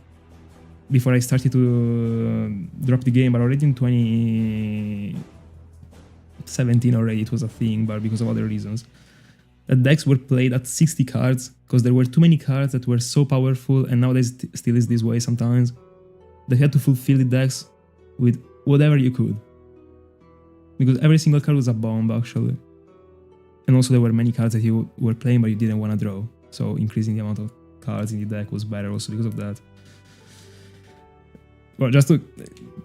before I started to drop the game, but already in 2017 already it was a thing, but because of other reasons. that decks were played at 60 cards because there were too many cards that were so powerful, and nowadays still is this way sometimes. They had to fulfill the decks with whatever you could. Because every single card was a bomb, actually. And also there were many cards that you were playing but you didn't want to draw. So increasing the amount of cards in the deck was better also because of that. Well, just to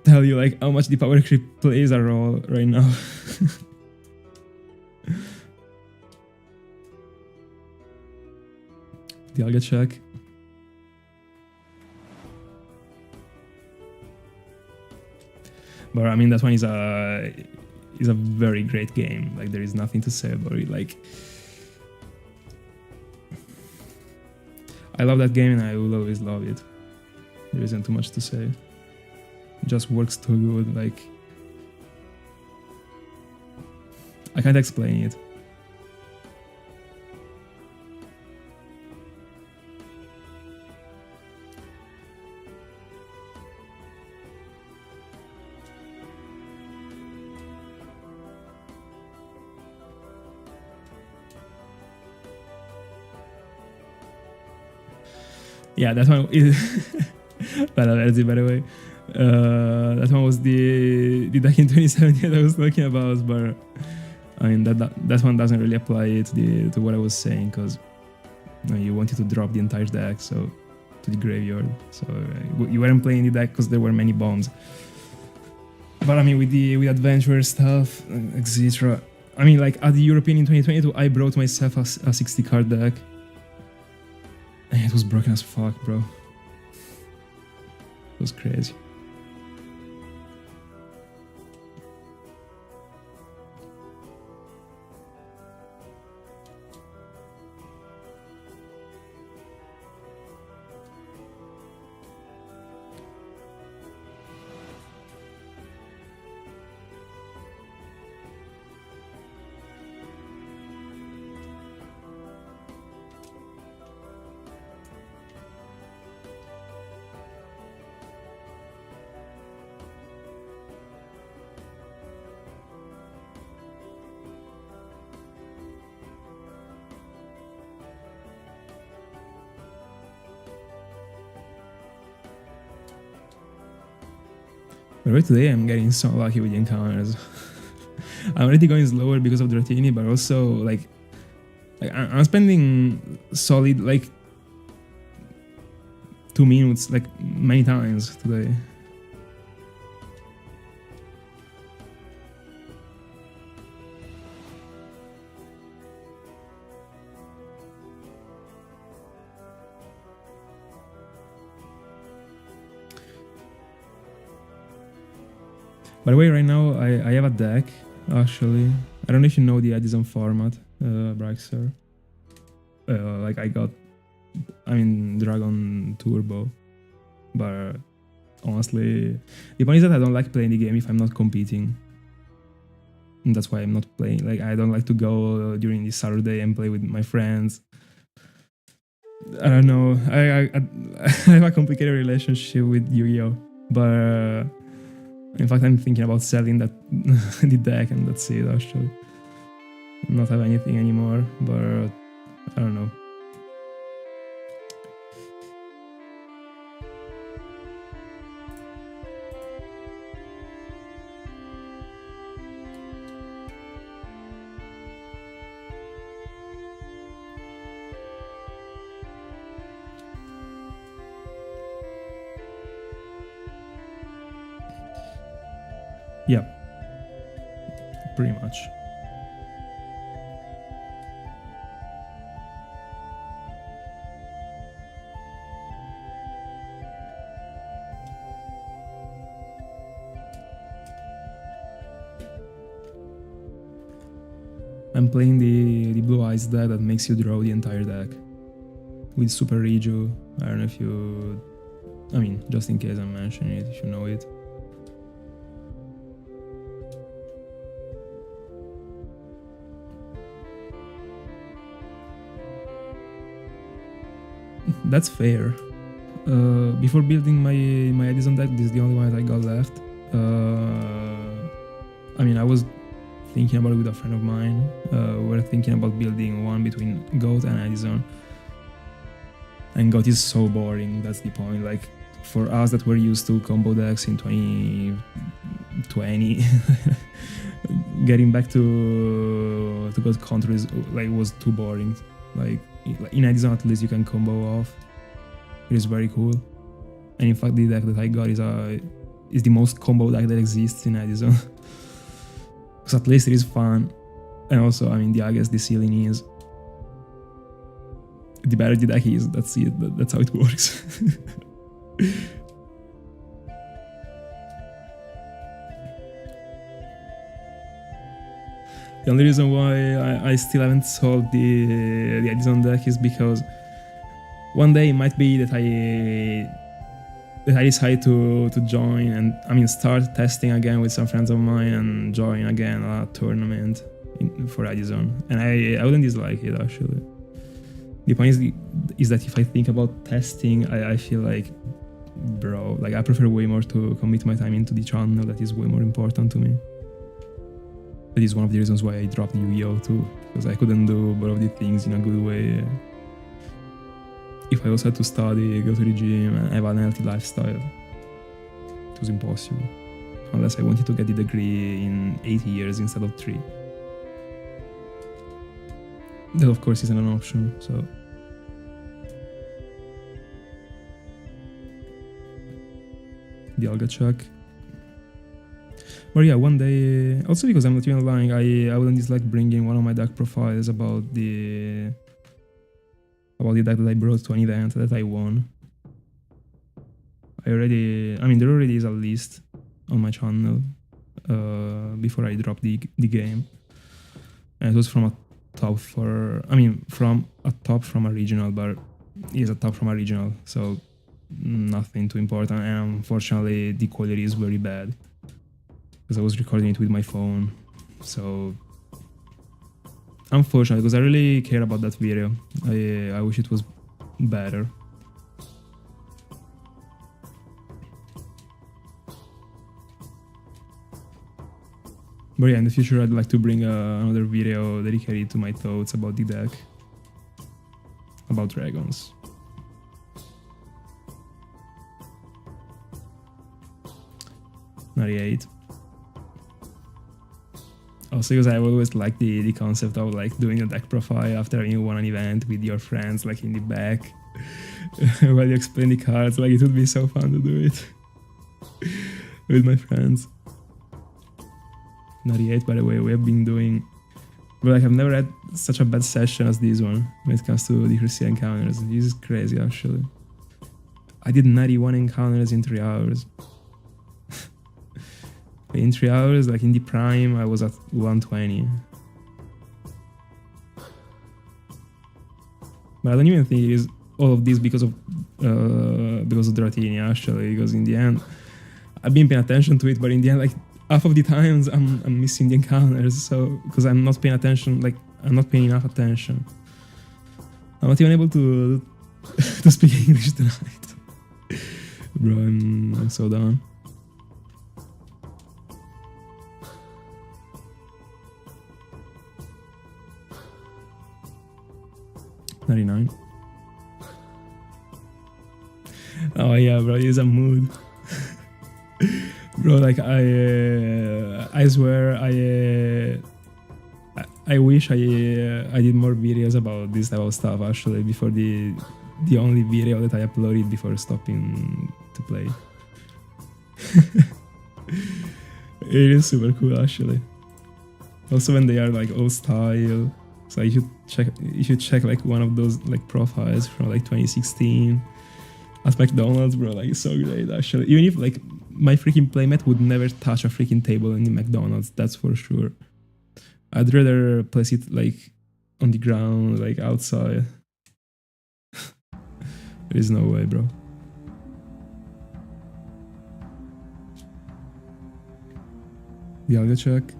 tell you like how much the power creep plays a role right now. Dialga check. But I mean that one is a very great game. Like there is nothing to say about it. Like I love that game and I will always love it. There isn't too much to say. It just works too good. Like I can't explain it. Yeah, that one is Valhalla, by the way. That one was the deck in 2017 that I was talking about, but I mean that one doesn't really apply to what I was saying, because you wanted to drop the entire deck to the graveyard, so you weren't playing the deck because there were many bombs. But I mean with adventure stuff, etc. I mean like at the European in 2022, I brought myself a 60 card deck. And it was broken as fuck, bro. It was crazy. But right today I'm getting so lucky with the encounters. I'm already going slower because of Dratini, but also like I'm spending solid like 2 minutes like many times today. By the way, right now I have a deck, actually. I don't know if you know the Edison format, Braxer. Like Dragon Turbo. But honestly, the point is that I don't like playing the game if I'm not competing. And that's why I'm not playing. Like I don't like to go during the Saturday and play with my friends. I don't know. I have a complicated relationship with Yu-Gi-Oh! But in fact, I'm thinking about selling that the deck, and that's it. Actually, not have anything anymore. But I don't know. Yeah, pretty much. I'm playing the Blue Eyes deck that makes you draw the entire deck with Super Riju. I don't know if you... I mean, just in case I'm mentioning it, if you know it. That's fair. Before building my Edison deck, this is the only one that I got left. I mean, I was thinking about it with a friend of mine. We're thinking about building one between Góða and Addison. And Góða is so boring, that's the point. Like, for us that were used to combo decks in 2020, getting back to Góða counter was too boring. Like, in Addison at least you can combo off. It is very cool. And in fact the deck that I got is the most combo deck that exists in Addison. Because at least it is fun. And also, I mean, I guess the ceiling is, the better the deck is, that's it, that's how it works. The only reason why I still haven't solved the Addison deck is because one day it might be that I decide to join and, I mean, start testing again with some friends of mine and join again a tournament for Addison. And I wouldn't dislike it, actually. The point is that if I think about testing, I feel like, bro, like I prefer way more to commit my time into the channel. That is way more important to me. That is one of the reasons why I dropped Yu-Gi-Oh! Too, because I couldn't do both of the things in a good way. If I also had to study, go to the gym, and have an healthy lifestyle, it was impossible. Unless I wanted to get the degree in 8 years instead of 3. That of course isn't an option, so... Dialga check. But yeah, one day... Also because I'm not even lying, I wouldn't dislike bringing one of my deck profiles about the deck that I brought to an event that I won. There already is a list on my channel before I dropped the game. And it was from a top from a regional, but it is a top from a regional, so nothing too important. And unfortunately the quality is very bad because I was recording it with my phone, so unfortunately, because I really care about that video. I wish it was better. But yeah, in the future I'd like to bring another video dedicated to my thoughts about the deck, about dragons. '98. Also because I always liked the concept of like doing a deck profile after you won an event with your friends, like in the back, while you explain the cards. Like, it would be so fun to do it with my friends. '98, by the way, we have been doing, but like I've never had such a bad session as this one when it comes to the Cresselia encounters. This is crazy, actually. I did 91 encounters in 3 hours. In 3 hours, like in the prime, I was at 120. But I don't even think it is all of this because of Dratini, actually, because in the end, I've been paying attention to it, but in the end, like, half of the times I'm missing the encounters, so because I'm not paying attention, like I'm not paying enough attention. I'm not even able to to speak English tonight. Bro, I'm so done. '99. Oh yeah, bro, he's a mood. Bro, like I swear I wish I did more videos about this type of stuff, actually, before the only video that I uploaded before stopping to play. It is super cool, actually. Also when they are like old style, so you should check like one of those like profiles from like 2016 at McDonald's, bro. Like, it's so great, actually. Even if like my freaking playmat would never touch a freaking table in the McDonald's, that's for sure. I'd rather place it like on the ground, like outside. There is no way, bro. Dialga check.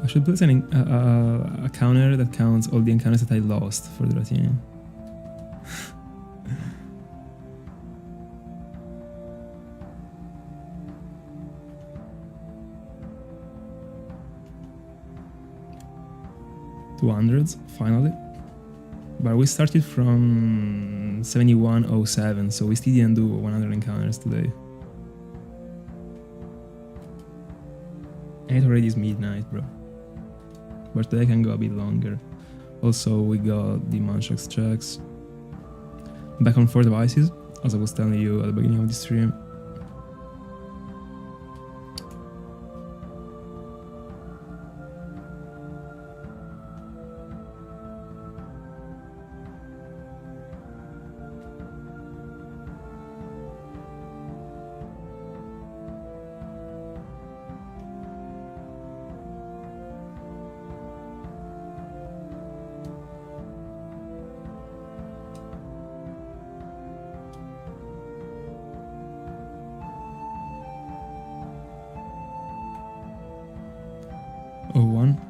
I should put a counter that counts all the encounters that I lost for Dratini. $200 finally. But we started from 7107, so we still didn't do 100 encounters today. And it already is midnight, bro. But today can go a bit longer. Also, we got the Munchlax checks. Back on 4 devices, as I was telling you at the beginning of the stream. Oh, one.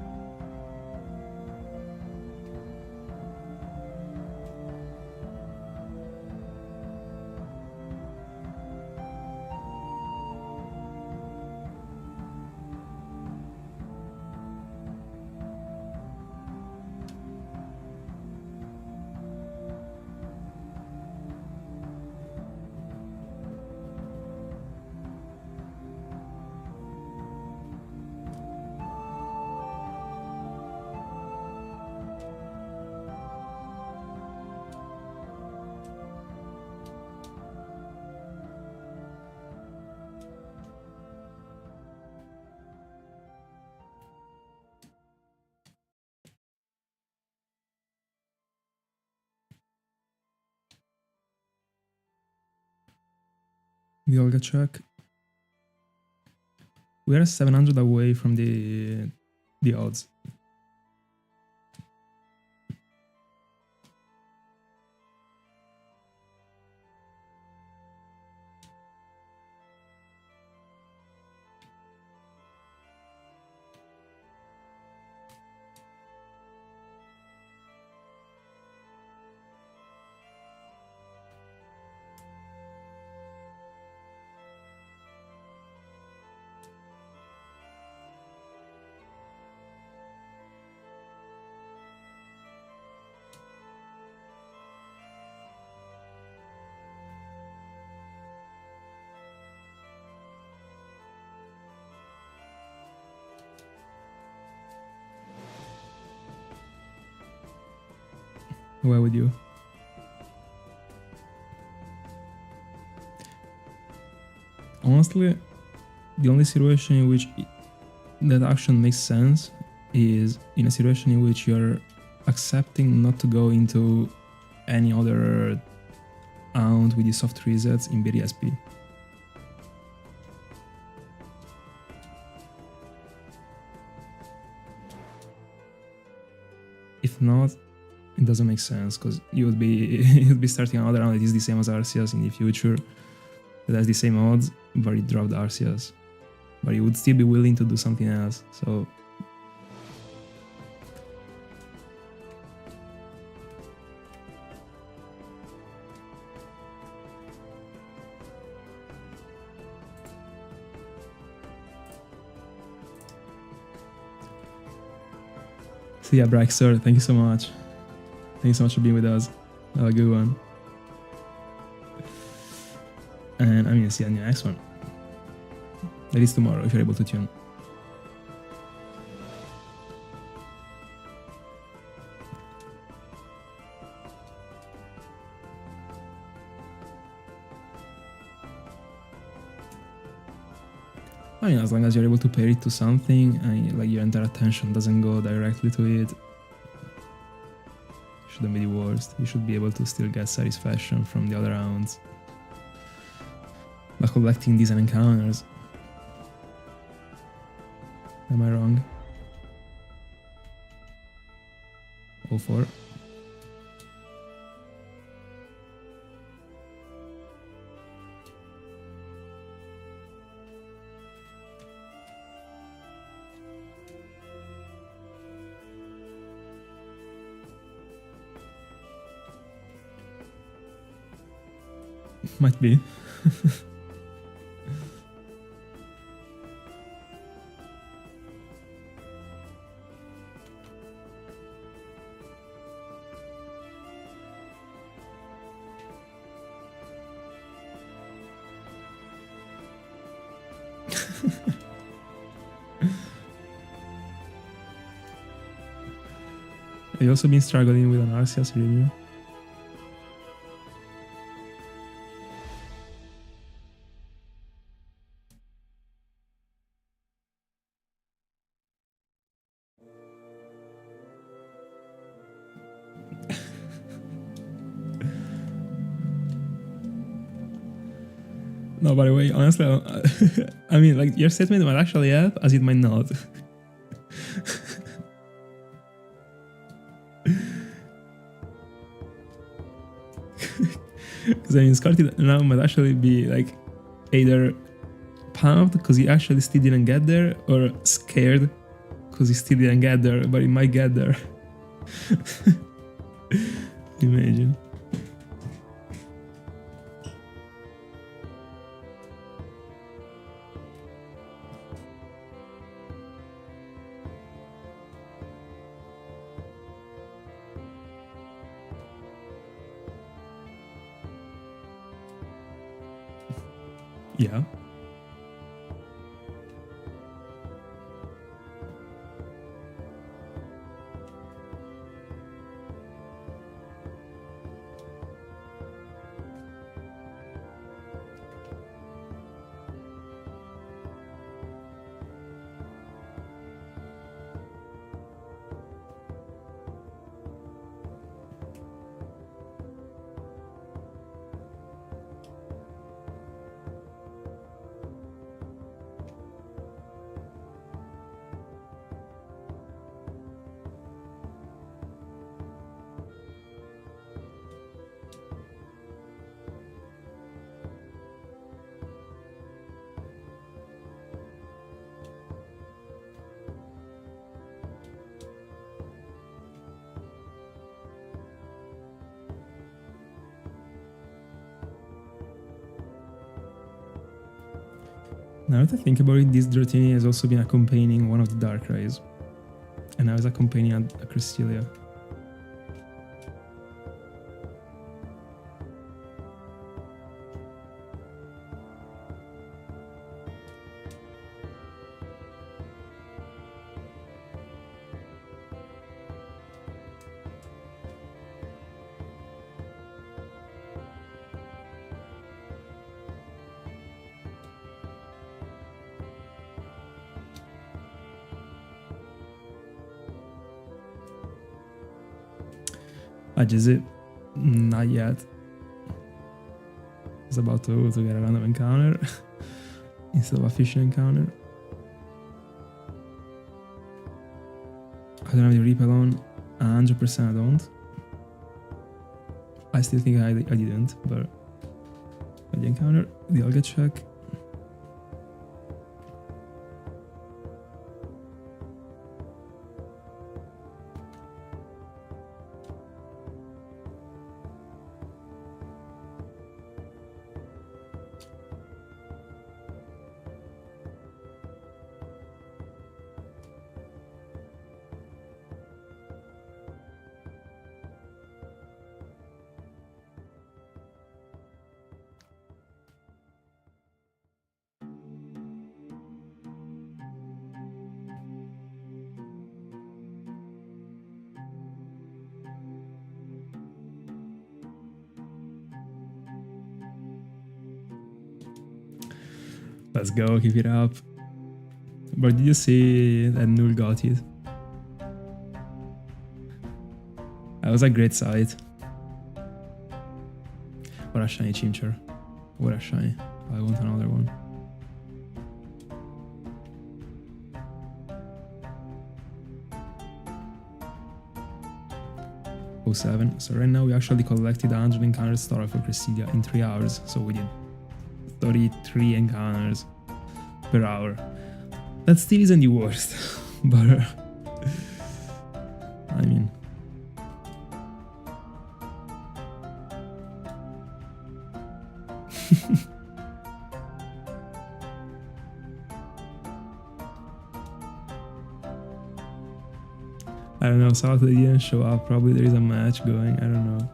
Dialga check. We are 700 away from the odds. Where would you? Honestly, the only situation in which that action makes sense is in a situation in which you're accepting not to go into any other aunt with the soft resets in BDSP. If not, it doesn't make sense because you would be starting another round that is the same as Arceus in the future, that has the same odds, but it dropped Arceus. But you would still be willing to do something else, so. So yeah, Braxor, thank you so much. Thank you so much for being with us. Have a good one. And I'm gonna see you in the next one. That is tomorrow if you're able to tune. I mean, as long as you're able to pair it to something and like your entire attention doesn't go directly to it, shouldn't be the worst. You should be able to still get satisfaction from the other rounds by collecting these encounters. Am I wrong? 04. Might be. I've also been struggling with an Arceus review. No, by the way, honestly, I mean, like, your statement might actually help, as it might not. Because I mean, Scotty now might actually be like either pumped because he actually still didn't get there, or scared because he still didn't get there, but he might get there. Imagine. Yeah. Now that I think about it, this Dratini has also been accompanying one of the Darkrai's, and now it's accompanying a Cresselia. It? Not yet. It's about to get a random encounter instead of a fishing encounter. I don't have the Repel on. 100% I don't. I still think I didn't, but the encounter, the Dialga check. Let's go, keep it up. But did you see that Null got it? That was a great sight. What a shiny Chimchar. What a shiny. I want another one. Oh 07. So right now we actually collected 100 encounters star for Cresselia in 3 hours. So we did 33 encounters per hour. That still isn't the worst, but I mean, I don't know, Saturday didn't show up. Probably there is a match going. I don't know.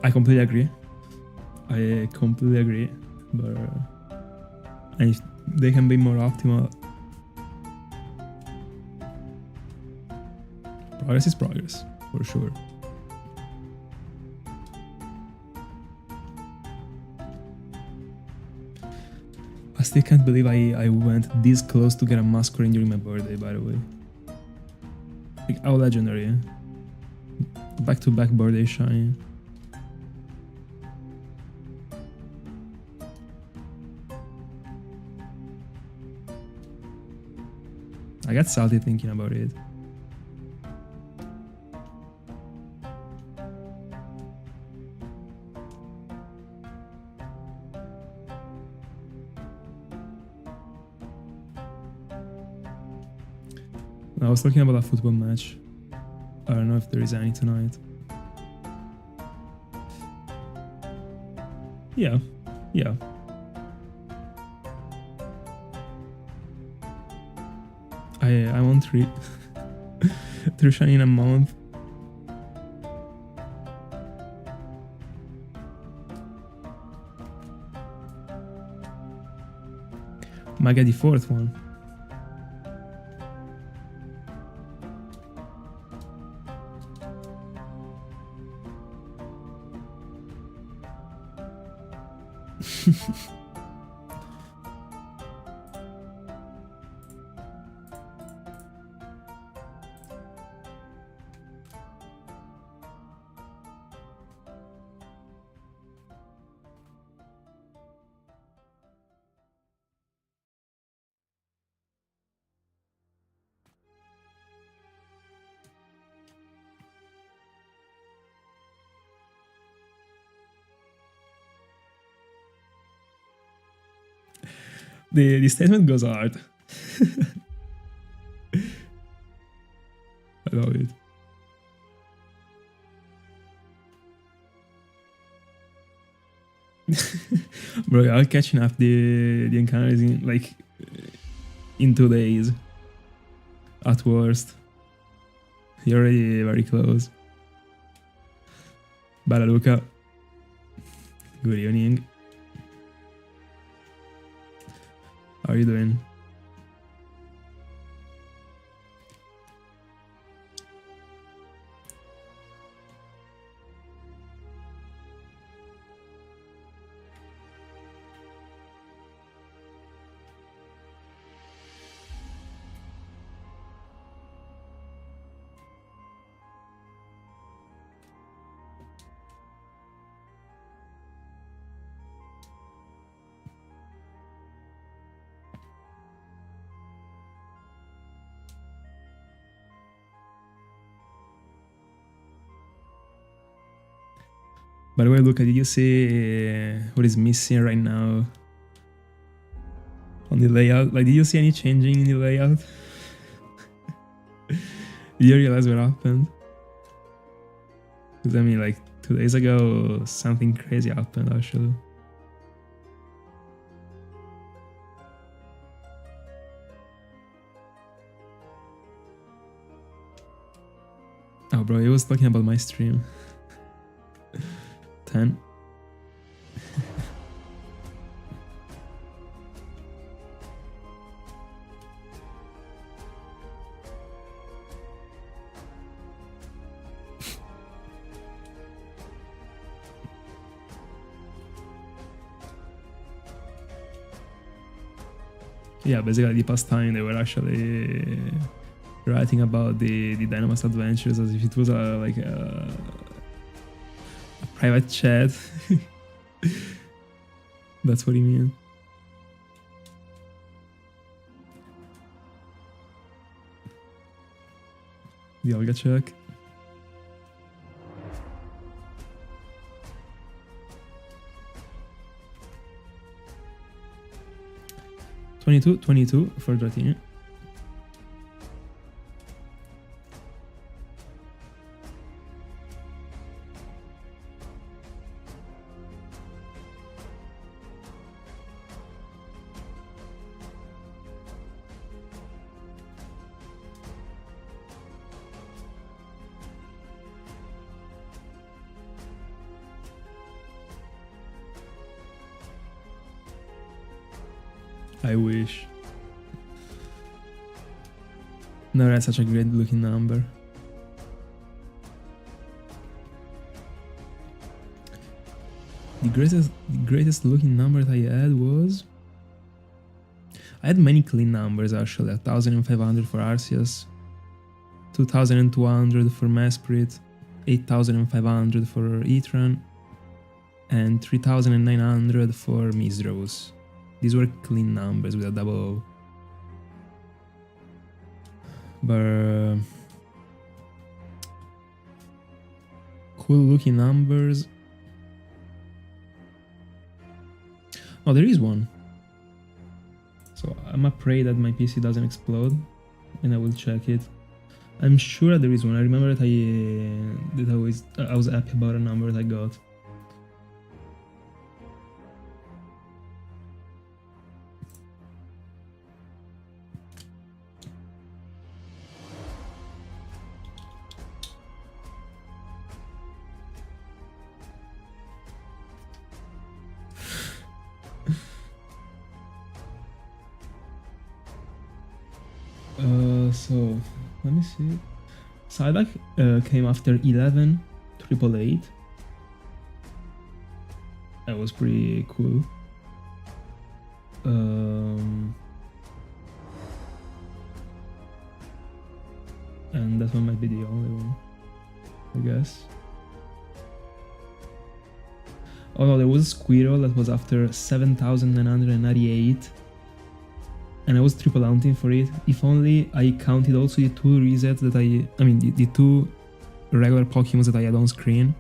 I completely agree. But they can be more optimal. Progress is progress, for sure. I still can't believe I went this close to get a masquerade during my birthday, by the way. Like, how legendary, eh? Back-to-back birthday shiny. I got salty thinking about it. I was talking about a football match. I don't know if there is any tonight. Yeah. I want three shiny in a month. Might get the fourth one. The statement goes hard. I love it. Bro, I'm catching up the encounters in 2 days. At worst. You're already very close. Balaluka. Good evening. How are you doing? By the way, Luca, did you see what is missing right now on the layout? Like, did you see any changing in the layout? Did you realize what happened? Because I mean, like 2 days ago, something crazy happened actually. Oh, bro, he was talking about my stream. 10. Yeah, basically the past time they were actually writing about the Dynamas adventures as if it was a private chat. That's what he mean. Dialga check. 22 for Dratini. I wish. No, that's such a great looking number. The greatest looking number that I had was... I had many clean numbers actually. 1500 for Arceus, 2200 for Mesprit, 8500 for Etran, and 3900 for Misdros. These were clean numbers with a double O. But cool looking numbers. Oh, there is one. So I'm gonna pray that my PC doesn't explode, and I will check it. I'm sure there is one. I remember that I was happy about a number that I got. So let me see. Psyduck came after 11, 888. That was pretty cool. And that one might be the only one, I guess. Oh no, there was a Squirrel that was after 7998. And I was triple hunting for it. If only I counted also the 2 resets that I mean the 2 regular Pokemon that I had on screen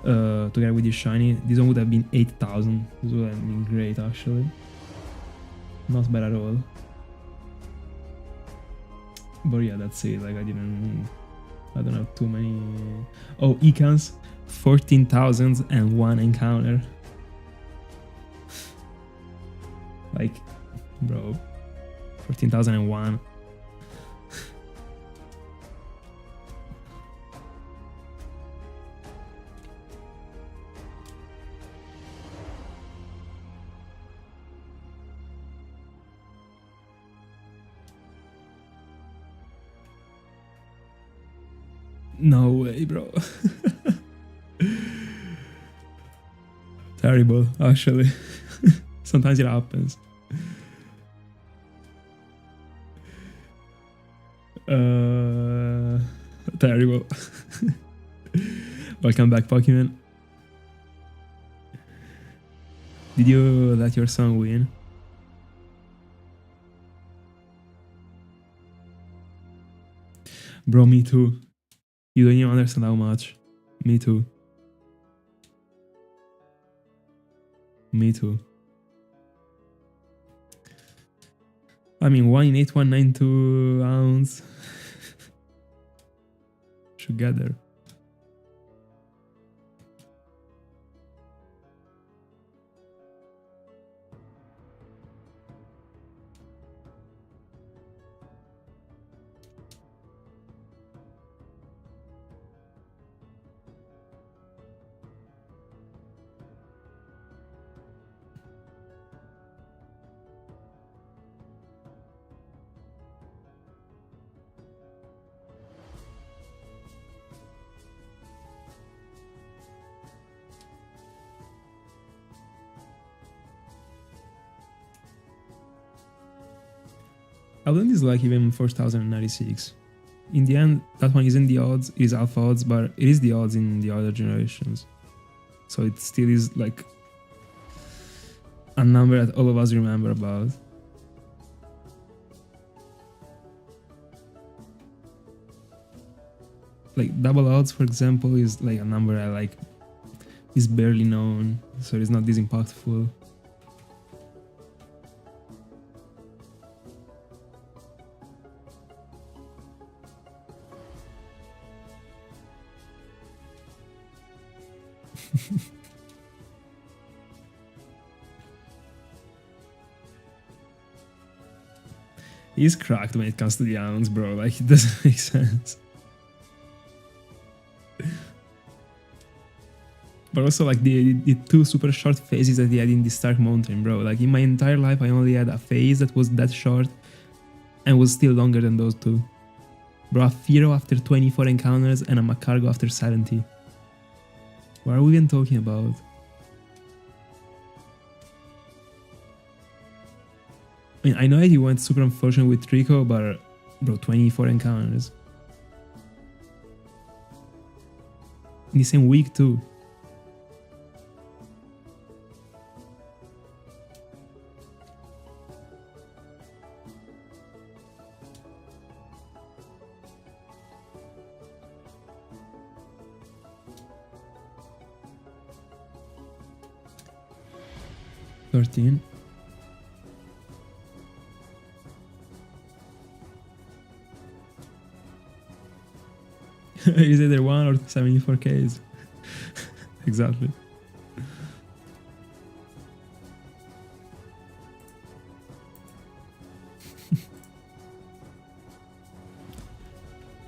together with the shiny. This one would have been 8000. This would have been great actually. Not bad at all. But yeah, that's it. Like I don't have too many. Oh, Ecans, 14,001 encounter. Like, bro. 14,001. No way, bro. Terrible, actually. Sometimes it happens. Terrible. Welcome back, Pokemon. Did you let your son win? Bro, me too. You don't even understand how much. Me too. Me too. I mean, 1 in 8192 ounce. Together. I wouldn't dislike even 4096. In the end, that one isn't the odds, it is alpha odds, but it is the odds in the other generations. So it still is like a number that all of us remember about. Like double odds, for example, is like a number I like is barely known, so it's not this impactful. He's cracked when it comes to the hounds, bro. Like, it doesn't make sense. But also, like, the two super short phases that he had in the Stark Mountain, bro. Like, in my entire life, I only had a phase that was that short and was still longer than those two. Bro, a Firo after 24 encounters and a Macargo after 70. What are we even talking about? I mean, I know that he went super unfortunate with Trico, but bro, 24 encounters. In the same week too. $13. Is either 1 or 74Ks. Exactly.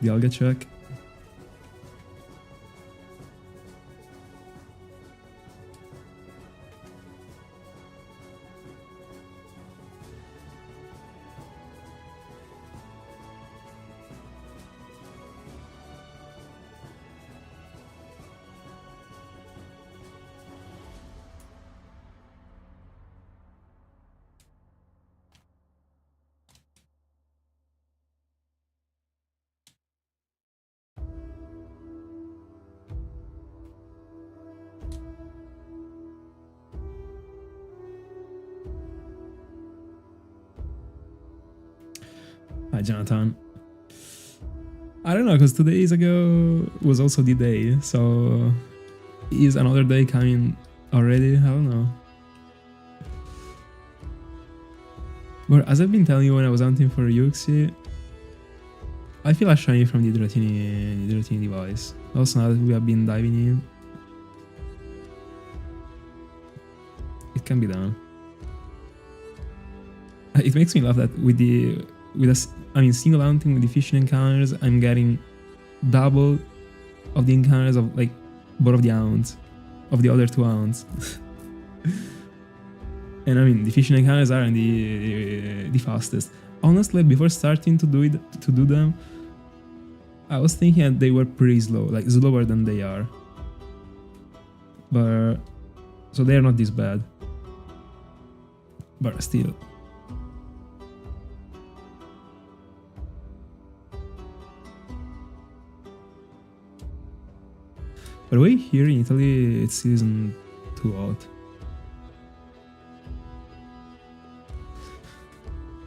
Dialga check. Hi, Jonathan. I don't know, because 2 days ago was also the day, so is another day coming already? I don't know. But as I've been telling you when I was hunting for Yuxi, I feel a shiny from the Dratini device. Also, now that we have been diving in, it can be done. It makes me laugh that with single hunting with the fishing encounters, I'm getting double of the encounters of like both of the hounds, of the other two hounds. And I mean, the fishing encounters aren't the fastest. Honestly, before starting to do them, I was thinking that they were pretty slow, like slower than they are. But so they're not this bad. But still. By the way, here in Italy, it isn't too hot.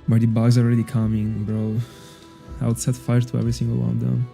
But the bugs are already coming, bro. I would set fire to every single one of them.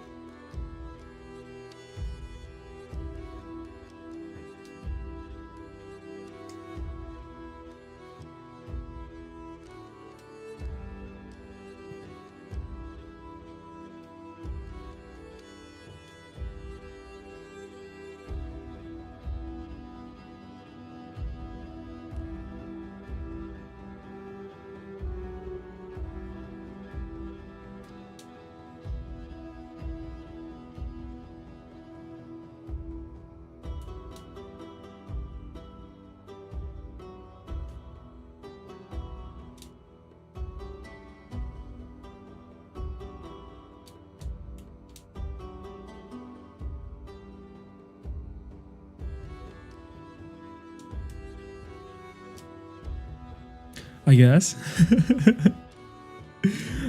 I guess.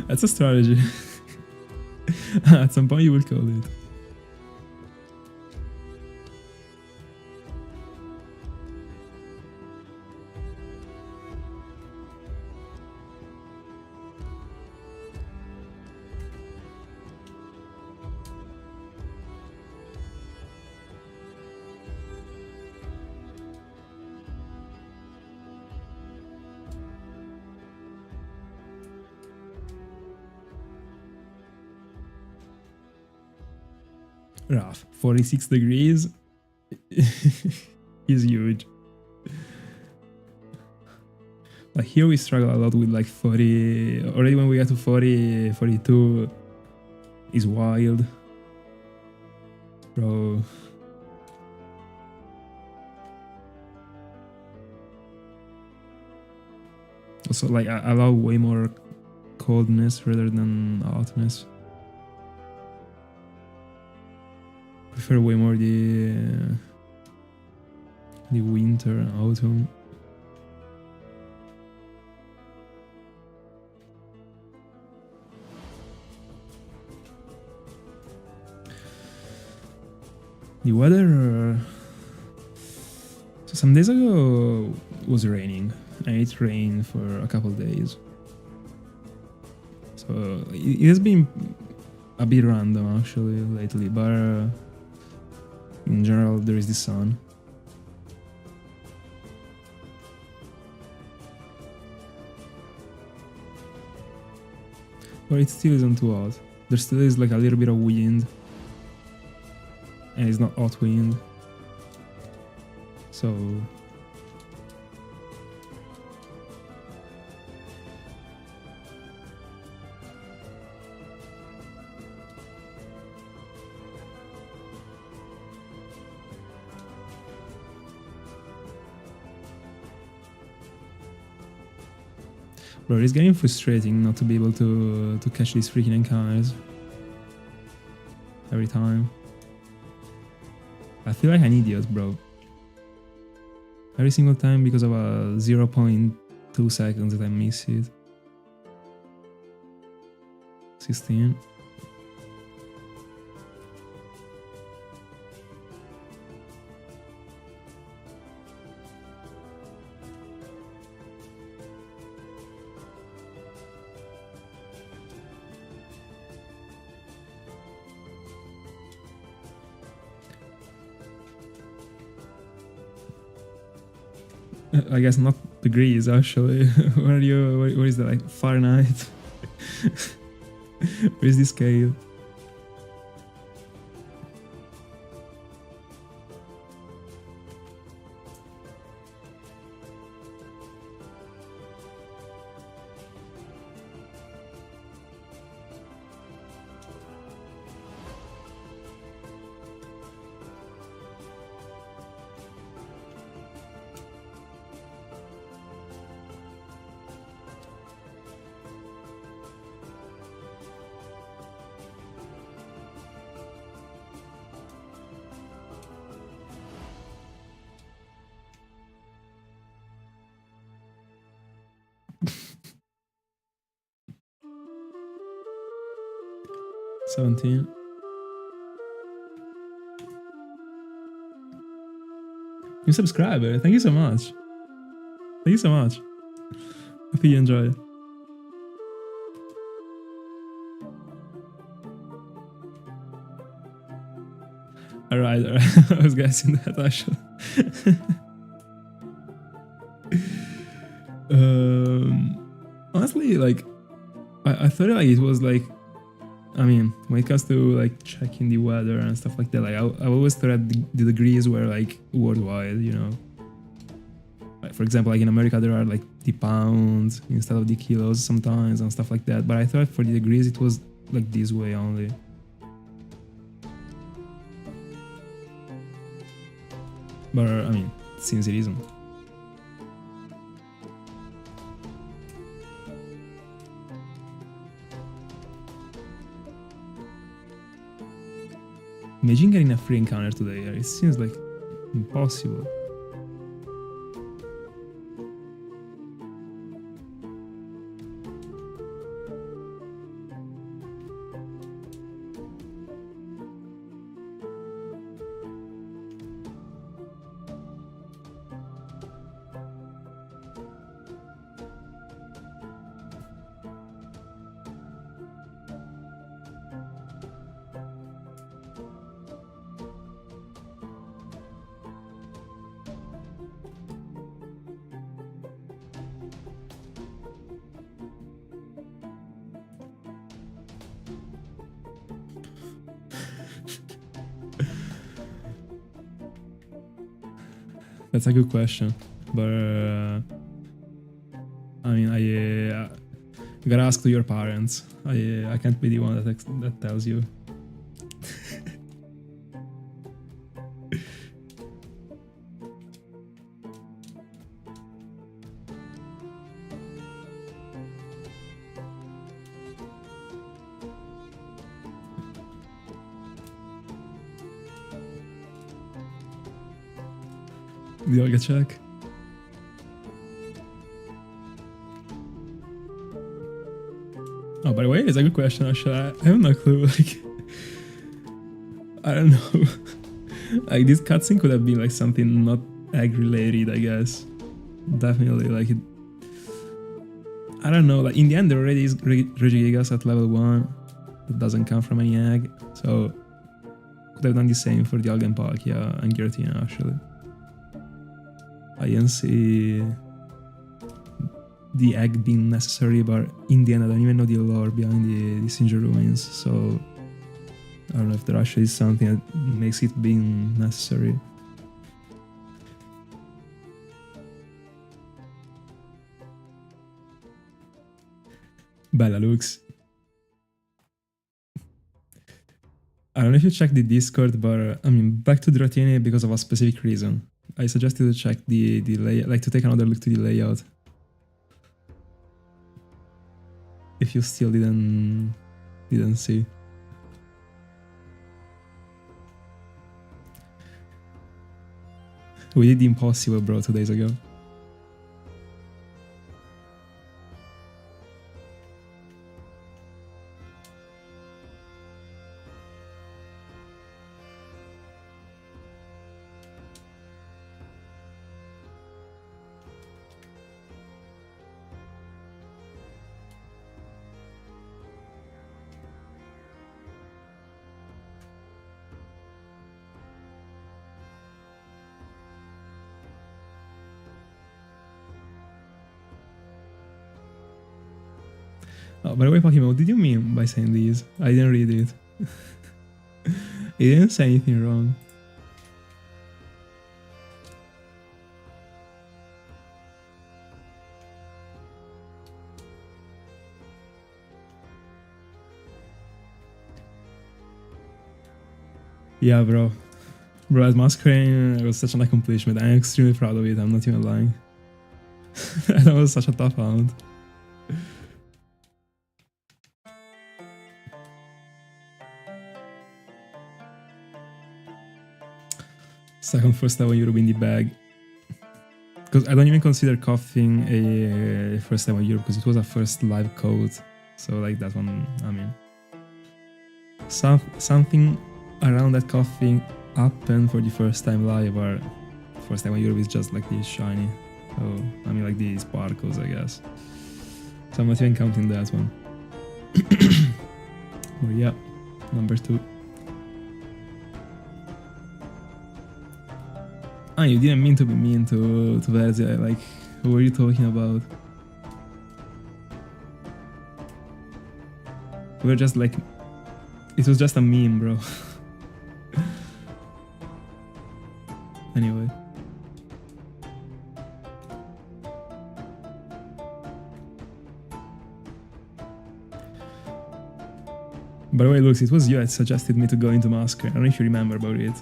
That's a strategy. At some point you will call it. Rough. 46 degrees. He's huge. Like here we struggle a lot with like 40. Already when we get to 40, 42 is wild. Bro. Also, like, I allow way more coldness rather than hotness. Prefer way more the winter and autumn. The weather. So some days ago it was raining, and it rained for a couple of days. So it has been a bit random actually lately, but in general there is the sun. But it still isn't too hot. There still is like a little bit of wind. And it's not hot wind. So bro, it's getting frustrating not to be able to catch these freaking encounters every time. I feel like an idiot, bro. Every single time because of a 0.2 seconds that I miss it. 16. I guess not degrees actually. Where are you? Where is that? Like Fahrenheit? Where is the scale? $17. New subscriber, thank you so much. Thank you so much. Hope you enjoy it. Alright, I was guessing that actually. Honestly, like, I thought like it was like, I mean, when it comes to like checking the weather and stuff like that, like I always thought the degrees were like worldwide, you know. Like for example, like in America there are like the pounds instead of the kilos sometimes and stuff like that. But I thought for the degrees it was like this way only. But I mean, since it isn't. Imagine getting a free encounter today, it seems like impossible. That's a good question, but I mean, I you gotta ask to your parents. I can't be the one that tells you. Dialga check. Oh, by the way, it's a good question. Actually, I have no clue. Like, I don't know. Like, this cutscene could have been like something not egg related, I guess. Definitely, like it. I don't know. Like in the end, there already is Regigigas at level 1. That doesn't come from any egg, so could have done the same for Dialga and Palkia and Giratina actually. I didn't see the egg being necessary, but in the end I don't even know the lore behind the Sinjoh ruins, so I don't know if there actually is something that makes it being necessary. Bella looks. I don't know if you checked the Discord, but I mean, back to Dratini because of a specific reason. I suggested to check the layout, like to take another look to the layout. If you still didn't see. We did the impossible, bro, 2 days ago. Oh, by the way, Pokemon, what did you mean by saying these? I didn't read it. He didn't say anything wrong. Yeah, bro. Bro, as masquerading, it was such an accomplishment. I'm extremely proud of it, I'm not even lying. That was such a tough round. Second first level Europe in the bag. Because I don't even consider coughing a first level Europe because it was a first live code. So like that one, I mean. Something around that coughing happened for the first time live, or first time Europe is just like the shiny. So I mean like the sparkles, I guess. So I'm not even counting that one. But yeah, number 2. Ah, you didn't mean to be mean to Verzia, like, what were you talking about? We were just like, it was just a meme, bro. Anyway. By the way, Lux, it was you that suggested me to go into Masker. I don't know if you remember about it.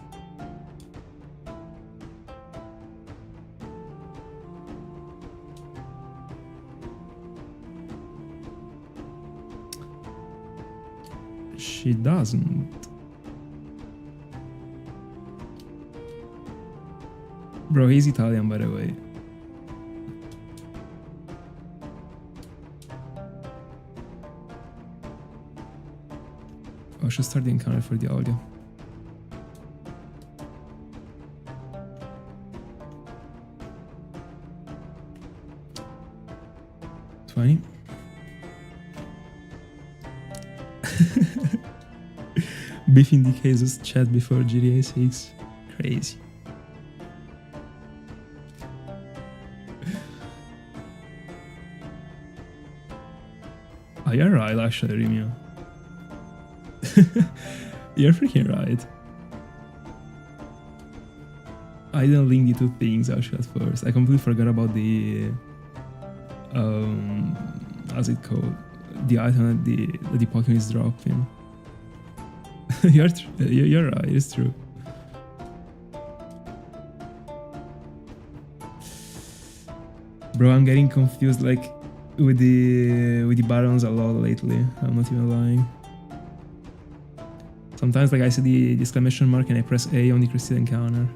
She doesn't. Bro, he's Italian, by the way. I should start the encounter for the audio. Beef in the cases chat before GTA 6. Crazy. Oh, you're right, actually, Remio. You're freaking right. I didn't link the two things actually at first. I completely forgot about the how's it called? The item that the Pokemon is dropping. You're right, it's true. Bro, I'm getting confused like with the buttons a lot lately. I'm not even lying. Sometimes like I see the exclamation mark and I press A on the Cresselia encounter.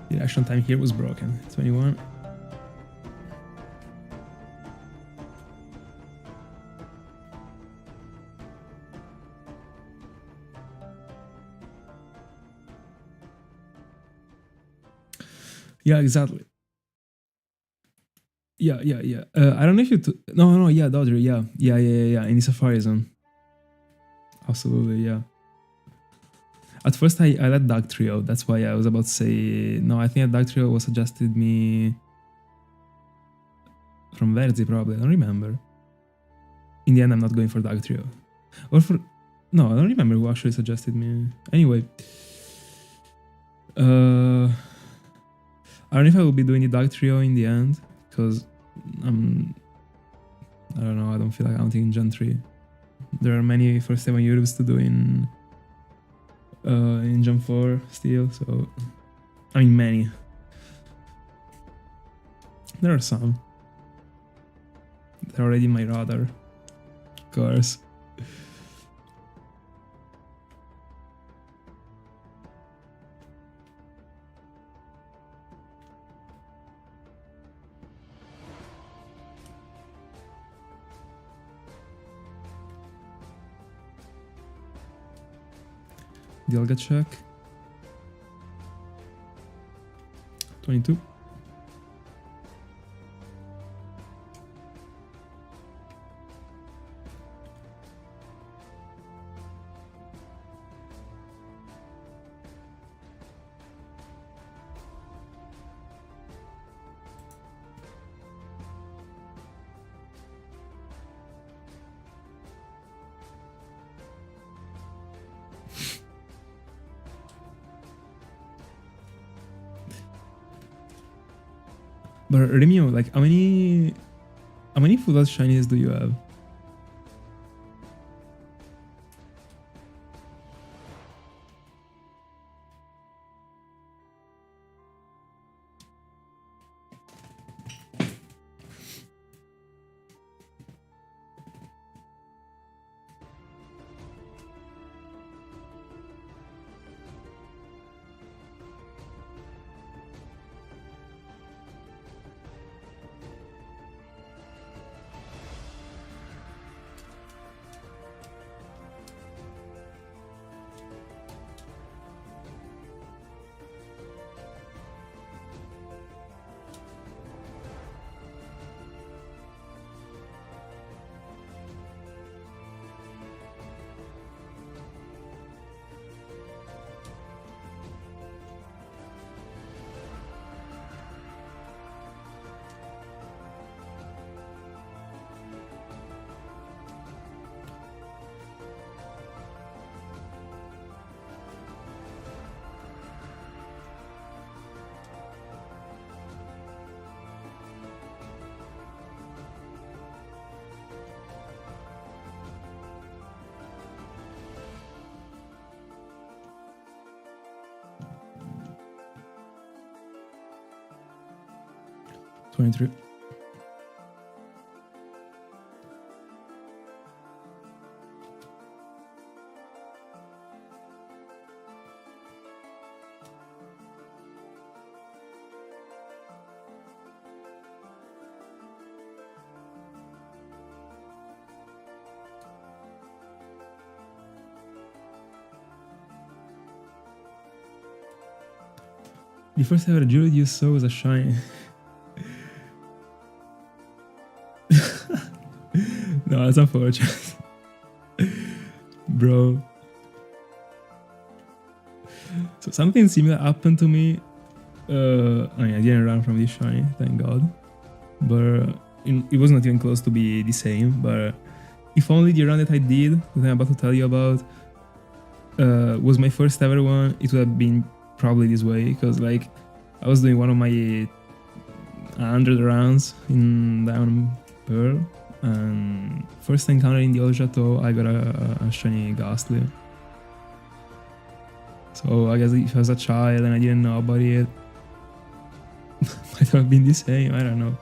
The action time here was broken. 21. Yeah, exactly. Yeah. I don't know if you... No, yeah, Dodger, yeah. In the Safari Zone. Absolutely, yeah. At first, I let Dark Trio. That's why I was about to say... No, I think Dark Trio was suggested me... from Verzi, probably. I don't remember. In the end, I'm not going for Dark Trio. Or for... No, I don't remember who actually suggested me. Anyway. I don't know if I will be doing the Dark Trio in the end. Because I don't know, I don't feel like counting in Gen 3. There are many first 7 Euros to do in Gen 4 still, so... I mean, many. There are some. They're already in my radar. Of course. Dialga check. 22. But Remio, like how many full art shinies do you have? Three. The first ever jewel you saw was a shiny. No, that's unfortunate. Bro. So something similar happened to me. I didn't run from this shiny, thank God. But it was not even close to be the same. But if only the run that I did, that I'm about to tell you about, was my first ever one, it would have been probably this way. Because like I was doing one of my 100 rounds in Diamond Pearl, and first encounter in the old chateau, I got a shiny Ghastly. So I guess if I was a child and I didn't know about it, might have been the same, I don't know.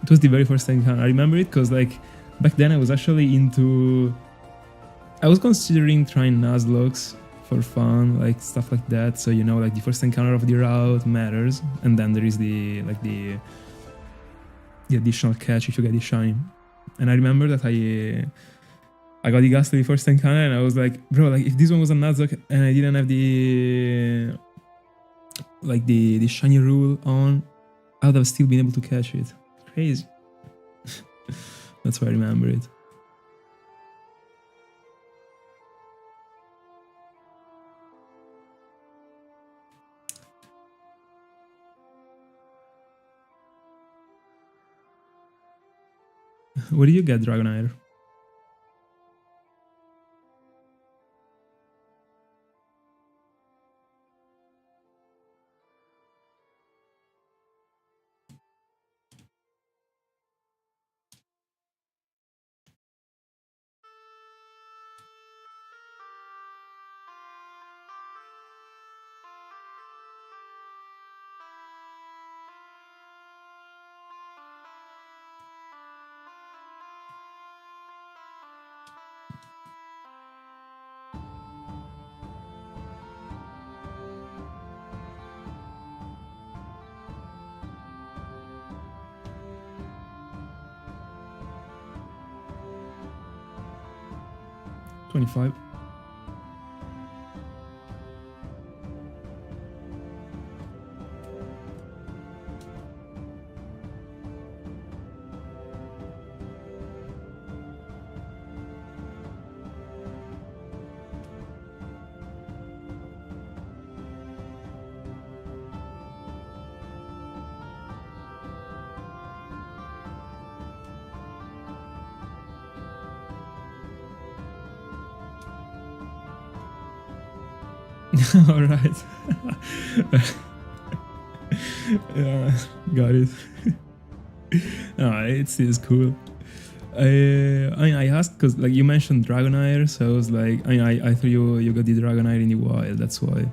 It was the very first encounter. I remember it because like back then I was actually I was considering trying Nuzlocke for fun, like stuff like that. So you know, like the first encounter of the route matters, and then there is the additional catch if you get the shiny. And I remember that I got the Ghastly first encounter, and I was like, bro, like if this one was a Nuzlocke and I didn't have the shiny rule on, I would have still been able to catch it. Crazy. That's why I remember it. Where did you get Dragonite? $25. All right. Yeah, got it. No, it's cool. I asked because like you mentioned Dragonite, so I was like, I thought you got the Dragonite in the wild. That's why.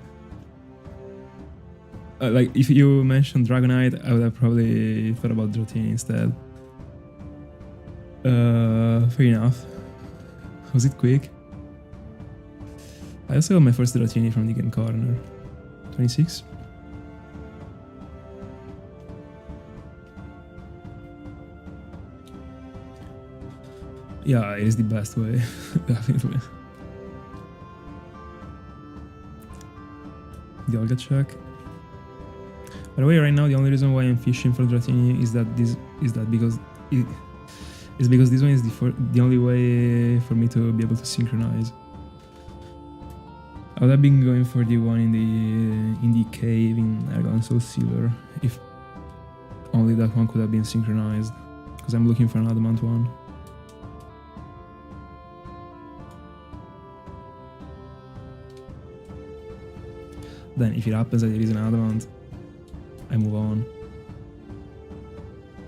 Like if you mentioned Dragonite, I would have probably thought about Dratini instead. Fair enough. Was it quick? I also got my first Dratini from the game corner. 26. Yeah, it is the best way, definitely. Dialga check. By the way, right now the only reason why I'm fishing for Dratini is that because this one is the only way for me to be able to synchronize. I would have been going for the one in the cave in Ergon Soulsilver if only that one could have been synchronized, because I'm looking for an adamant one. Then if it happens that there is an adamant, I move on.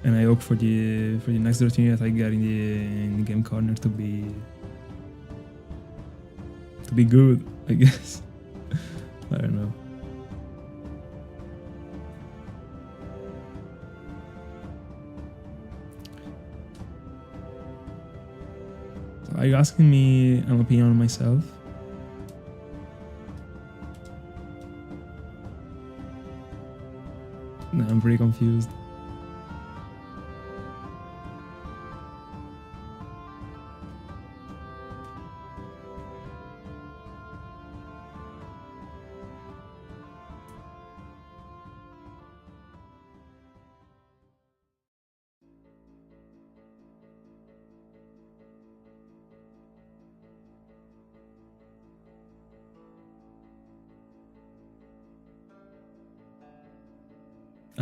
And I hope for the next Dratini that I get in the game corner to be good, I guess. I don't know. So are you asking me an opinion on myself? No, I'm pretty confused.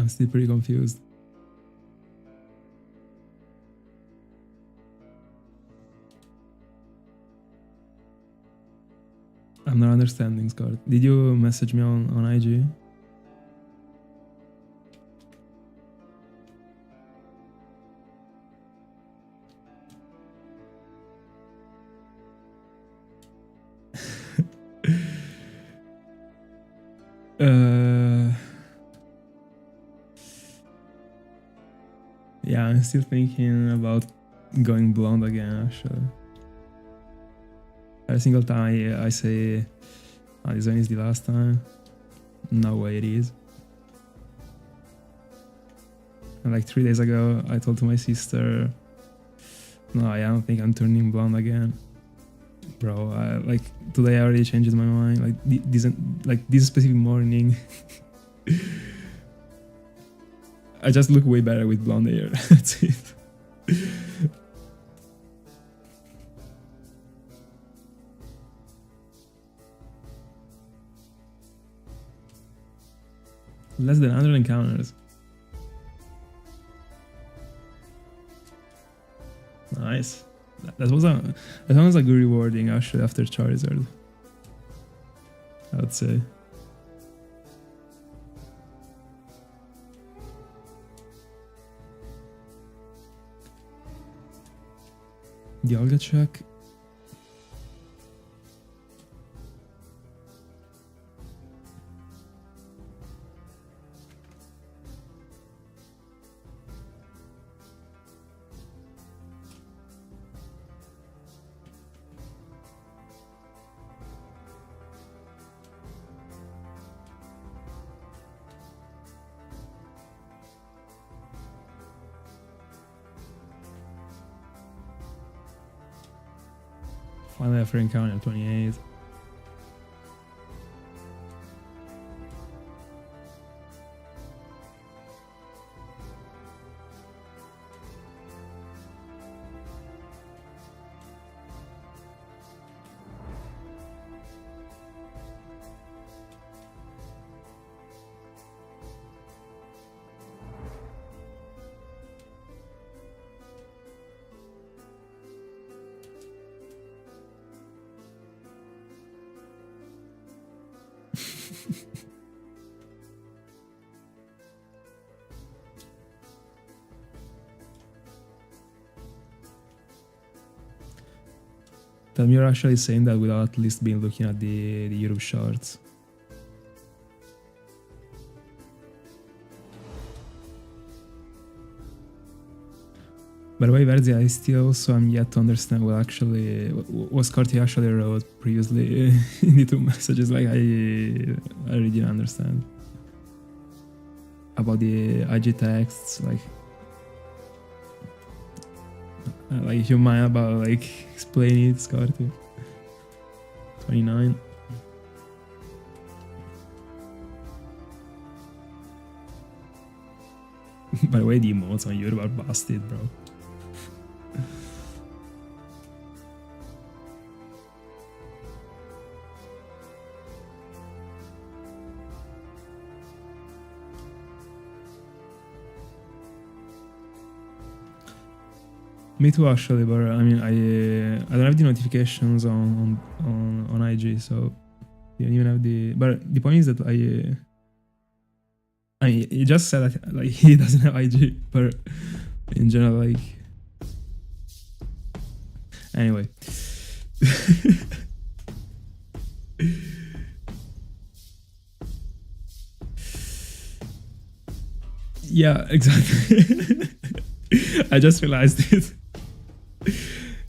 I'm still pretty confused. I'm not understanding, Scott. Did you message me on IG? Yeah, I'm still thinking about going blonde again, actually. Every single time I say, this one is the last time. No way it is. And like 3 days ago, I told to my sister, no, I don't think I'm turning blonde again. Bro, like today I already changed my mind. Like this specific morning, I just look way better with blonde hair. That's it. Less than 100 encounters. Nice. That was a good rewarding actually after Charizard, I would say. Dialga check. Finally after encounter 28. Tell me you're actually saying that without at least being looking at the Europe charts. By the way, Verzi, I still also am yet to understand what Scott actually wrote previously in the two messages. Like I really didn't understand about the IG texts. Like if you mind about explaining it, Scott. 29. By the way, the emotes on YouTube are busted, bro. Me too, actually, but I mean, I don't have the notifications on IG, so you don't even have the. But the point is that I mean, he just said that he doesn't have IG, but in general, anyway. Yeah, exactly. I just realized it.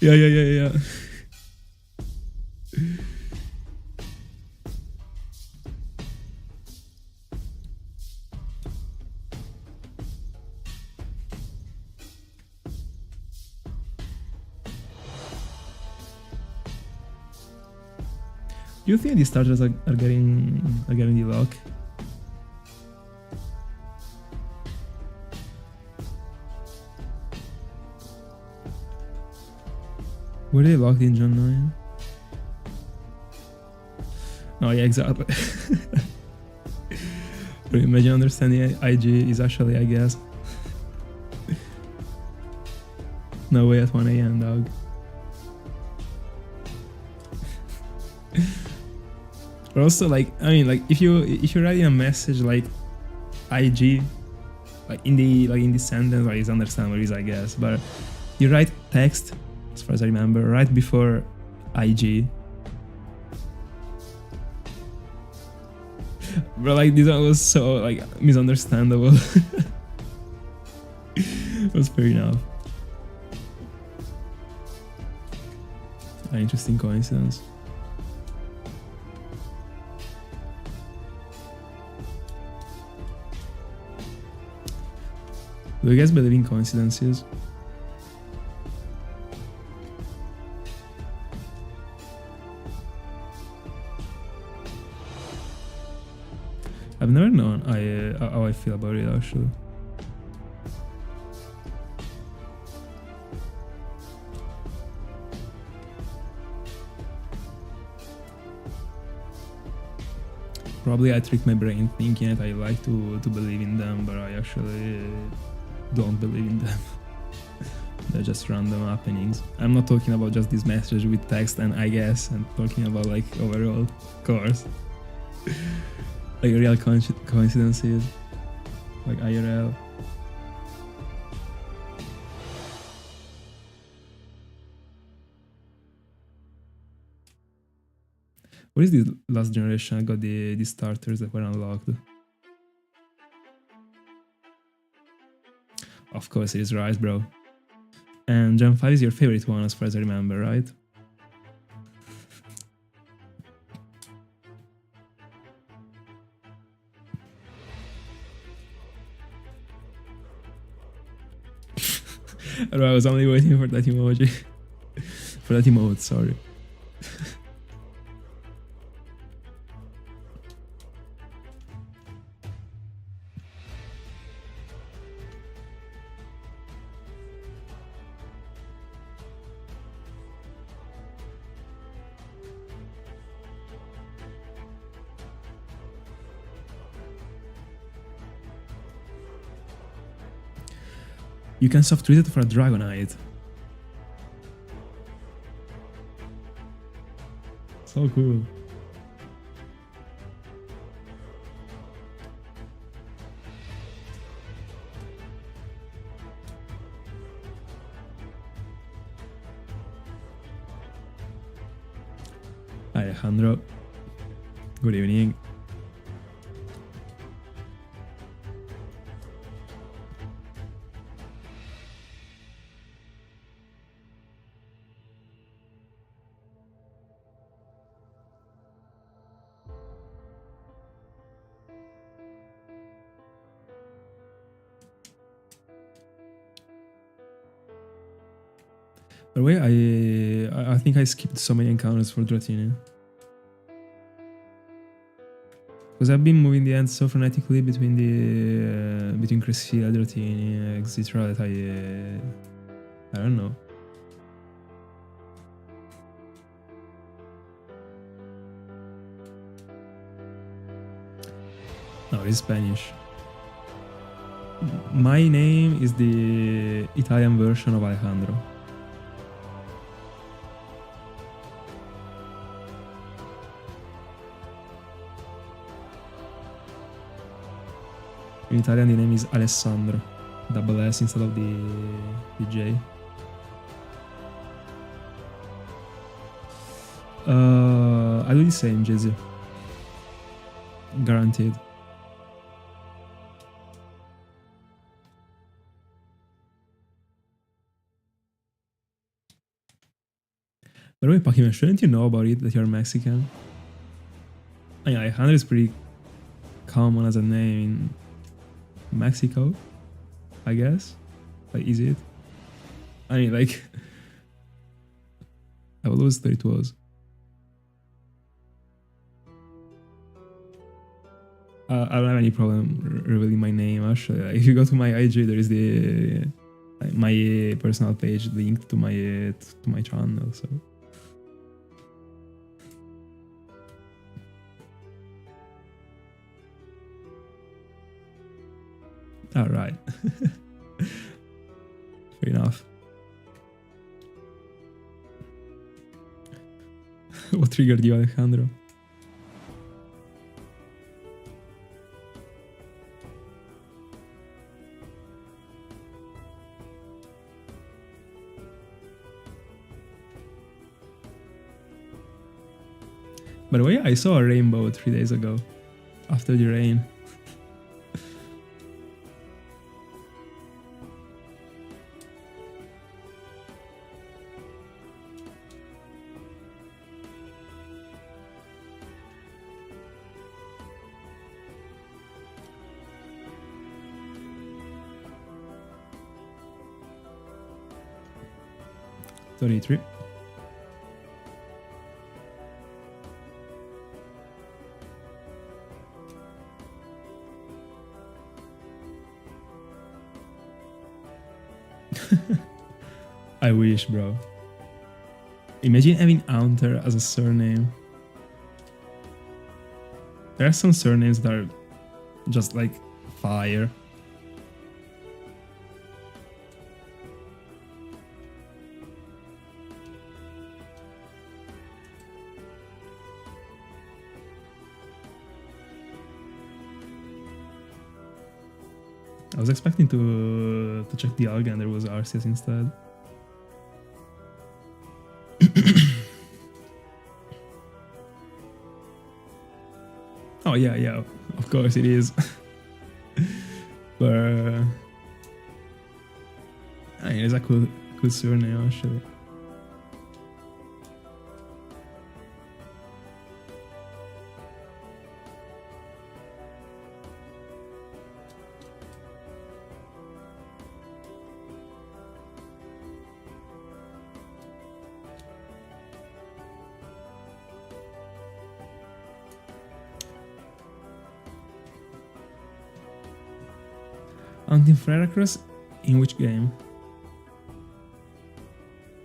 Yeah. Do you think these starters are getting the luck? Were they locked in Gen 9? No, yeah, exactly. Imagine understanding IG is actually, I guess. No way at 1 a.m. dog. But also, like, I mean, like, if you're writing a message like IG, like in the sentence, like, it's understandable, I guess. But you write text, as far as I remember, right before IG. But like, this one was so like misunderstandable. It was fair enough. An interesting coincidence. Do you guys believe in coincidences? I've never known how I feel about it actually. Probably I trick my brain thinking that I like to believe in them, but I actually don't believe in them. They're just random happenings. I'm not talking about just this message with text and I guess, I'm talking about like overall course. Like real coincidences, like IRL. What is this last generation? I got the starters that were unlocked. Of course it is Rise, bro. And Gen 5 is your favorite one as far as I remember, right? I was only waiting for that emoji. For that emote, sorry. You can soft reset for a Dragonite. So cool. Hi Alejandro. Good evening. By the way, I think I skipped so many encounters for Dratini. Because I've been moving the ends so frenetically between the between Cresselia, Dratini, etc. that I don't know. No, it's Spanish. My name is the Italian version of Alejandro. In Italian, the name is Alessandro, double S instead of the J. I do the same, Jizzy. Guaranteed. By the way, Pokemon, shouldn't you know about it that you're Mexican? I mean, Alejandro is pretty common as a name in Mexico, I guess. Like, is it? I mean, like, I always thought it was. I don't have any problem revealing my name, actually. Like, if you go to my IG, there is my personal page linked to my channel, so. Alright. Fair enough. What triggered you, Alejandro? By the way, I saw a rainbow 3 days ago, after the rain. $33. I wish, bro. Imagine having Haunter as a surname. There are some surnames that are just like fire. I was expecting to check Dialga and there was Arceus instead. Oh yeah, of course it is. But I mean, it's a cool surname actually. Hunting Freracross in which game?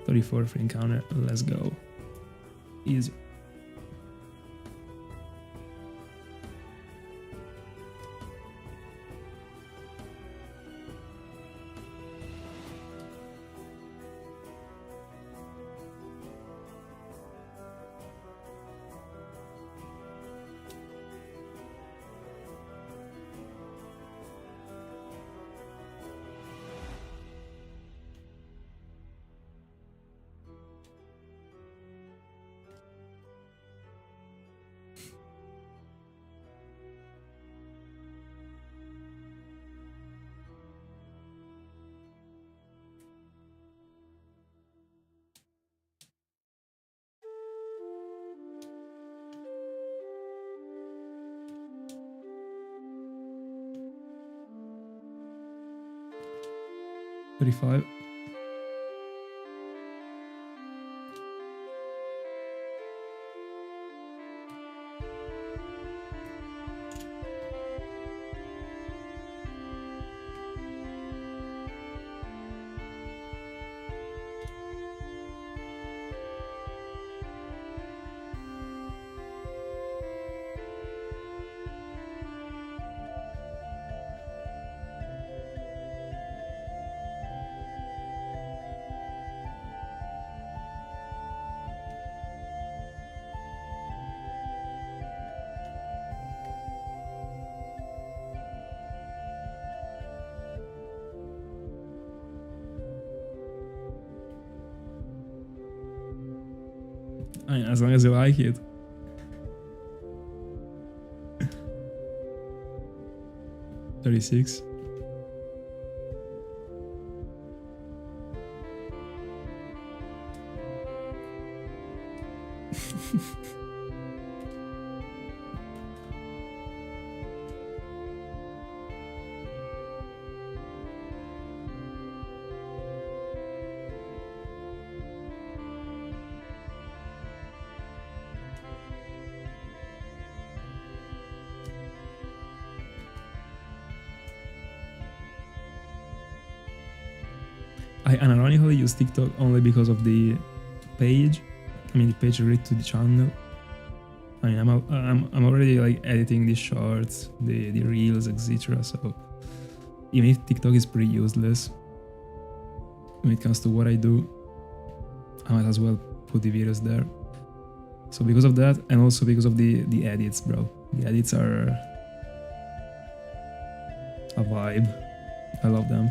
34 free encounter, let's go. Easy. $35. I mean, as long as you like it. $36. I unironically use TikTok only because of the page. I mean, the page related to the channel. I mean, I'm already like editing the shorts, the reels, etc. So even if TikTok is pretty useless when it comes to what I do, I might as well put the videos there. So because of that, and also because of the edits, bro. The edits are a vibe. I love them.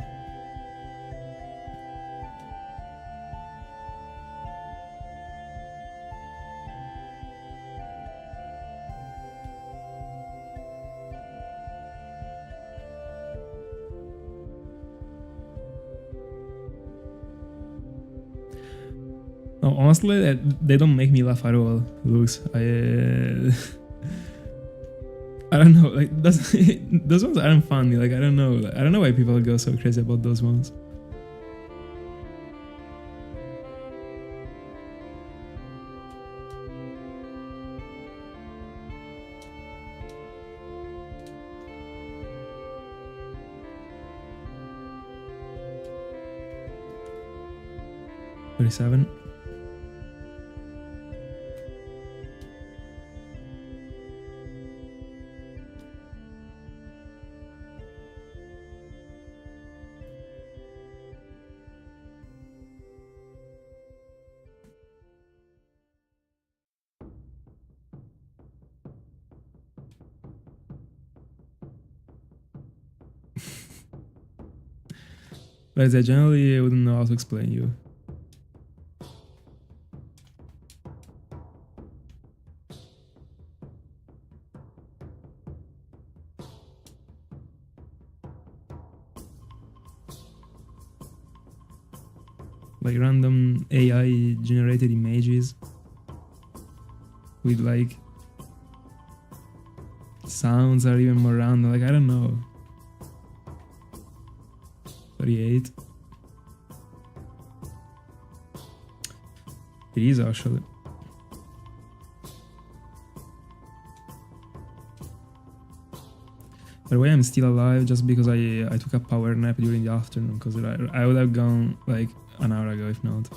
No, honestly, they don't make me laugh at all, Lux. I don't know, like those ones aren't funny. Like I don't know why people go so crazy about those ones. $37. But I generally wouldn't know how to explain you. Like random AI generated images with like sounds are even more random. Like I don't know. 38. It is actually. By the way, I'm still alive just because I took a power nap during the afternoon, because I would have gone like an hour ago if not.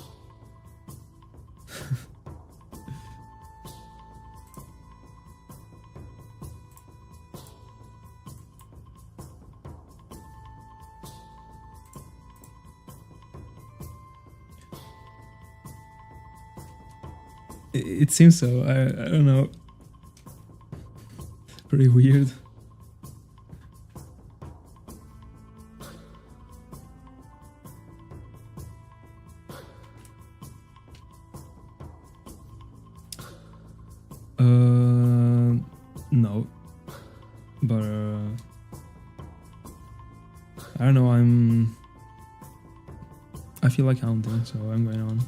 It seems so. I don't know. Pretty weird. No. But I don't know, I feel like counting, so I'm going on.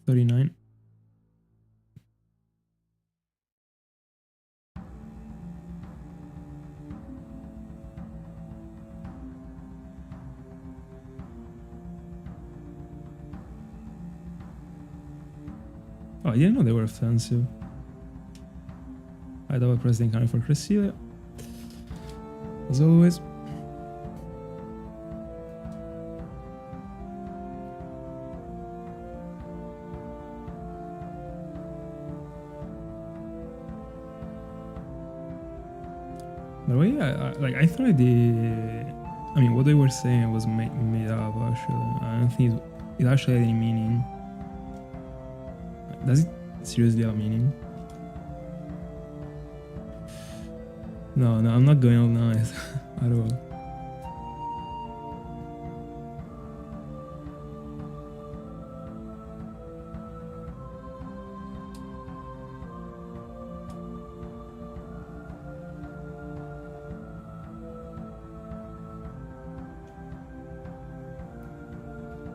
$39. Oh, I didn't know they were offensive. I double press the encounter for Cresselia. As always. By the way, I thought what they were saying was made up actually. I don't think it actually had any meaning. Does it seriously have meaning? No, I'm not going all night at all.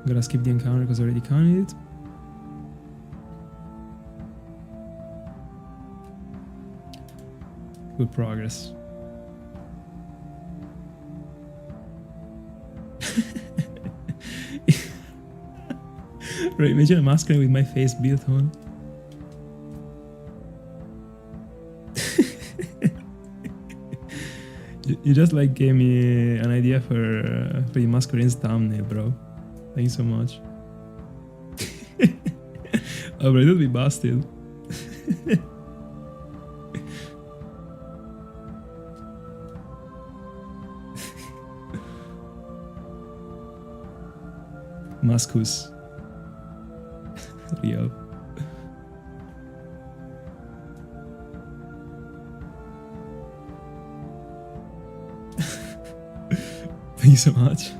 gotta skip the encounter because I already counted it. Good progress. Right, imagine a masquerade with my face built on. You just like gave me an idea for the masquerade's thumbnail, bro. Thank you so much. Oh, but it'll be busted. Mascus. Real. Thank you so much.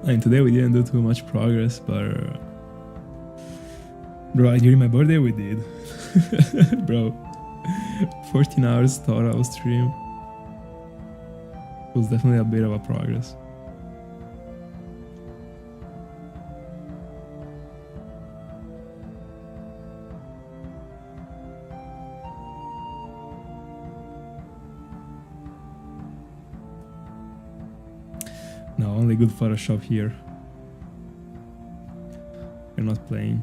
I mean, today we didn't do too much progress, but bro, during my birthday we did. Bro, 14 hours total stream. Was definitely a bit of a progress. No, only good Photoshop here. We're not playing.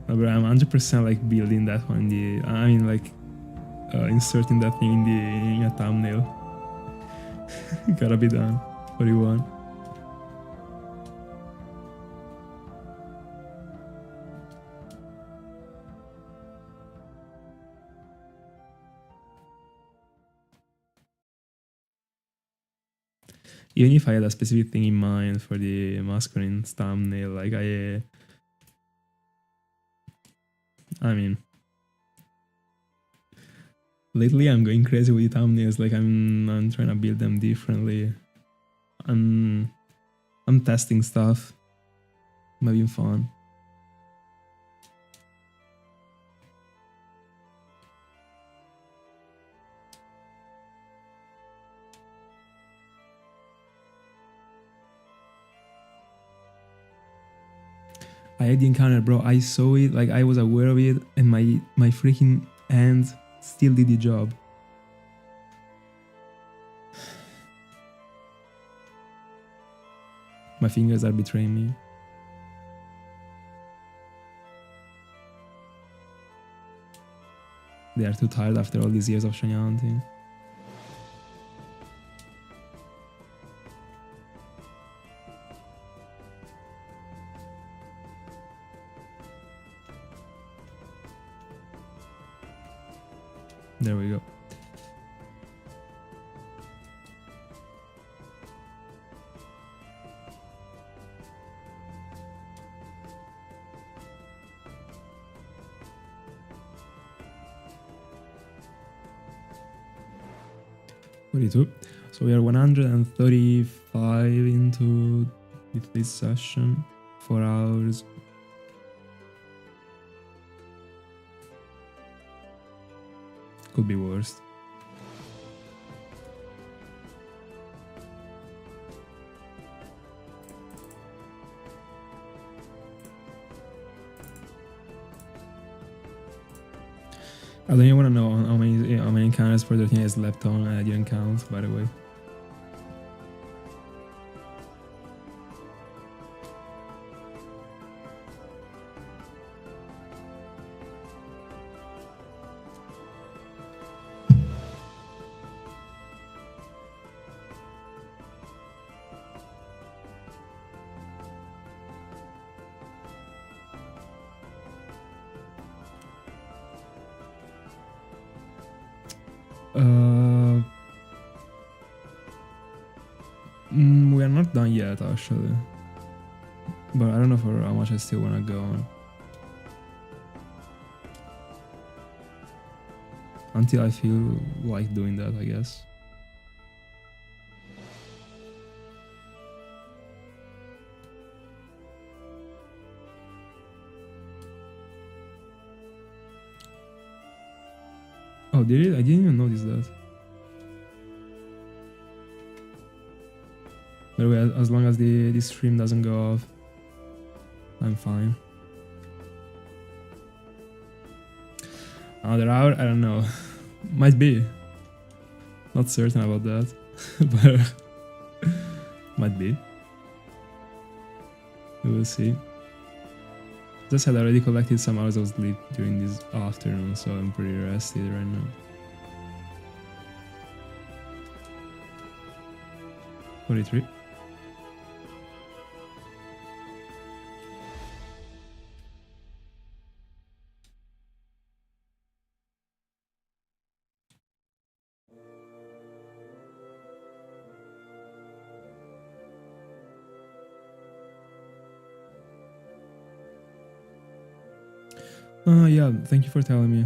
No, but I'm 100% like building that one. I mean, like inserting that thing in a thumbnail. Gotta be done. What do you want? Even if I had a specific thing in mind for the masculine thumbnail, like I mean, lately I'm going crazy with thumbnails. Like I'm trying to build them differently. I'm testing stuff. I'm having fun. I had the encounter, bro. I saw it, like I was aware of it, and my freaking hand still did the job. My fingers are betraying me. They are too tired after all these years of shiny hunting. There we go. So we are 135 into this session. 4 hours. Could be worse. I don't even want to know how many encounters for the thing is left on. I didn't count, by the way. We are not done yet, actually. But I don't know for how much I still want to go on. Until I feel like doing that, I guess. Oh, did it? I didn't even notice that. By the way, as long as the stream doesn't go off, I'm fine. Another hour? I don't know. Might be. Not certain about that, but might be. We will see. Just had already collected some hours of sleep during this afternoon, so I'm pretty rested right now. 43. Yeah, thank you for telling me.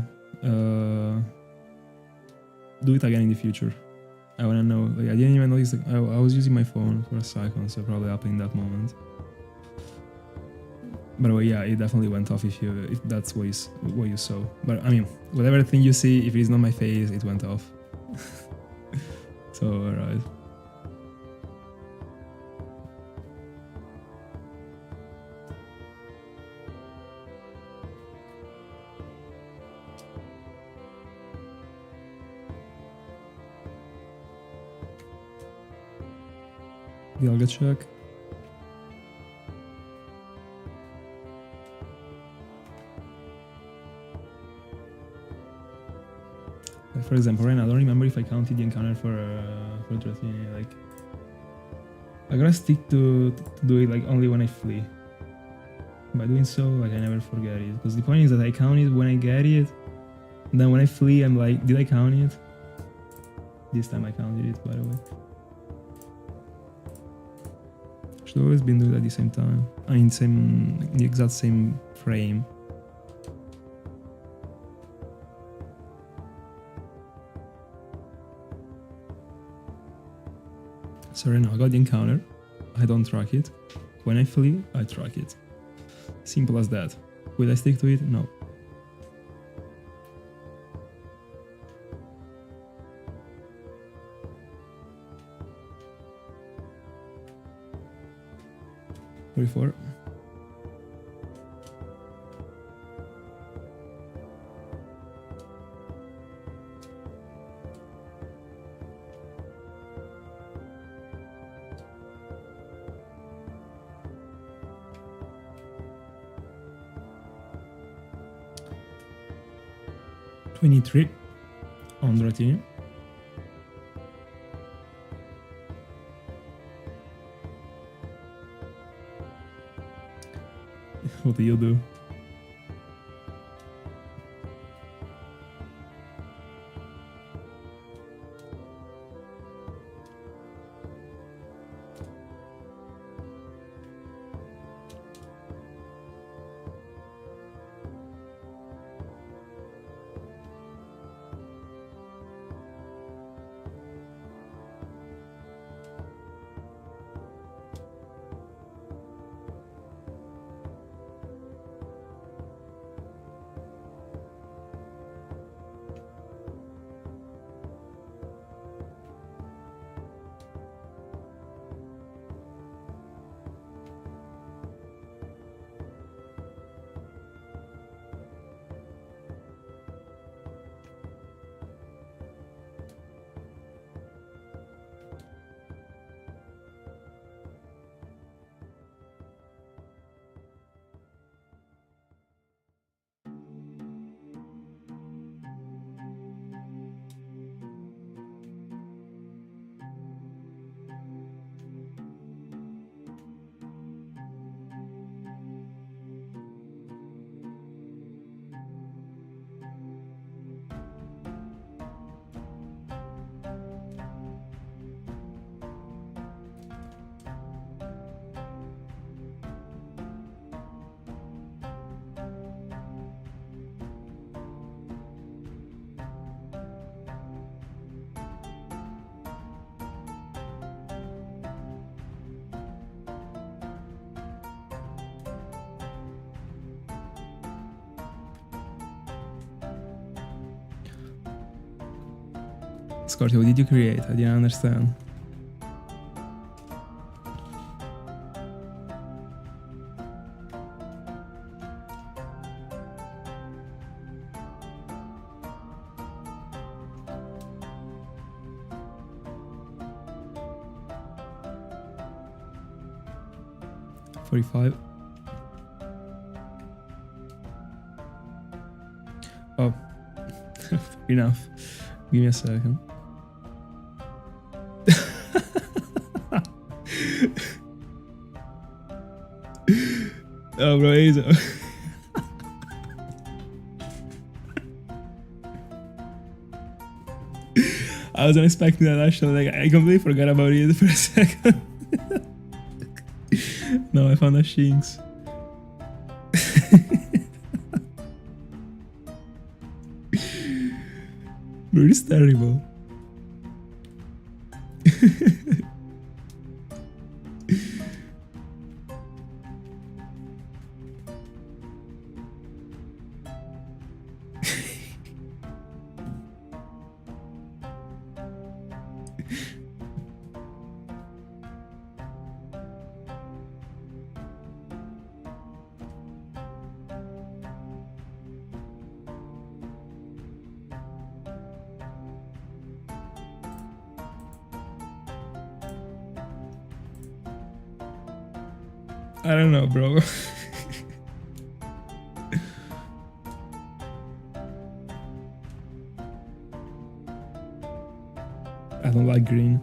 Do it again in the future. I wanna know. Like, I didn't even notice. Like, I was using my phone for a second, so probably up in that moment. By the way, yeah, it definitely went off if that's what you saw. But I mean, whatever thing you see, if it's not my face, it went off. So alright. Dialga check. For example, right now I don't remember if I counted the encounter for Dratini. Like, I gotta stick to do it like only when I flee. By doing so, like, I never forget it. Because the point is that I count it when I get it, and then when I flee, I'm like, did I count it? This time I counted it, by the way. Should always been doing it at the same time. I mean, the exact same frame. So right now I got the encounter. I don't track it. When I flee, I track it. Simple as that. Will I stick to it? No. Before. $23 on Dratini. What do you do? Scorpio, what did you create? I didn't understand. 45. Oh, enough. Give me a second. Oh, bro, easy. I wasn't expecting that actually. Like, I completely forgot about it for a second. No, I found a Shinx. Bro, this is terrible. I don't know, bro. I don't like green.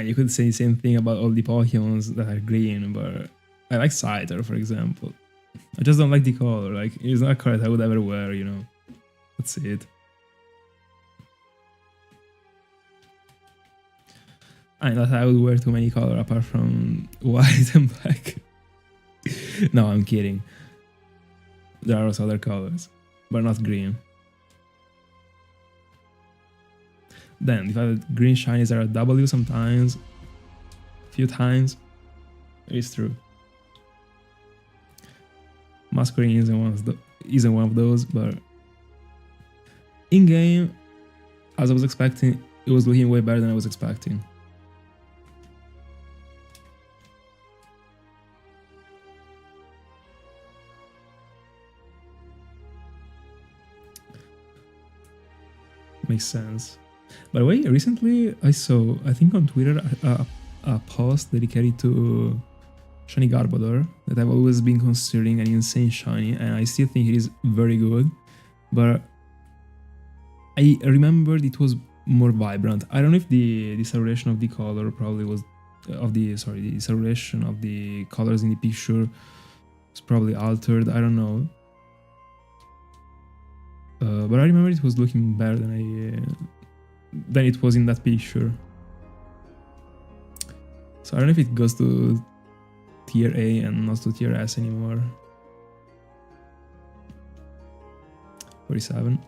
You could say the same thing about all the Pokemons that are green, but I like Scyther, for example. I just don't like the color. Like, it's not a card I would ever wear, you know. That's it. I thought I would wear too many colors apart from white and black. No, I'm kidding. There are also other colors, but not green. Then, if I had green shinies are a W sometimes, a few times, it's true. Masquerade isn't one of those, but in game, as I was expecting, it was looking way better than I was expecting. Makes sense. By the way, recently I saw, I think on Twitter, a post dedicated to Shiny Garbodor that I've always been considering an insane shiny, and I still think it is very good, but I remembered it was more vibrant. I don't know if the saturation of the color probably was, the saturation of the colors in the picture was probably altered, I don't know. But I remember it was looking better than it was in that picture. So I don't know if it goes to tier A and not to tier S anymore. 47.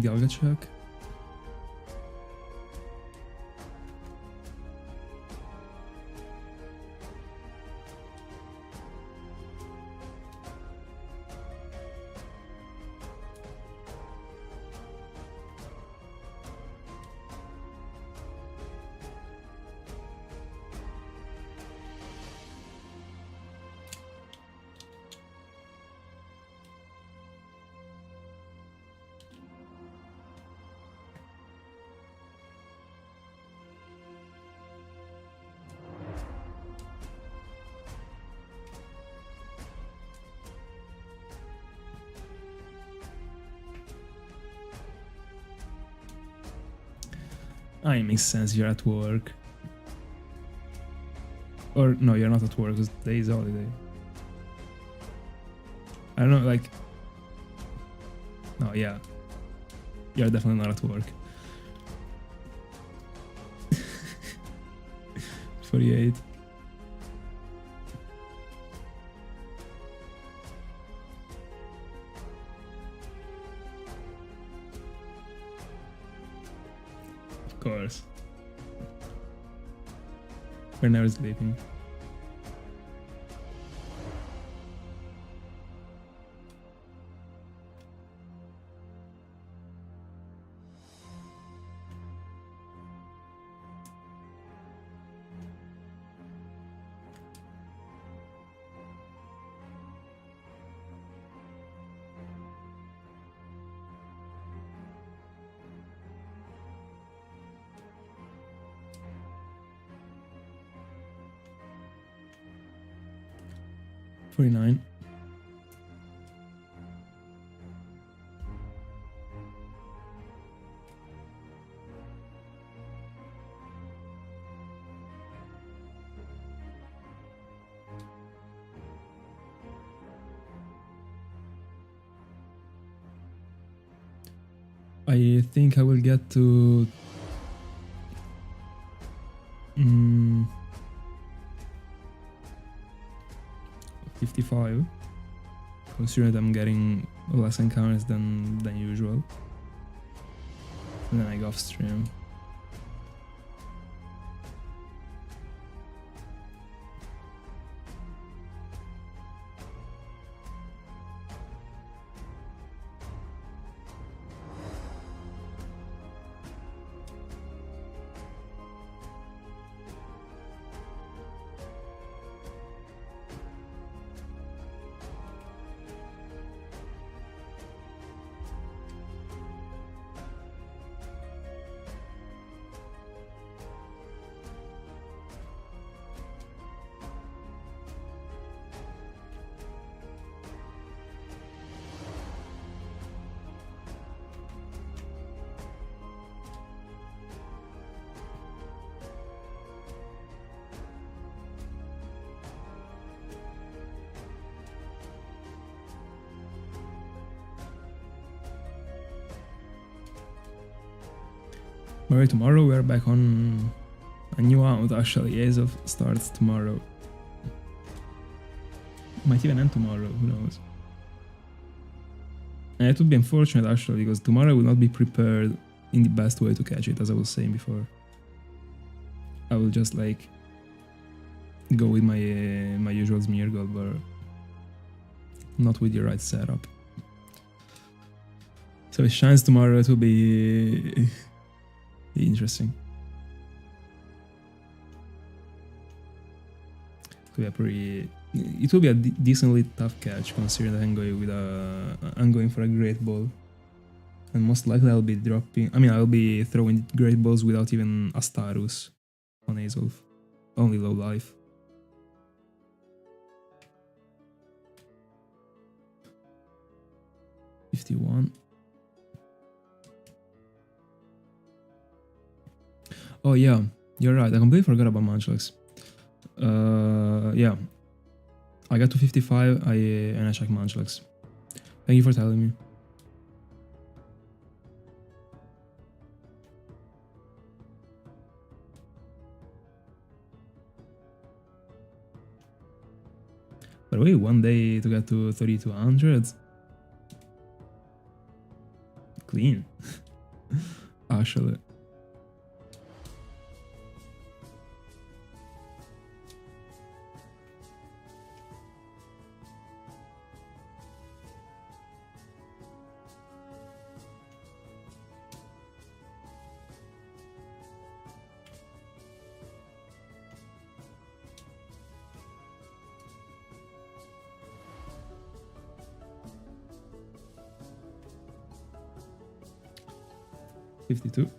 Dialga check. It makes sense, you're at work. Or no, you're not at work because today is holiday. I don't know, like, Oh yeah. You're definitely not at work. 48. Of course. We're never sleeping. $49. I think I will get to 55, considering that I'm getting less encounters than usual. And then I go off stream. Alright, tomorrow we are back on a new round actually. Ace of starts tomorrow. Might even end tomorrow, who knows. And it would be unfortunate actually, because tomorrow I will not be prepared in the best way to catch it, as I was saying before. I will just like go with my my usual Smeargle, but not with the right setup. So if it shines tomorrow, it will be interesting. It will be a decently tough catch, considering that I'm going for a Great Ball, and most likely I'll be I'll be throwing Great Balls without even a Starus on Azolf, only low life. $51. Oh yeah, you're right. I completely forgot about Munchlax. Yeah, I got to 55. And I checked Munchlax. Thank you for telling me. By the way, one day to get to 3200. Clean. Actually. $52.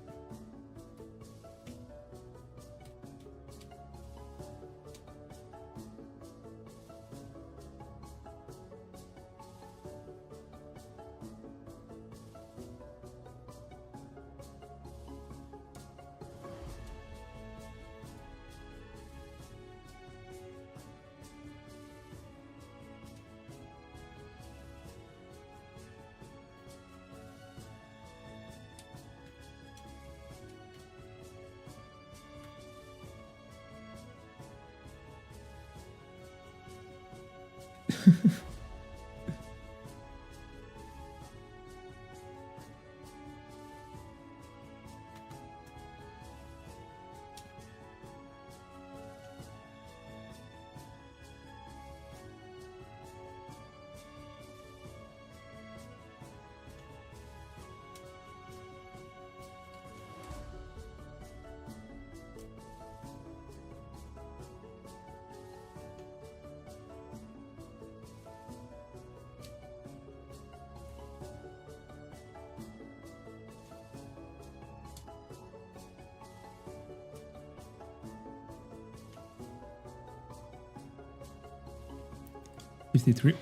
53.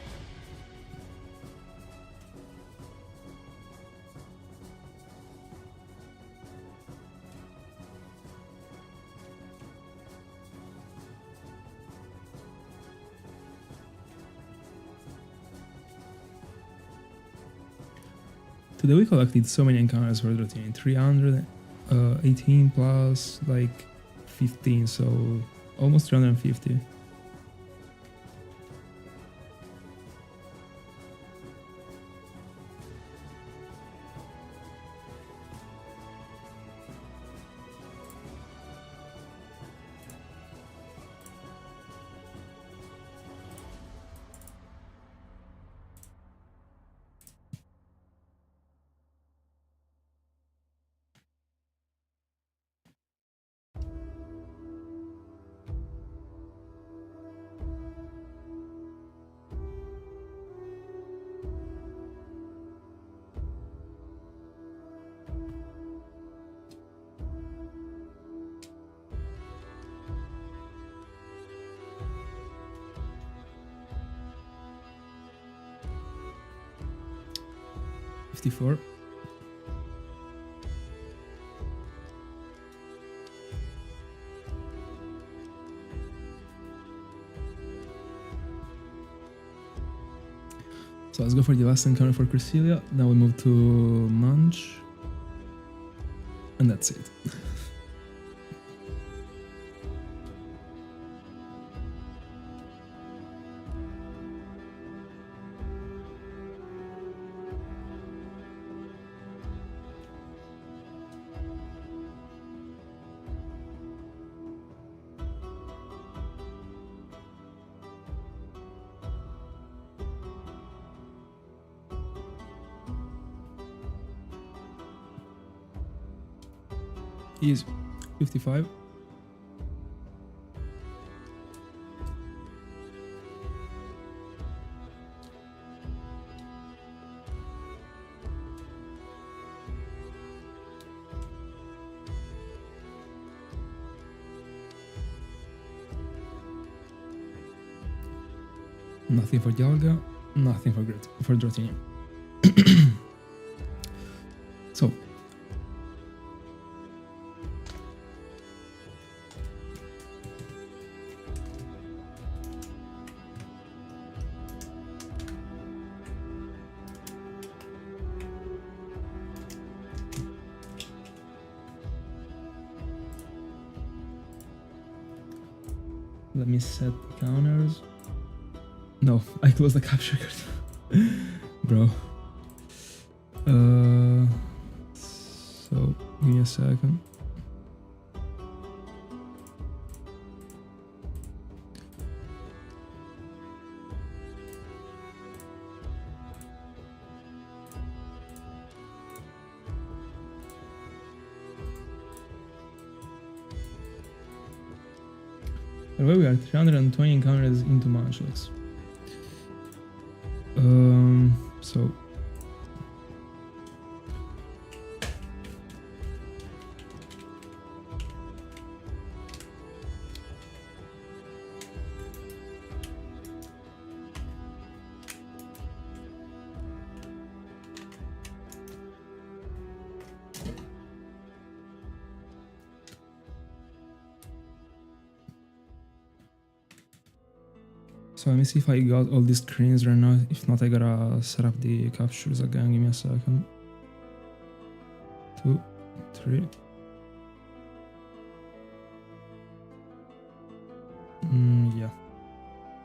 Today we collected so many encounters for Dratini. 318 plus like 15, so almost 350. $54. So let's go for the last encounter for Cresselia. Then we move to Munch. And that's it. Is 55. Nothing for Dialga, nothing for Dratini. So let me set counters. No, I closed the capture card. Bro. So give me a second. By the way, we are 320 encounters into Munchlax. So let me see if I got all these screens right now. If not, I gotta set up the captures again. Give me a second. 2, 3. Yeah.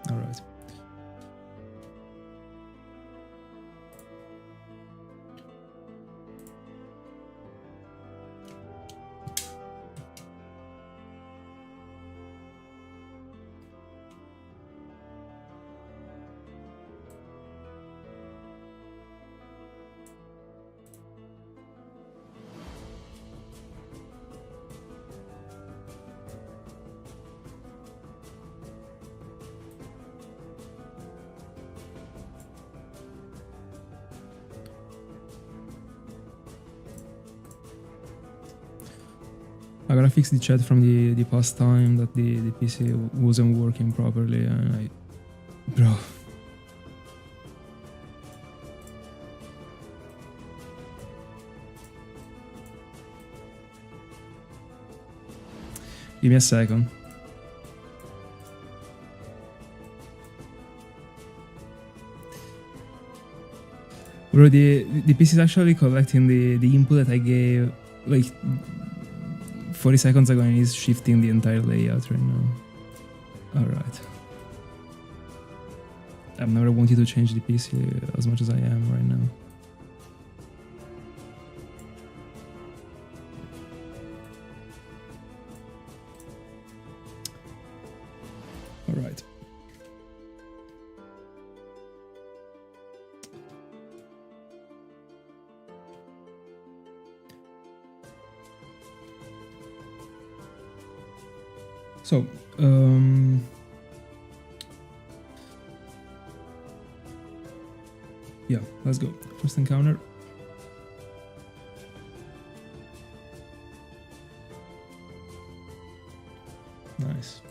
Alright. I gotta fix the chat from the past time that the PC wasn't working properly, and bro. Give me a second. Bro, the PC is actually collecting the input that I gave like 40 seconds ago, and is shifting the entire layout right now. Alright. I've never wanted to change the PC as much as I am right now. Alright. So, yeah, let's go. First encounter. Nice.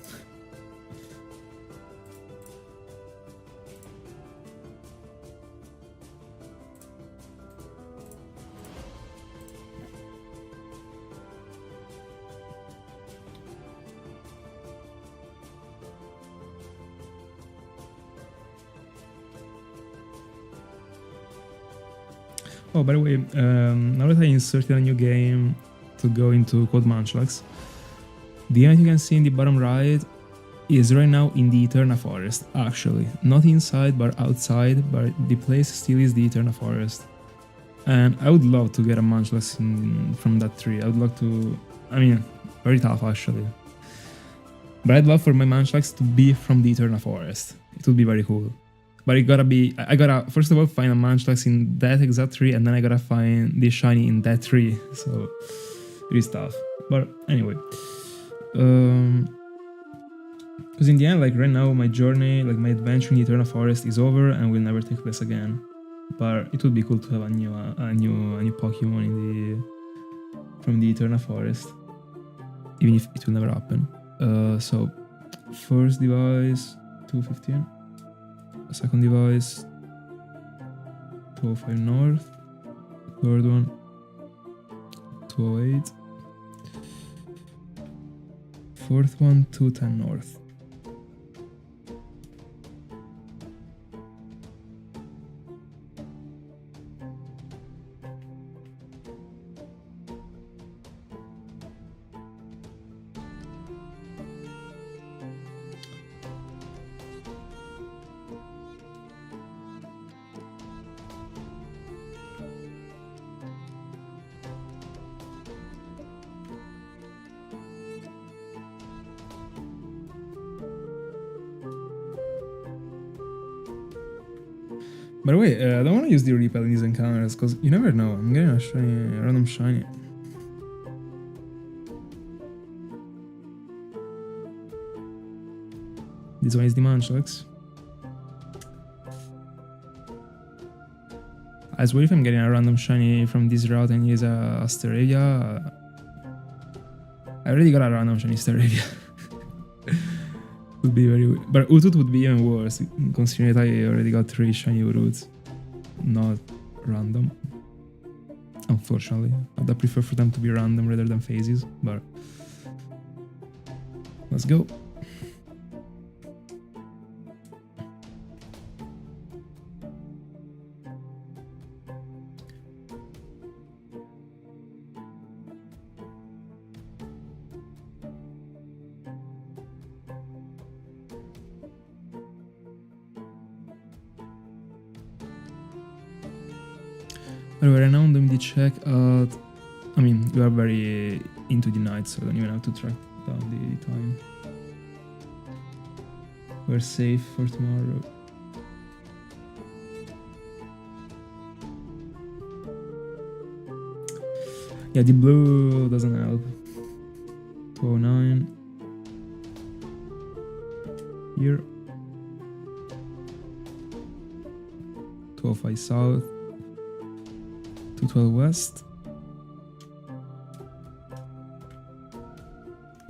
Oh, by the way, now that I inserted a new game to go into Code Munchlax, the event you can see in the bottom right is right now in the Eterna Forest, actually. Not inside, but outside, but the place still is the Eterna Forest. And I would love to get a Munchlax from that tree. I would love to... I mean, very tough, actually. But I'd love for my Munchlax to be from the Eterna Forest. It would be very cool. But it gotta be... I gotta, first of all, find a Munchlax in that exact tree, and then I gotta find the shiny in that tree. So, it is tough. But anyway. Because in the end, like right now, my journey, like my adventure in the Eterna Forest is over and will never take place again. But it would be cool to have a new Pokemon from the Eterna Forest, even if it will never happen. So, first device 215. Second device 205 north. Third one 208. Fourth one 210 north. By the way, I don't want to use the repel in these encounters, because you never know. I'm getting a random shiny. This one is the Munchlax. I swear if I'm getting a random shiny from this route and use a Staravia, I already got a random shiny Staravia. Would be very weird. But Utut would be even worse, considering that I already got 3 shiny Uruts. Not random. Unfortunately. I'd prefer for them to be random rather than phases, but let's go. Right now I'm doing the check at... I mean, you are very into the night, so I don't even have to track down the time. We're safe for tomorrow. Yeah, the blue doesn't help. 209. Here. 205 south. 212 west.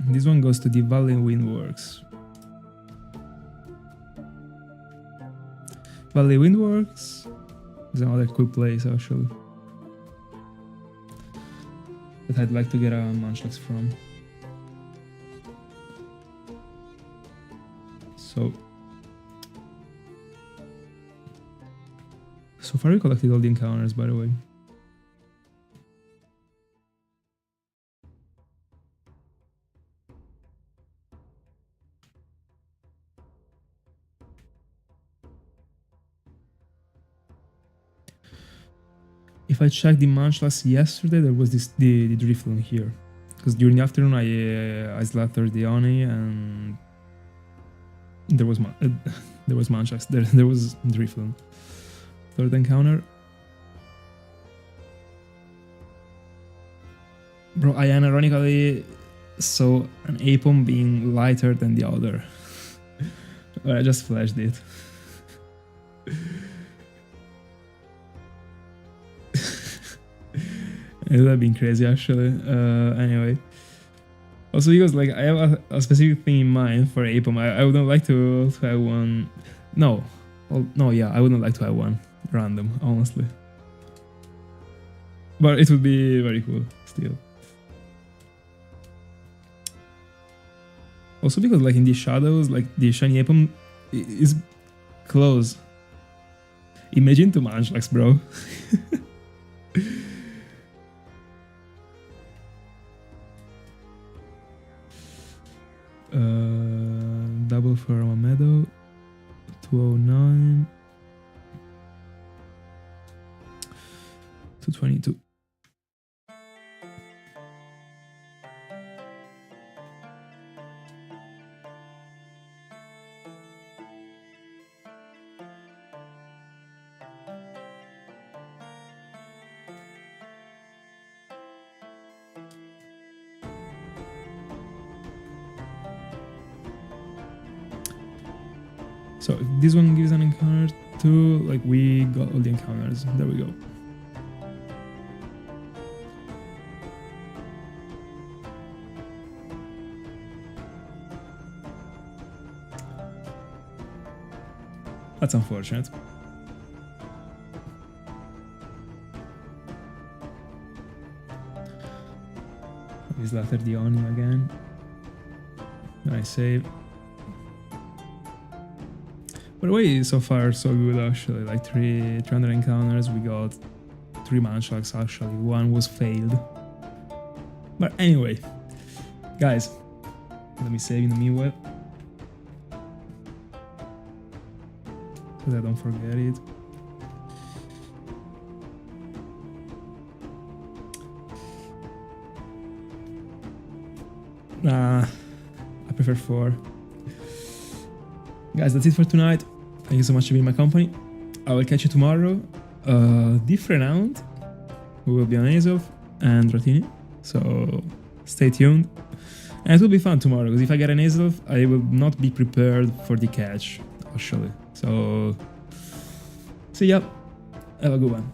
This one goes to the Valley Windworks. Valley Windworks is another cool place actually that I'd like to get a Munchlax from. So far we collected all the encounters, by the way. If I checked the Munchlax yesterday, there was the Drifloon here. Because during the afternoon I slaughtered the Oni and there was Munchlax. There was Drifloon. Third encounter. Bro, I unironically saw an Apom being lighter than the other. But I just flashed it. It would have been crazy actually. Anyway. Also because like I have a specific thing in mind for Apom. I wouldn't like to have one. No. No, yeah, I wouldn't like to have one random, honestly. But it would be very cool still. Also because like in the shadows, like the shiny Apom is close. Imagine two Munchlax, bro. Double for a Meadow. 209. 222. So if this one gives an encounter too, like we got all the encounters. There we go. That's unfortunate. Is later the Oni again. Nice save. By the way, so far so good actually. Like 300 encounters, we got 3 Munchlax actually. One was failed. But anyway, guys, let me save in the meanwhile. So that I don't forget it. Nah, I prefer 4. Guys, that's it for tonight. Thank you so much for being my company. I will catch you tomorrow. Different round. We will be on Azelf and Dratini. So stay tuned. And it will be fun tomorrow, because if I get an Azelf, I will not be prepared for the catch, actually. So see ya. Have a good one.